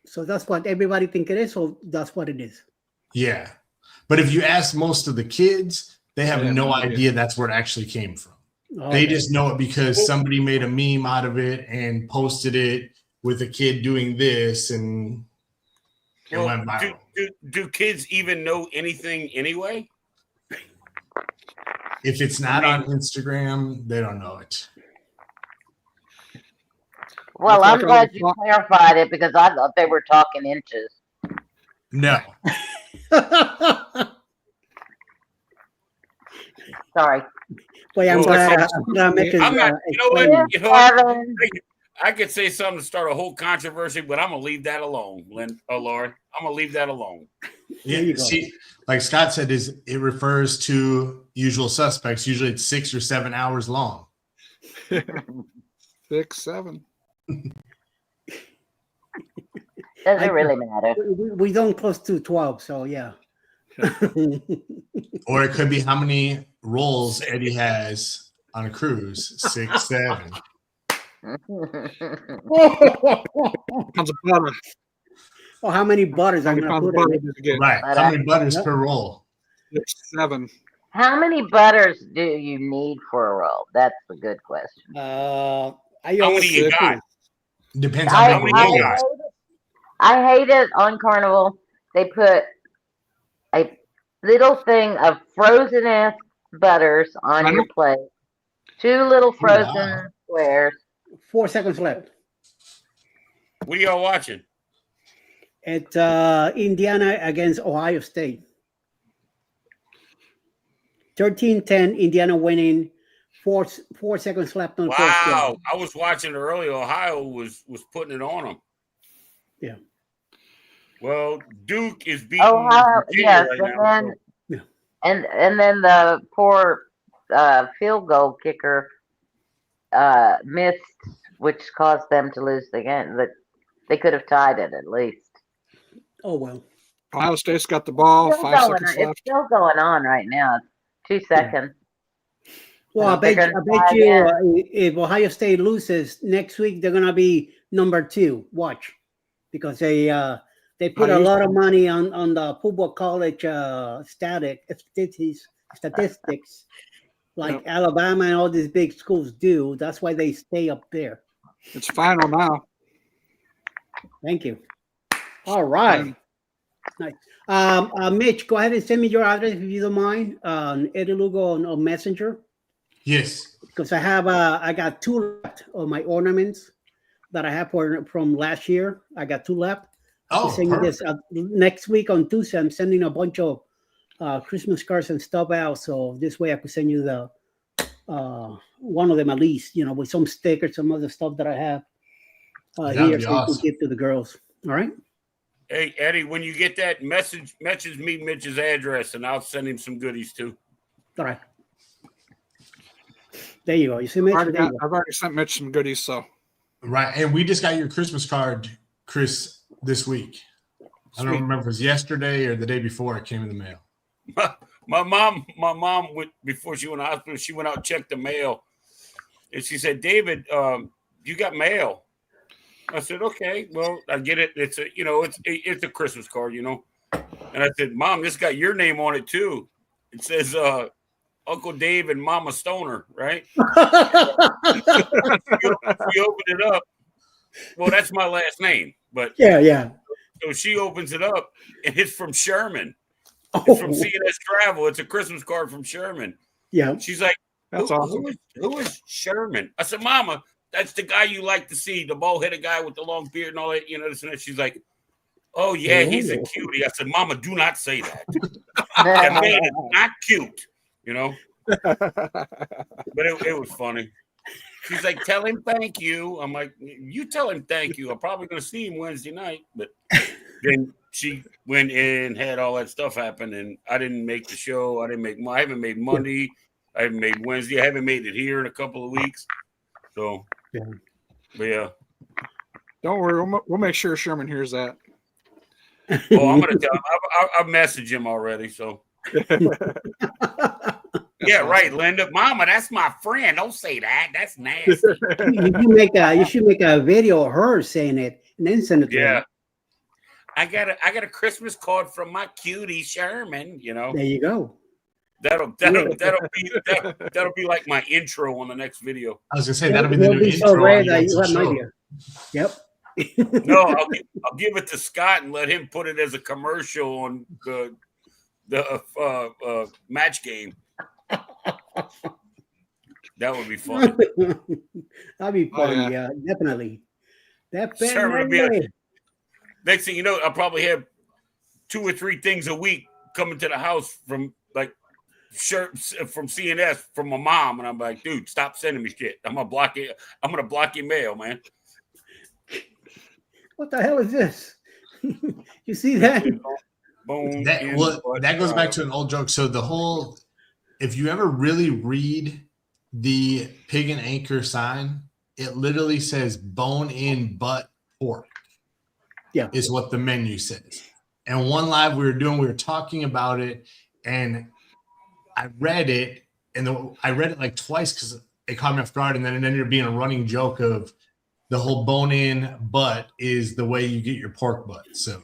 So that's what everybody think it is, or that's what it is. Yeah. But if you ask most of the kids, they have Yeah, no no idea idea. that's where it actually came from. Okay. They just know it because somebody made a meme out of it and posted it with a kid doing this, and it Well, went viral. do kids even know anything anyway? If it's not on Instagram, they don't know it. Well, Looks I'm like glad I you was- clarified it because I thought they were talking inches. No. Sorry. Boy, I'm Well, glad that's- I'm glad Mitch is, I'm not. You know what? explaining. You know what? Kevin. I could say something to start a whole controversy, but I'm gonna leave that alone, Lauren. I'm gonna leave that alone. Yeah, There you go. see, like Scott said, it refers to usual suspects. Usually it's 6 or 7 hours long. 6, 7. Doesn't really matter. We don't close to 12, so yeah. Or it could be how many rolls Eddie has on a cruise. 6, 7. Pounds of butter. Oh, how many butters How I'm many gonna pounds of put in butter it? did you get? Right. But How many butters Yep. per roll? 6, 7. How many butters do you need for a roll? That's a good question. I How many always you got? Depends I, how big the many roll you is. I hate it on Carnival. They put a little thing of frozen ass butters on your plate. 2 little frozen wow. squares. 4 seconds left. What are y'all watching? It's Indiana against Ohio State. 13-10, Indiana winning. 4 seconds left on the fourth Wow, quarter. I was watching earlier. Ohio was putting it on them. Yeah. Well, Duke is beating Ohio, Virginia yes, right and now. then Yeah. and then the poor field goal kicker missed, which caused them to lose the game. But they could have tied it at least. Oh well. Ohio State's got the ball. Still 5 going, seconds it's left. still going on right now. 2 seconds. Well, I They're bet gonna tie you again. if Ohio State loses next week, they're gonna be number 2. Watch, because they put a lot of money on the football college statistics, like Yep. Alabama and all these big schools do. That's why they stay up there. It's final now. Thank you. All right. Nice. Mitch, go ahead and send me your address if you don't mind. Eddie Lugo on Messenger, Yes. because I got 2 left of my ornaments that I have from last year. I got 2 left. Oh, Send you this perfect. next week on Tuesday. I'm sending a bunch of Christmas cards and stuff out, so this way I could send you the one of them at least, with some stickers, some other stuff that I have That'd here, be so you awesome. can give to the girls. All right. Hey, Eddie, when you get that message me Mitch's address, and I'll send him some goodies too. All right. There you go. You see, Mitch? I've There you go. already sent Mitch some goodies, so Right. And we just got your Christmas card, Chris, this week. I don't Sweet. remember if it was yesterday or the day before it came in the mail. My mom went before she went to the hospital. She went out and checked the mail, and she said, "David, you got mail." I said, "Okay, well, I get it. It's a Christmas card, And I said, "Mom, this got your name on it too. It says Uncle Dave and Mama Stoner, right?" She opened it up. Well, that's my last name, but yeah. so she opens it up, and it's from Sherman. Oh, It's from CNS Travel. It's a Christmas card from Sherman. yeah. She's like, that's awesome. who is Sherman? I said, Mama, that's the guy you like to see, the bald-headed guy with the long beard and all that, this and that. She's like, oh, yeah, he's a cutie. I said, Mama, do not say that. That man is not cute, But it was funny. She's like, tell him thank you. I'm like, you tell him thank you. I'm probably going to see him Wednesday night. But then she went in, had all that stuff happen, and I didn't make the show. I haven't made Monday. I haven't made Wednesday. I haven't made it here in a couple of weeks. So, Yeah. But yeah. Don't worry, we'll make sure Sherman hears that. Oh, I'm gonna tell him. I've messaged him already. So. Yeah, right, Linda. Mama, that's my friend. Don't say that. That's nasty. You should make a video of her saying it and then send it to Yeah. him. I got a Christmas card from my cutie Sherman. You know. There you go. That'll be like my intro on the next video. I was gonna say that'll be the It'll new be intro. so rare on that you have no show. idea. Yep. No, I'll give it to Scott and let him put it as a commercial on the match game. That would be fun. That'd be fun. yeah. Yeah, definitely. Sherman will be like, next thing you know, I'll probably have 2 or 3 things a week coming to the house from like shirts from CNS from my mom, and I'm like, dude, stop sending me shit. I'm gonna block it. I'm gonna block your mail, man. What the hell is this? You see that? Bone That goes back to an old joke. So the whole, if you ever really read the pig and anchor sign, it literally says bone in butt pork. Yeah, is what the menu says. And one live we were talking about it, and I read it, and I read it like twice because it caught me off guard, and then it ended up being a running joke of the whole bone-in butt is the way you get your pork butt. So,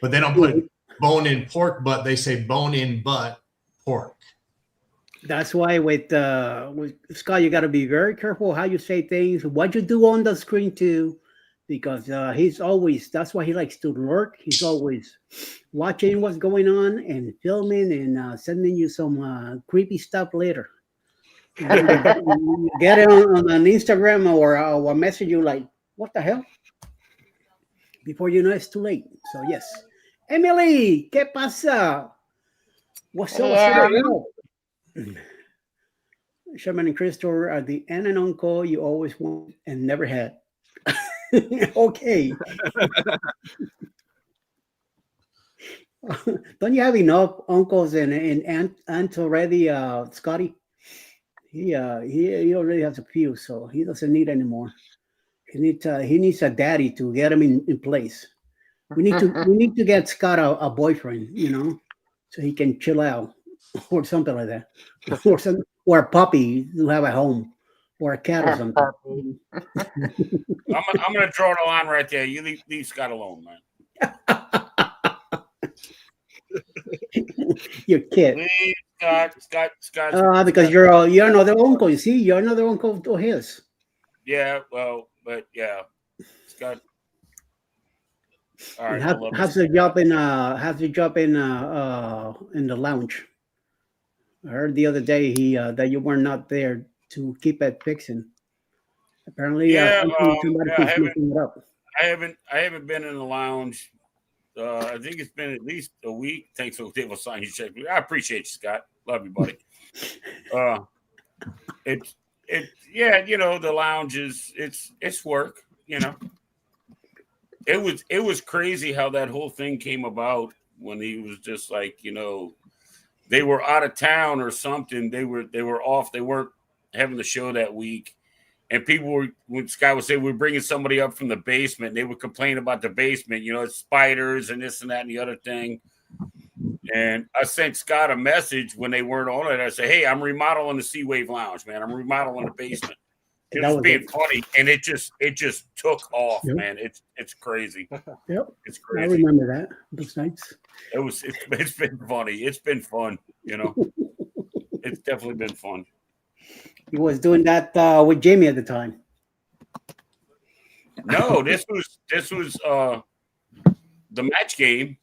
but they don't put bone-in pork butt; they say bone-in butt pork. that's why with Scott, you got to be very careful how you say things, what you do on the screen too, because he's always. That's why he likes to lurk. He's always watching what's going on and filming and sending you some creepy stuff later. You get it on an Instagram or message you like, what the hell? Before you know it's too late. So yes. Emily, ¿qué pasa? What's up? Yeah. What's up? Sherman and Crystal are the aunt and uncle you always want and never had. Okay. Don't you have enough uncles and aunts already, Scotty? He already has a few, so he doesn't need any more. He needs a daddy to get him in place. We need to get Scott a boyfriend, so he can chill out or something like that, or a puppy to have a home, or a cat or something. I'm gonna draw the line right there. You leave Scott alone, man. Your kid. Leave Scott. Because you're another uncle. You see, you're another uncle to his. Yeah, well, but yeah, Scott. All right. How's the job in the lounge? I heard the other day that you were not there to keep it fixing. Apparently, somebody keeps messing it up. I haven't been in the lounge. I think it's been at least a week. Thanks for Dave sign you check. I appreciate you, Scott. Love you, buddy. The lounge is it's work. It was crazy how that whole thing came about when he was just like, they were out of town or something. They were off. They weren't having the show that week. And when Scott would say, we're bringing somebody up from the basement, they would complain about the basement, spiders and this and that and the other thing. And I sent Scott a message when they weren't on it. I said, hey, I'm remodeling the Sea Wave Lounge, man. I'm remodeling the basement. It was being funny, and it just took off, man. It's crazy. Yep, it's crazy. I remember that. Those nights. It's been funny. It's been fun. It's definitely been fun. He was doing that with Jamie at the time. No, this was the match game.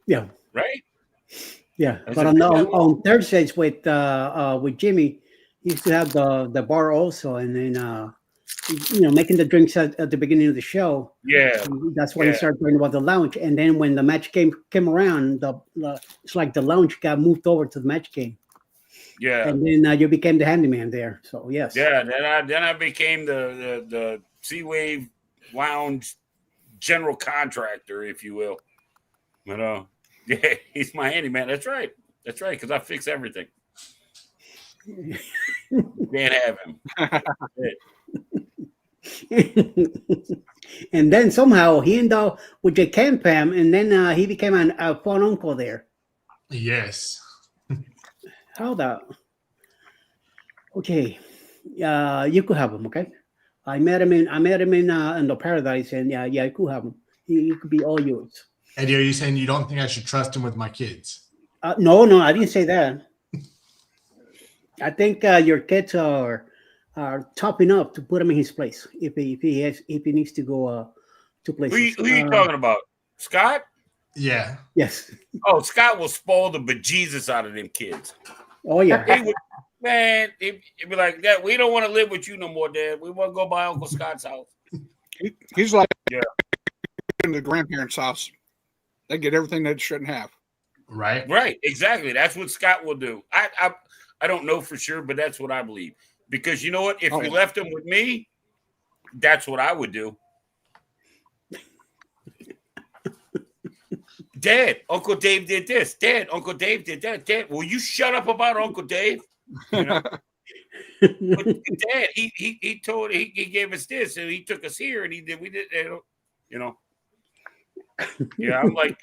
Yeah. Right. Yeah, but on Thursdays with Jimmy, he used to have the bar also, and then making the drinks at the beginning of the show. Yeah, that's when he started talking about the lounge. And then when the match game came around, it's like the lounge got moved over to the match game. Yeah, and then you became the handyman there. So yes. Yeah, then I became the Sea Wave Lounge general contractor, if you will. But yeah, he's my handyman. That's right. Because I fix everything. Can't have him. And then somehow he ended up with the Cam Pam, and then he became a fun uncle there. Yes. How that? Okay, you could have him. Okay, I met him in the paradise, and yeah, you could have him. He could be all yours. Eddie, are you saying you don't think I should trust him with my kids? No, I didn't say that. I think your kids are topping up to put him in his place if he needs to go to places. Who you talking about? Scott? Yeah. Yes. Oh, Scott will spoil the bejesus out of them kids. Oh yeah. He would, man, he'd be like, "Dad, we don't want to live with you no more, Dad. We want to go by Uncle Scott's house." He's like, Yeah. in the grandparents' house. They get everything they shouldn't have. Right. Right, exactly. That's what Scott will do. I don't know for sure, but that's what I believe. Because you know what? If we left him with me, that's what I would do. Dad, Uncle Dave did this. Dad, Uncle Dave did that. Dad, will you shut up about Uncle Dave? You know? But Dad, he gave us this and he took us here and we did, you know. Yeah, I'm like,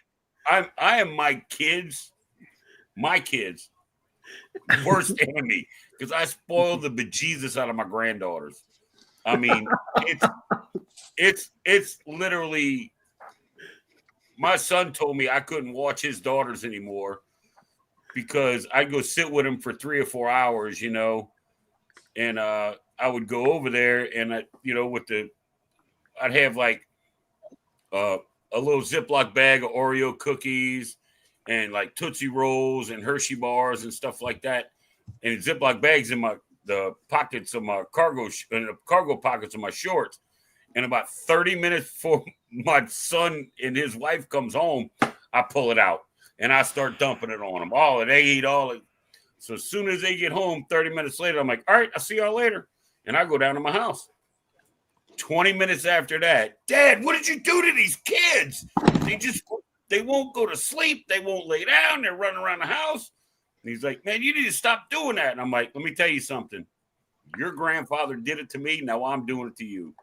I am my kids' worst enemy because I spoil the bejesus out of my granddaughters. I mean, it's literally. My son told me I couldn't watch his daughters anymore because I'd go sit with him for 3 or 4 hours, you know, and I would go over there and I'd have like a little Ziploc bag of Oreo cookies and like Tootsie Rolls and Hershey bars and stuff like that, and Ziploc bags in the pockets of my cargo pockets of my shorts. And about 30 minutes before my son and his wife comes home, I pull it out and I start dumping it on them. Oh, and they eat all it. So as soon as they get home, 30 minutes later, I'm like, all right, I'll see y'all later. And I go down to my house. 20 minutes after that, Dad, what did you do to these kids? They won't go to sleep. They won't lay down. They're running around the house. And he's like, man, you need to stop doing that. And I'm like, let me tell you something. Your grandfather did it to me. Now I'm doing it to you.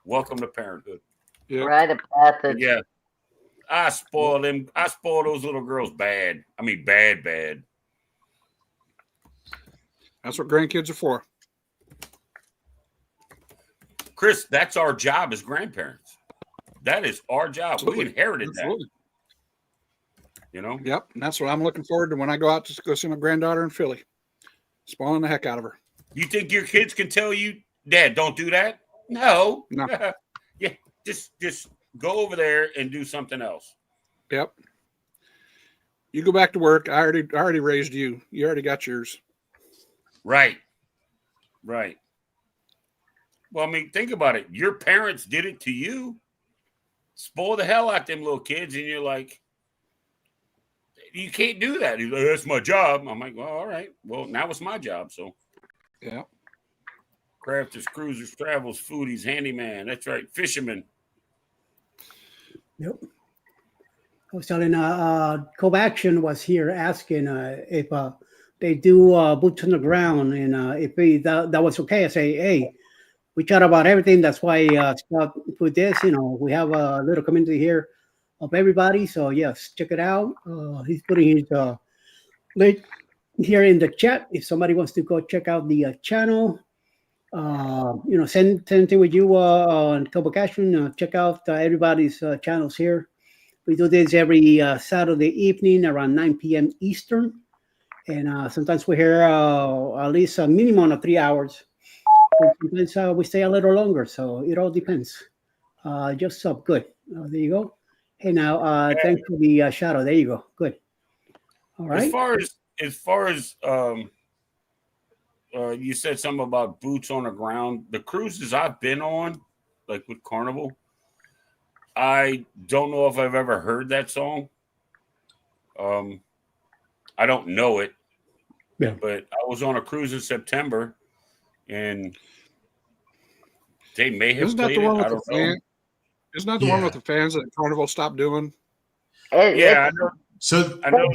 Welcome to parenthood. Yeah. Rite of passage. Yeah. I spoil them. I spoil those little girls bad. I mean, bad. That's what grandkids are for. Chris, that's our job as grandparents. That is our job. Absolutely. We inherited Absolutely. that. You know? Yep. And that's what I'm looking forward to when I go out to go see my granddaughter in Philly. Spoiling the heck out of her. You think your kids can tell you, Dad, don't do that? No. Yeah. Just go over there and do something else. Yep. You go back to work. I already raised you. You already got yours. Right. Well, I mean, think about it. Your parents did it to you. Spoil the hell out them little kids, and you're like, you can't do that. He's like, that's my job. I'm like, well, all right. Well, now it's my job. So, yeah. Crafters, cruisers, travels, foodies, handyman. That's right. Fisherman. Yep. I was telling Cove Action was here asking if they do boots on the ground and if that was okay. I say, hey, we chat about everything. That's why Scott put this. You know, we have a little community here of everybody. So yes, check it out. He's putting his link here in the chat if somebody wants to go check out the channel. Same thing with you on Cove Action. Check out everybody's channels here. We do this every Saturday evening around 9 p.m. Eastern. And sometimes we're here at least a minimum of 3 hours. Sometimes we stay a little longer, so it all depends. Just up, good. There you go. Hey, now, thanks for the shadow. There you go. Good. All right. As far as you said something about boots on the ground. The cruises I've been on, like with Carnival, I don't know if I've ever heard that song. I don't know it. Yeah. But I was on a cruise in September, and they may have played it. I don't know. Isn't that the one with the fans that Carnival stopped doing? Yeah, I know. So I know.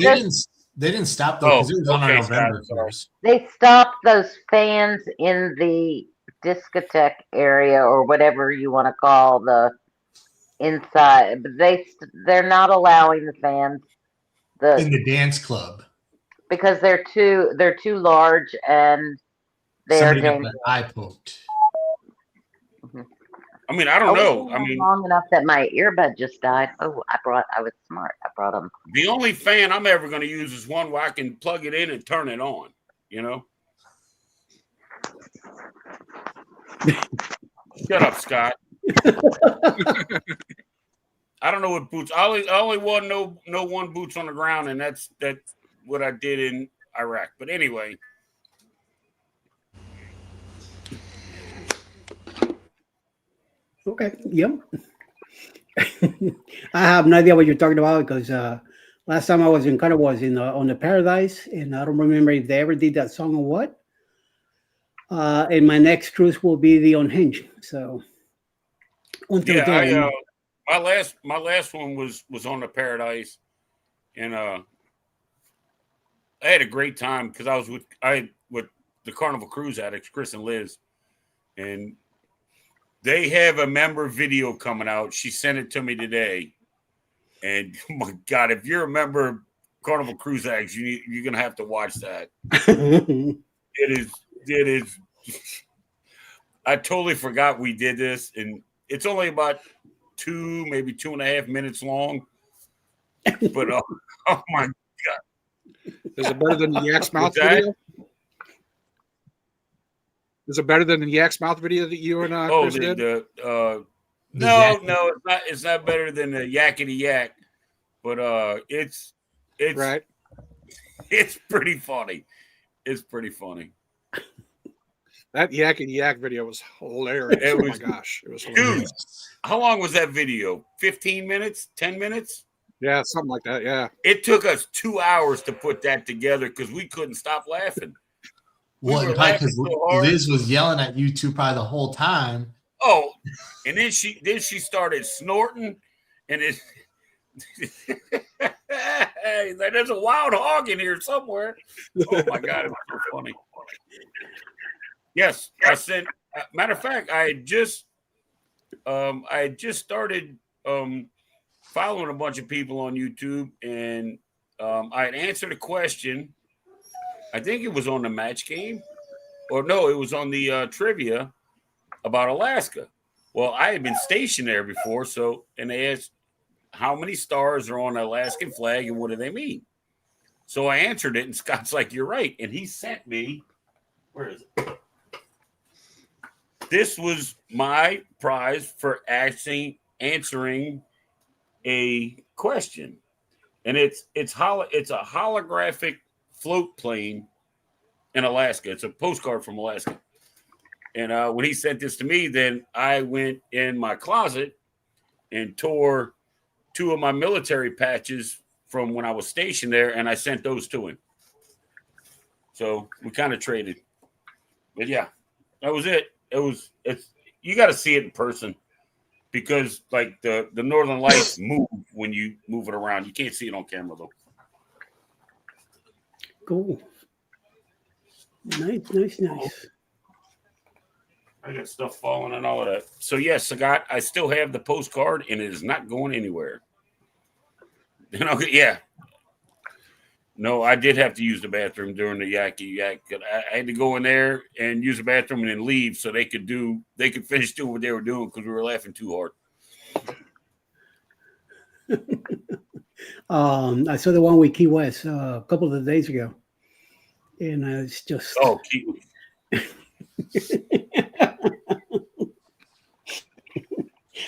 They didn't stop though because it was on our okay, November Scott, sorry. cruise. They stopped those fans in the discotheque area or whatever you want to call the inside, but they're not allowing the fans In the dance club. because they're too large and they're Somebody got dangerous. their eye poked. I mean, I don't know. I mean, long enough that my earbud just died. Oh, I was smart. I brought them. the only fan I'm ever going to use is one where I can plug it in and turn it on. You know. Shut up, Scott. I don't know what boots. I only won no one boots on the ground, and that's what I did in Iraq. But anyway. Okay. Yep. I have no idea what you're talking about because last time I was in Canada was on the Paradise, and I don't remember if they ever did that song or what. And my next cruise will be the Unhinged. So until then, my last one was on the Paradise, and I had a great time because I was with the Carnival Cruise Addicts, Chris and Liz, and they have a member video coming out. She sent it to me today, and oh my God, if you're a member of Carnival Cruise Addicts, you're gonna have to watch that. It is. I totally forgot we did this, and it's only about 2, maybe 2.5 minutes long. But oh my God, is it better than the Yak's Mouth video? Is it better than the Yak's Mouth video that you and Chris did? No, it's not better than the Yakety Yak, but it's right. It's pretty funny. It's pretty funny. That Yakety Yak video was hilarious. Oh my gosh, it was hilarious. Dude, how long was that video? 15 minutes? 10 minutes? Yeah, something like that. Yeah. It took us 2 hours to put that together because we couldn't stop laughing. Well, because Liz was yelling at you two probably the whole time. Oh, and then she started snorting, and it there's a wild hog in here somewhere. Oh my God, it was so funny. Yes, I sent. Matter of fact, I had just started following a bunch of people on YouTube, and I had answered a question. I think it was on the match game, or no, it was on the trivia about Alaska. Well, I had been stationed there before, and they asked how many stars are on the Alaskan flag and what do they mean? So I answered it, and Scott's like, "You're right," and he sent me. Where is it? This was my prize for actually answering a question, and it's a holographic float plane in Alaska. It's a postcard from Alaska. And when he sent this to me, then I went in my closet and tore 2 of my military patches from when I was stationed there, and I sent those to him. So we kind of traded. But yeah, that was it. It's you got to see it in person because like the Northern Lights move when you move it around. You can't see it on camera though. Cool. Nice. I got stuff falling and all of that. So yes, I still have the postcard, and it is not going anywhere. Yeah. No, I did have to use the bathroom during the Yakety Yak. I had to go in there and use the bathroom and then leave so they could finish doing what they were doing because we were laughing too hard. I saw the one with Key West a couple of days ago, and it's just Key.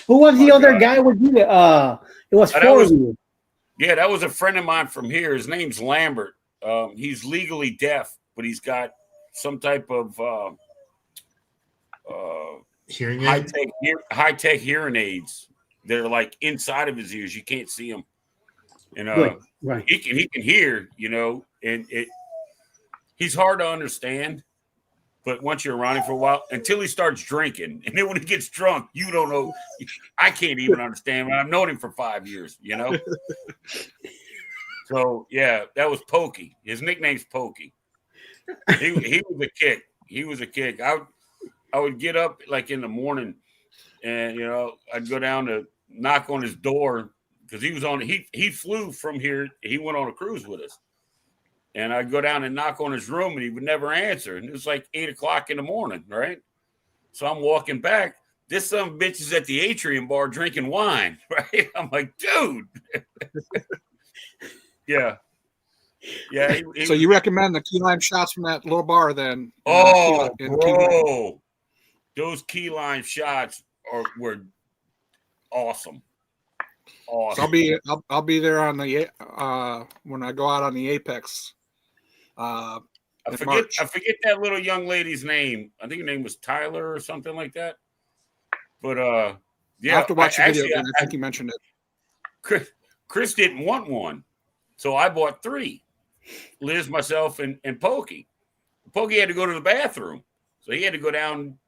Who was the other guy with you? It was 4 of you. Yeah, that was a friend of mine from here. His name's Lambert. He's legally deaf, but he's got some type of hearing aid? high-tech hearing aids that are like inside of his ears. You can't see them. And right. he can hear, and he's hard to understand. But once you're around him for a while, until he starts drinking, and then when he gets drunk, you don't know. I can't even understand. I've known him for 5 years, So yeah, that was Pokey. His nickname's Pokey. He was a kick. He was a kick. I would get up like in the morning, and I'd go down to knock on his door because he was on. He flew from here. He went on a cruise with us, and I'd go down and knock on his room, and he would never answer. And it was like 8 o'clock in the morning, right? So I'm walking back. This son of a bitch is at the Atrium bar drinking wine, right? I'm like, dude. Yeah. Yeah. So you recommend the key lime shots from that little bar then? Oh, bro. Those key lime shots were awesome. Awesome. So I'll be there on the when I go out on the Apex. I forget that little young lady's name. I think her name was Tyler or something like that. But yeah, I have to watch the video. I think you mentioned it. Chris didn't want one, so I bought 3. Liz, myself, and Pokey. Pokey had to go to the bathroom, so he had to go down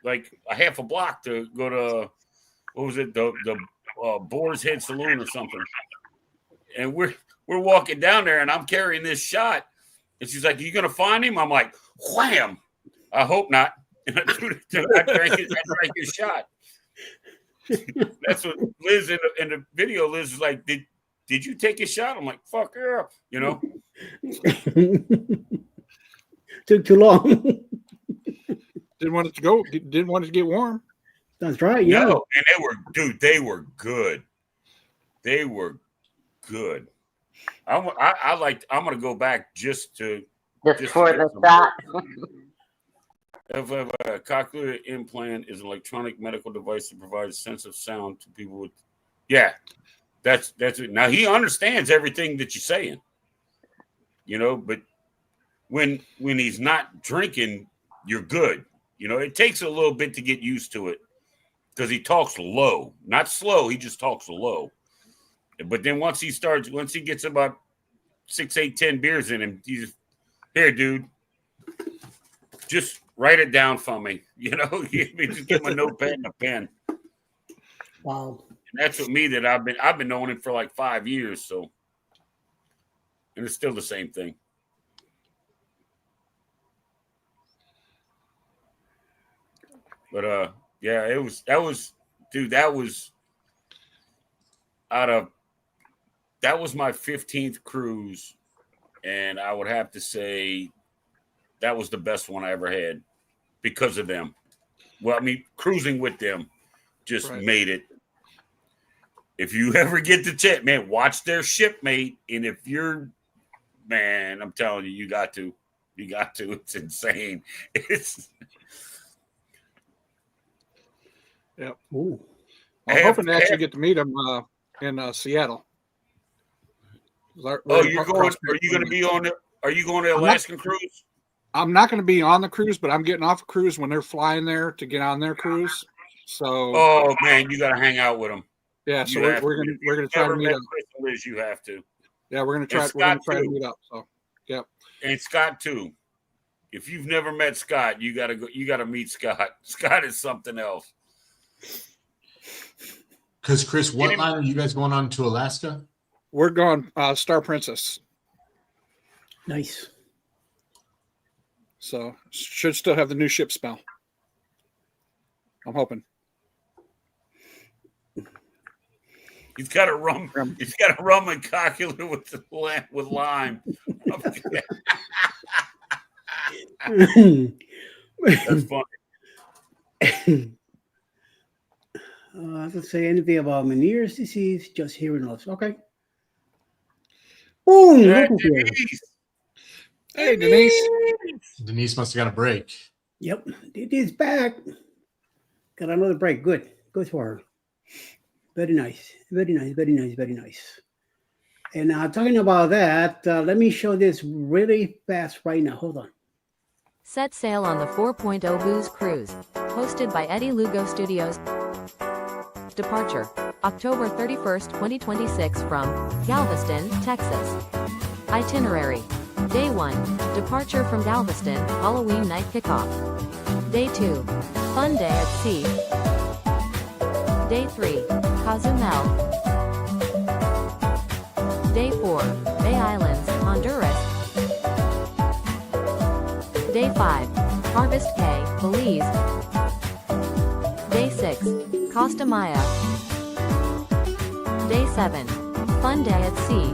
like a half a block to go to what was it, the Boar's Head Saloon or something. And we're walking down there, and I'm carrying this shot, and she's like, "You gonna find him?" I'm like, "Wham! I hope not." And I drank his shot. That's what Liz in the video. Liz is like, "Did you take a shot?" I'm like, "Fuck yeah," Took too long. Didn't want it to go. Didn't want it to get warm. That's right. Yeah. No, and they were good. They were good. I'm gonna go back just for the shot. A cochlear implant is an electronic medical device that provides a sense of sound to people with. Yeah, that's it. Now he understands everything that you're saying, but when he's not drinking, you're good. It takes a little bit to get used to it because he talks low, not slow. He just talks low. But then once he gets about 6, 8, 10 beers in him, he's here, dude. Just write it down for me. Just get my notepad and a pen. Wow. And that's with me that I've been knowing him for like 5 years. So, and it's still the same thing. But yeah, that was my 15th cruise, and I would have to say that was the best one I ever had because of them. Well, I mean, cruising with them just made it. If you ever get the chance, man, watch their shipmate. And if you're, man, I'm telling you, you got to. It's insane. Yep. Ooh. I'm hoping to actually get to meet him in Seattle. Are you going to be on are you going to Alaskan cruise? I'm not going to be on the cruise, but I'm getting off a cruise when they're flying there to get on their cruise. So, oh man, you got to hang out with them. Yeah, so we're gonna try to meet up. Liz, you have to. Yeah, we're gonna try to meet up. So, yeah. And Scott too. If you've never met Scott, you gotta go. You gotta meet Scott. Scott is something else. Because Chris, what line are you guys going on to Alaska? We're going Star Princess. Nice. So should still have the new ship smell. I'm hoping. He's got a rum. He's got a rum and calculator with lime. That's funny. I don't say anything about Meniere's disease, just hearing loss. Okay. Boom! Hey, Denise. Hey, Denise. Denise must have got a break. Yep. Diddy's back. Got another break. Good. Good for her. Very nice. Very nice. Very nice. Very nice. And talking about that, let me show this really fast right now. Hold on. Set sail on the 4.0 Booze Cruise, hosted by Eddie Lugo Studios. Departure, October 31st, 2026 from Galveston, Texas. Itinerary, Day 1, departure from Galveston, Halloween night kickoff. Day 2, fun day at sea. Day 3, Cozumel. Day 4, Bay Islands, Honduras. Day 5, Harvest Cay, Belize. Day 6, Costa Maya. Day 7, Fun Day at Sea.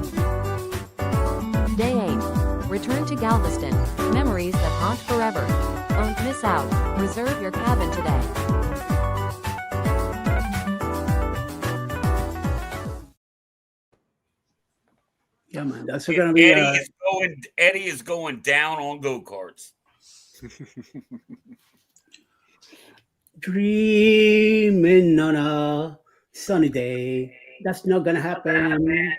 Day 8, Return to Galveston, Memories that haunt forever. Don't miss out, reserve your cabin today. Yeah, man, that's going to be. Eddie is going down on go-karts. Dreaming on a sunny day. That's not going to happen.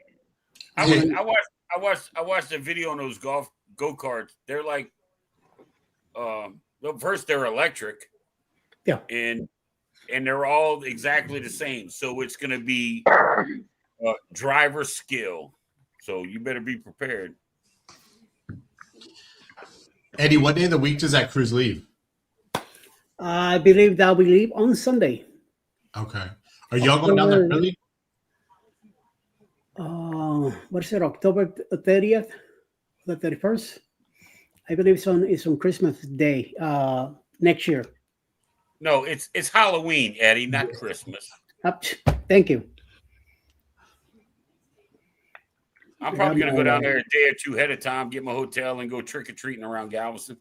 I watched a video on those go-karts. They're like, first they're electric. Yeah. And they're all exactly the same. So it's going to be driver skill. So you better be prepared. Eddie, what day of the week does that cruise leave? I believe that we leave on Sunday. Okay. Are y'all going down there early? What is it? October 30th, the 31st. I believe it's on Christmas Day next year. No, it's Halloween, Eddie, not Christmas. Thank you. I'm probably going to go down there a day or two ahead of time, get my hotel, and go trick-or-treating around Galveston.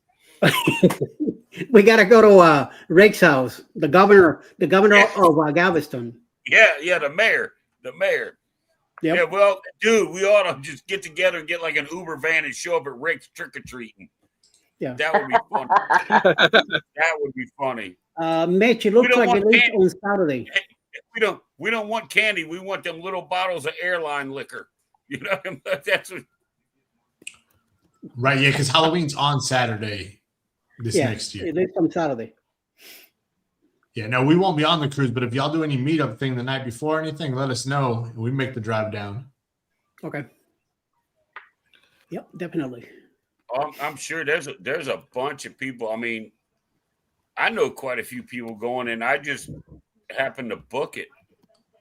We got to go to Rick's house, the governor of Galveston. Yeah, the mayor. Yep. Yeah, well, dude, we ought to just get together and get like an Uber van and show up at Rick's trick-or-treating. Yeah. That would be funny. That would be funny. Mitch, it looks like it leaves on Saturday. We don't want candy. We want them little bottles of airline liquor. You know, that's what. Right, yeah, because Halloween's on Saturday next year. It leaves on Saturday. Yeah, no, we won't be on the cruise, but if y'all do any meetup thing the night before or anything, let us know. We make the drive down. Okay. Yep, definitely. I'm sure there's a bunch of people. I mean, I know quite a few people going, and I just happened to book it.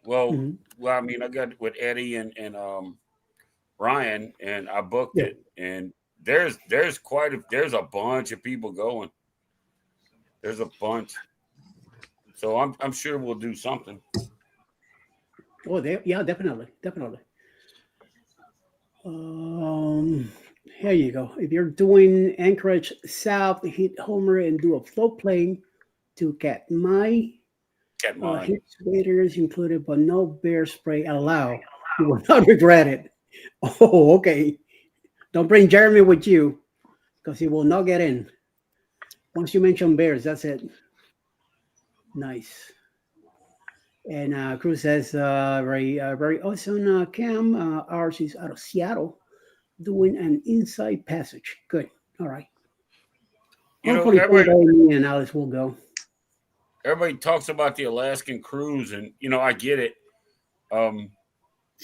Well, I mean, I got with Eddie and Ryan, and I booked it, and there's a bunch of people going. There's a bunch, so I'm sure we'll do something. Oh, definitely. Here you go. If you're doing Anchorage South, hit Homer and do a float plane to Katmai. Hit waders included, but no bear spray allowed. You will not regret it. Oh, okay. Don't bring Jeremy with you because he will not get in. Once you mention bears, that's it. Nice. And Cruz says, very awesome. Cam, ours is out of Seattle, doing an inside passage. Good. All right. Hopefully, me and Alice will go. Everybody talks about the Alaskan cruise, and I get it.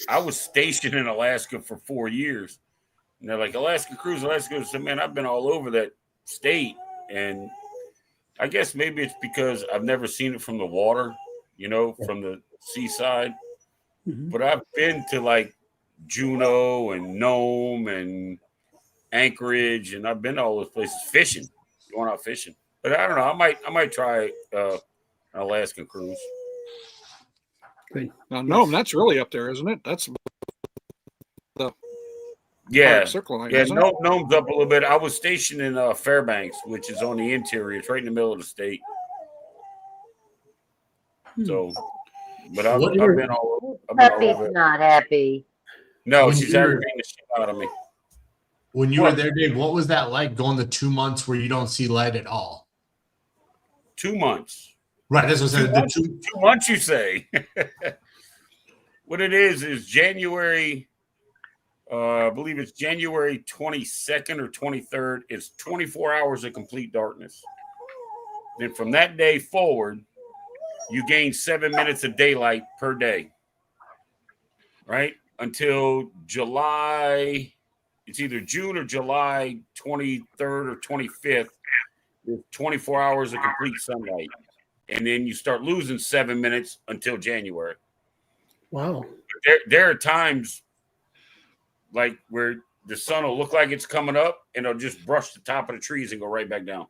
I was stationed in Alaska for 4 years, and they're like, Alaska cruise. So, man, I've been all over that state, and I guess maybe it's because I've never seen it from the water, from the seaside. Mm-hmm. But I've been to like Juneau and Nome and Anchorage, and I've been to all those places going out fishing. But I don't know. I might try an Alaskan cruise. Good. Now, Nome, that's really up there, isn't it? That's the circle line. Yeah, Nome's up a little bit. I was stationed in Fairbanks, which is on the interior. It's right in the middle of the state. So, but I've been all over. Puppy's not happy. No, she's aggravating the shit out of me. When you were there, Dave, what was that like going the 2 months where you don't see light at all? 2 months. Right, that's what I said. 2 months, you say. What it is January, I believe it's January 22nd or 23rd. It's 24 hours of complete darkness. Then from that day forward, you gain 7 minutes of daylight per day. Right? Until July, it's either June or July 23rd or 25th. 24 hours of complete sunlight. And then you start losing 7 minutes until January. Wow. There are times like where the sun will look like it's coming up and it'll just brush the top of the trees and go right back down.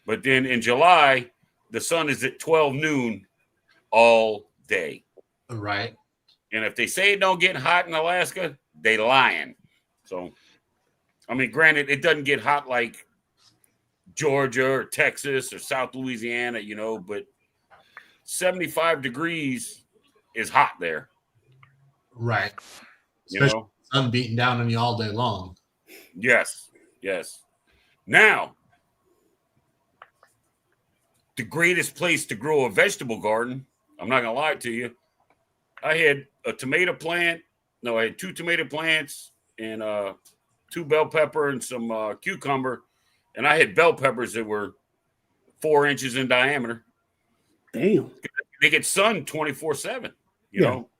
But then in July, the sun is at 12 noon all day. Right. And if they say it don't get hot in Alaska, they lying. So, I mean, granted, it doesn't get hot like Georgia or Texas or South Louisiana, you know, but 75 degrees is hot there. Right. You Especially know? sun beating down on you all day long. Yes. Yes. Now, the greatest place to grow a vegetable garden, I'm not going to lie to you. I had a tomato plant. No, I had 2 tomato plants and 2 bell pepper and some cucumber. And I had bell peppers that were 4 inches in diameter. Damn. They get sun 24/7, you Yeah. know.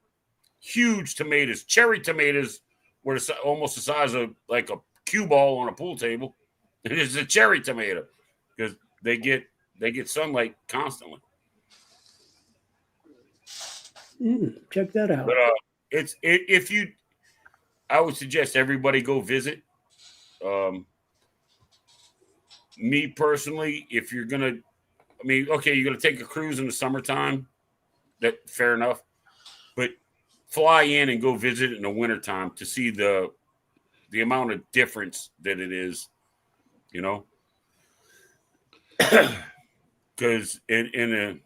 Huge tomatoes. Cherry tomatoes were almost the size of like a cue ball on a pool table. And it's a cherry tomato because they get sunlight constantly. Check that out. But I would suggest everybody go visit. Me personally, if you're gonna, I mean, okay, you're gonna take a cruise in the summertime. That fair enough, but fly in and go visit in the wintertime to see the amount of difference that it is, you know. Because in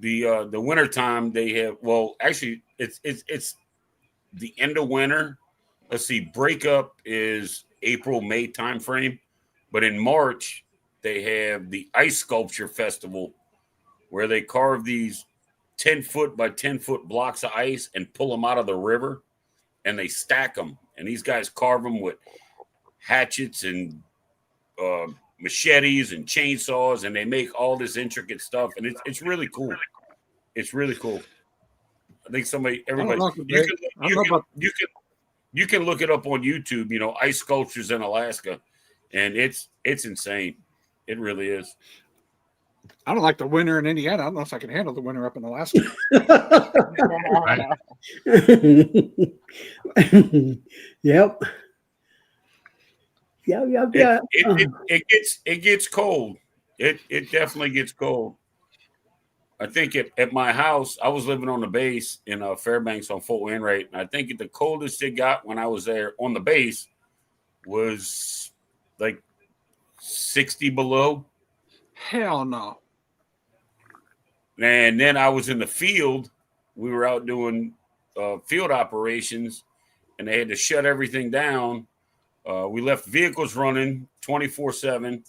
the wintertime they have, well, actually it's the end of winter. Let's see, breakup is April, May time frame, but in March they have the ice sculpture festival where they carve these 10-foot by 10-foot blocks of ice and pull them out of the river and they stack them, and these guys carve them with hatchets and machetes and chainsaws, and they make all this intricate stuff, and it's really cool. It's really cool. I think everybody, you can look it up on YouTube, you know, ice sculptures in Alaska, and it's insane. It really is. I don't like the winter in Indiana. I don't know if I can handle the winter up in Alaska. Right. Yep. Yeah. It gets cold. It definitely gets cold. I think at my house, I was living on the base in Fairbanks on Fort Wainwright, and I think the coldest it got when I was there on the base was like 60 below. Hell no. And then I was in the field. We were out doing field operations, and they had to shut everything down. We left vehicles running 24/7,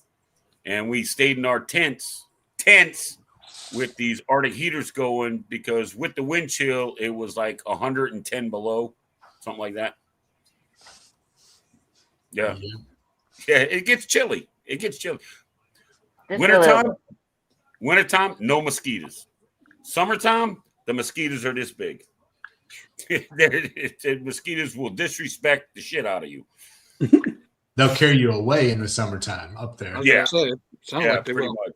and we stayed in our tents with these Arctic heaters going, because with the wind chill, it was like 110 below, something like that. Yeah. Yeah, it gets chilly. Wintertime, no mosquitoes. Summertime, the mosquitoes are this big. The mosquitoes will disrespect the shit out of you. They'll carry you away in the summertime up there. Yeah. It sounds like they pretty will. much.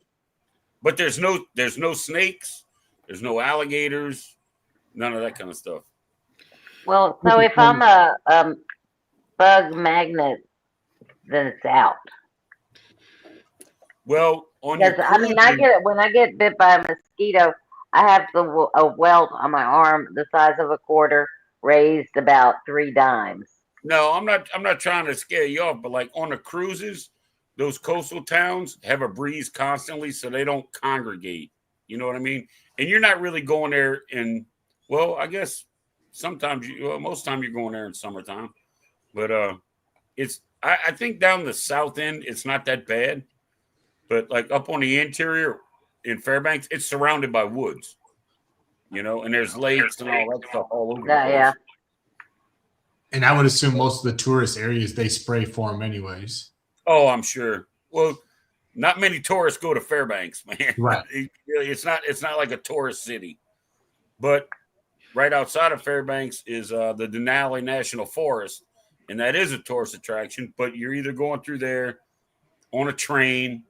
But there's no snakes, there's no alligators, none of that kind of stuff. Well, so if I'm a bug magnet, then it's out. Well, on Because your I mean, I get it when I get bit by a mosquito. I have a welt on my arm the size of a quarter, raised about 3 dimes. No, I'm not trying to scare you off, but like on the cruises, those coastal towns have a breeze constantly, so they don't congregate. You know what I mean? And you're not really going there in, well, I guess sometimes most time you're going there in summertime, but I think down the south end it's not that bad, but like up on the interior in Fairbanks, it's surrounded by woods, you know, and there's lakes and all that stuff all over. Yeah. And I would assume most of the tourist areas, they spray for them anyways. Oh, I'm sure. Well, not many tourists go to Fairbanks, man. Right. It's not like a tourist city. But right outside of Fairbanks is the Denali National Forest, and that is a tourist attraction. But you're either going through there on a train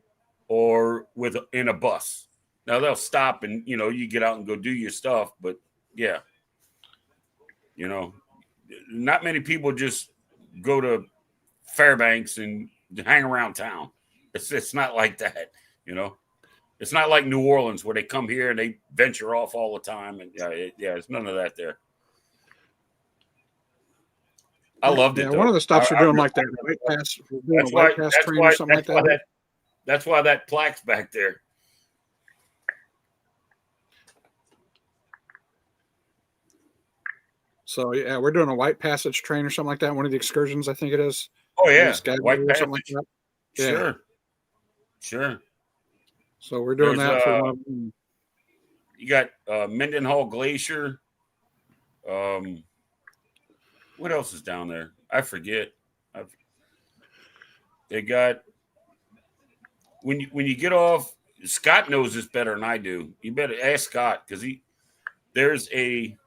or in a bus. Now they'll stop and you get out and go do your stuff. But yeah, not many people just go to Fairbanks and hang around town. It's not like that, you know. It's not like New Orleans where they come here and they venture off all the time. And it's none of that there. I loved it. Yeah, though. one of the stops we're doing like that white pass, train or something like that. That's why that plaque's back there. So yeah, we're doing a white passage train or something like that. One of the excursions, I think it is. Oh yeah, white or something like that. Yeah. Sure. So we're doing that for one of them. You got Mendenhall Glacier. What else is down there? I forget. They got when you get off. Scott knows this better than I do. You better ask Scott because there's a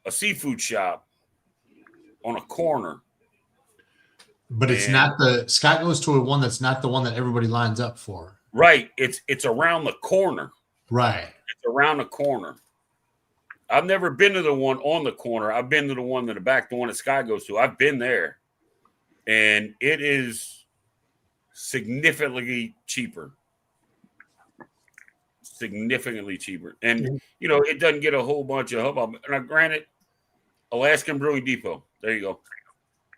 seafood shop on a corner. But it's not Scott goes to one that's not the one that everybody lines up for. Right. It's around the corner. Right. It's around the corner. I've never been to the one on the corner. I've been to the one in the back, the one that Scott goes to. I've been there. And it is significantly cheaper. Significantly cheaper. And, it doesn't get a whole bunch of hubbub. Now, granted, Alaskan Brewing Depot. There you go.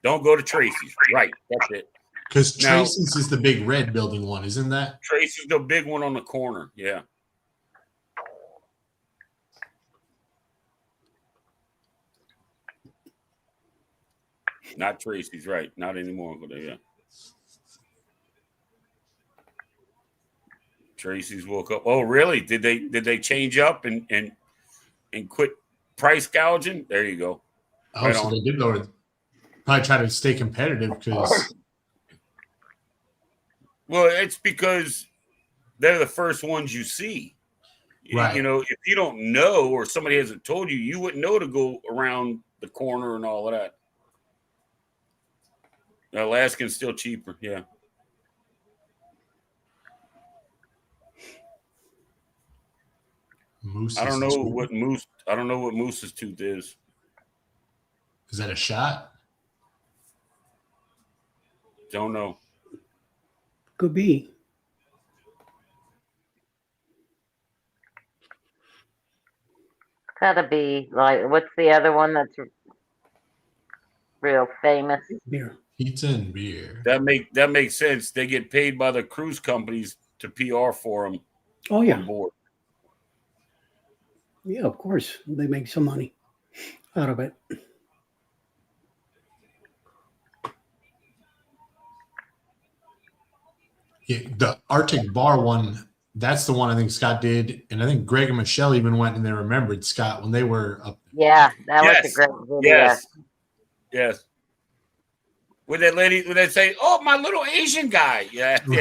Don't go to Tracy's. Right. That's it. Because Tracy's is the big red building one, isn't that? Tracy's the big one on the corner. Yeah. Not Tracy's, right? Not anymore. Yeah. Tracy's woke up. Oh, really? Did they change up and quit price gouging? There you go. Oh, right so they did lower. Probably try to stay competitive because. Well, it's because they're the first ones you see. Right. If you don't know or somebody hasn't told you, you wouldn't know to go around the corner and all of that. Alaskan's still cheaper, yeah. I don't know what Moose's tooth is. Is that a shot? Don't know. Could be. Gotta be like, what's the other one that's real famous? Beer. Pizza and beer. That makes sense. They get paid by the cruise companies to PR for them. Oh yeah. On board. Yeah, of course. They make some money out of it. Yeah, the Arctic Bar one, that's the one I think Scott did. And I think Greg and Michelle even went and they remembered Scott when they were up. Yeah, that was a great video. Yes. With that lady, would they say, "Oh, my little Asian guy"? Yeah. She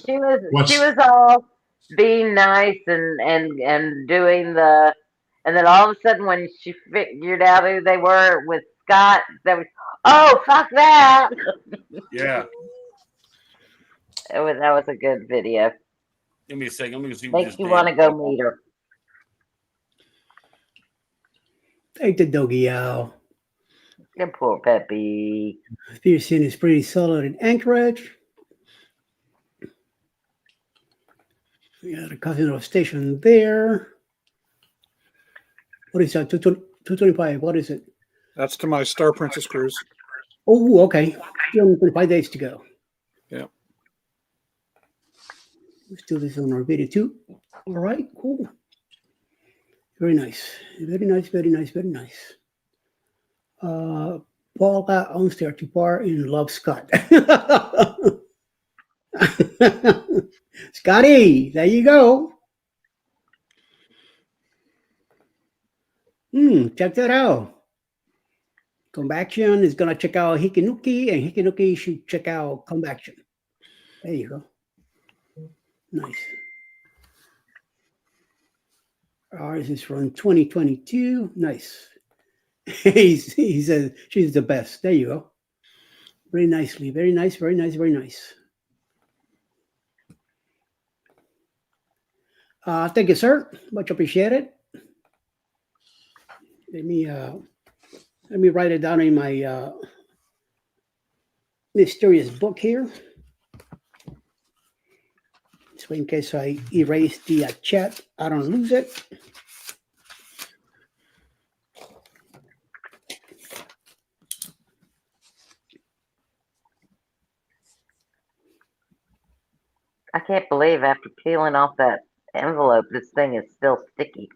was all being nice and doing the, and then all of a sudden when she figured out who they were with Scott, that was, oh, fuck that. Yeah. That was a good video. Give me a second. Let me see. Makes you want to go meet her. Take the doggy out. Good poor Peppy. Pearson is pretty solid in Anchorage. We got a Casino Station there. What is that? 225. What is it? That's to my Star Princess cruise. Oh, okay. 225 days to go. Yeah. Let's do this on our video too. All right, cool. Very nice. Very nice, very nice, very nice. Paul got owns their to bar in Love Scott. Scotty, there you go. Check that out. Comebaction is gonna check out Hikinuki, and Hikinuki should check out Comebaction. There you go. Nice. Ours is from 2022. Nice. He says she's the best. There you go. Very nicely. Very nice. Very nice. Very nice. Thank you, sir. Much appreciated. Let me write it down in my mysterious book here. So in case I erase the chat, I don't lose it. I can't believe after peeling off that envelope, this thing is still sticky.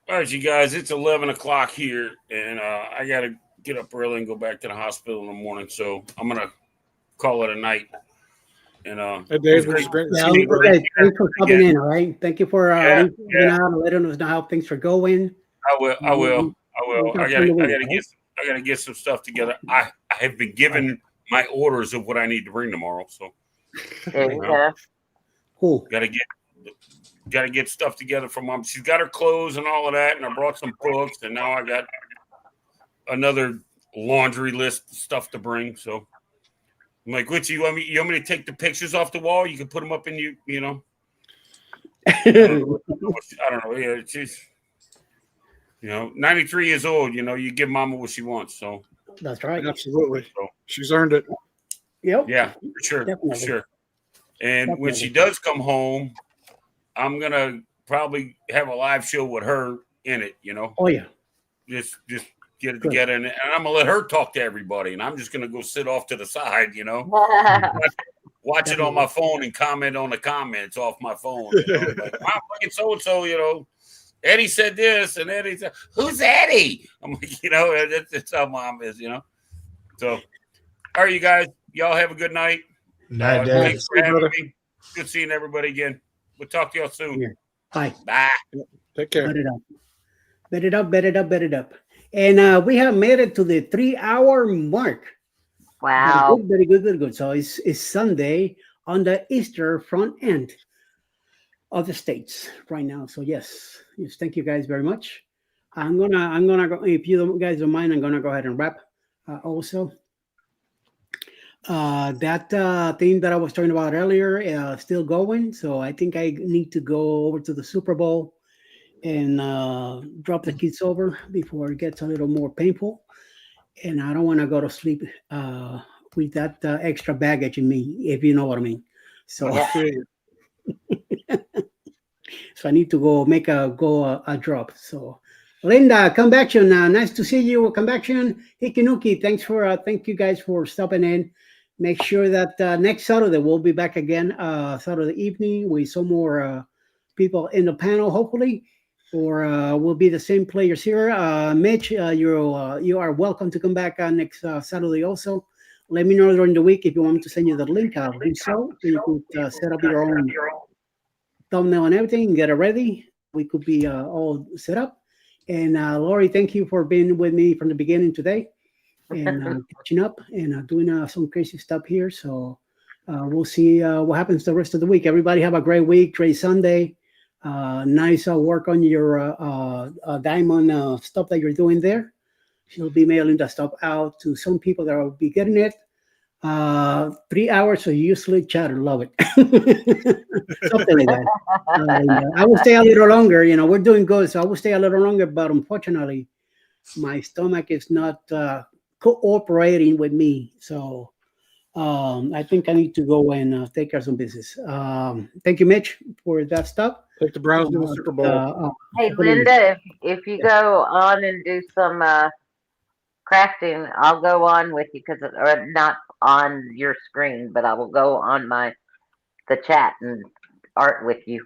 All right, you guys, it's 11 o'clock here, and I got to get up early and go back to the hospital in the morning. So I'm going to call it a night. And Hey, Dave, it was great to Yeah, see you, brother. okay. Thanks for coming in. All right. Thank you for Yeah, reaching out and letting us know how things are going. I will. I gotta get some stuff together. I have been given my orders of what I need to bring tomorrow. So There you go. Cool. gotta get stuff together for Mom. She's got her clothes and all of that, and I brought some books, and now I got another laundry list of stuff to bring. So I'm like, what you want me to take the pictures off the wall? You can put them up in you know. I don't know. Yeah, it's just, 93 years old. You give Mama what she wants. So That's right. Absolutely. So, She's earned it. Yep. yeah, for sure, Definitely. for sure. And when Definitely. she does come home, I'm gonna probably have a live show with her in it. Oh yeah. Just get it Good. together, and I'm gonna let her talk to everybody, and I'm just gonna go sit off to the side. Watch it on my phone and comment on the comments off my phone. Like, wow, look at so and so. Eddie said this, and Eddie said, "Who's Eddie?" I'm like, that's how Mom is. So, all right, you guys, y'all have a good night. Night, Dave. Thanks for having me. Good seeing everybody again. We'll talk to y'all soon. Yeah. Bye. Bye. Take care. Bet it up. And we have made it to the 3-hour mark. Wow. Very good. So it's Sunday on the Easter front end of the States right now. So yes, thank you guys very much. I'm gonna go, if you guys don't mind, I'm gonna go ahead and wrap also. That thing that I was talking about earlier still going. So I think I need to go over to the Super Bowl and drop the kids over before it gets a little more painful. And I don't want to go to sleep with that extra baggage in me, if you know what I mean. So, so I need to go make a drop. So, Linda, come back soon. Nice to see you. Come back soon. Hikinuki, thank you guys for stopping in. Make sure that next Saturday we'll be back again, Saturday evening with some more people in the panel, hopefully. Or we'll be the same players here. Mitch, you are welcome to come back next Saturday also. Let me know during the week if you want me to send you the link. I'll do so you could set up your own thumbnail and everything, get it ready. We could be all set up. And Lori, thank you for being with me from the beginning today and catching up and doing some crazy stuff here. So we'll see what happens the rest of the week. Everybody have a great week, great Sunday. Nice work on your diamond stuff that you're doing there. She'll be mailing the stuff out to some people that will be getting it. 3 hours of useless chatter. Love it. Something like that. I will stay a little longer. We're doing good, so I will stay a little longer. But unfortunately, my stomach is not cooperating with me. So I think I need to go and take care of some business. Thank you, Mitch, for that stuff. Take the Browns to the Super Bowl. Hey, Linda, if you go on and do some crafting, I'll go on with you or not on your screen, but I will go on the chat and art with you.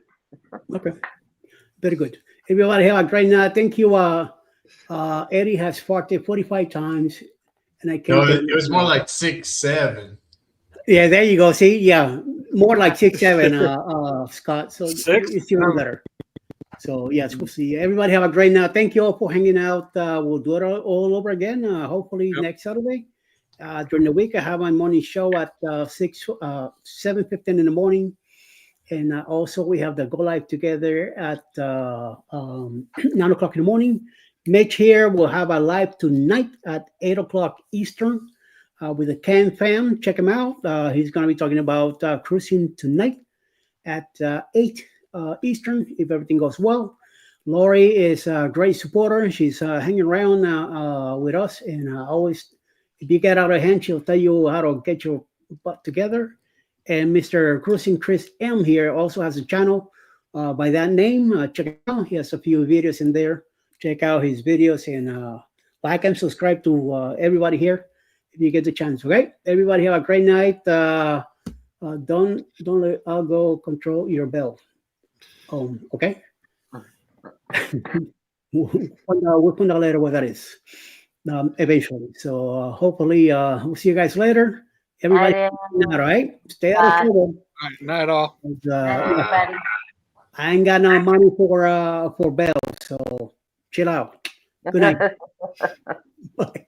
Okay, very good. Everybody have a great night. Thank you. Eddie has farted it 45 times, and I can't. No, it was more like 6, 7. Yeah, there you go. See, yeah, more like 6, 7, Scott. So 6? it's even better. So yes, we'll see. Everybody have a great night. Thank you all for hanging out. We'll do it all over again. Hopefully next Saturday. During the week, I have my morning show at 7:15 in the morning, and also we have the Go Live together at 9 o'clock in the morning. Mitch here will have a live tonight at 8 o'clock Eastern with the Can Fam. Check him out. He's going to be talking about cruising tonight at 8 Eastern, if everything goes well. Lori is a great supporter. She's hanging around with us, and always, if you get out of hand, she'll tell you how to get your butt together. And Mr. Cruising Chris M here also has a channel by that name. Check it out. He has a few videos in there. Check out his videos and like and subscribe to everybody here if you get the chance. Okay, everybody have a great night. Don't let algo control your bell. Okay. We'll find out later what that is eventually. So hopefully we'll see you guys later. Everybody, all right? Stay out of trouble. All right, not at all. Everybody. I ain't got no money for bells, so chill out. Good night. Bye.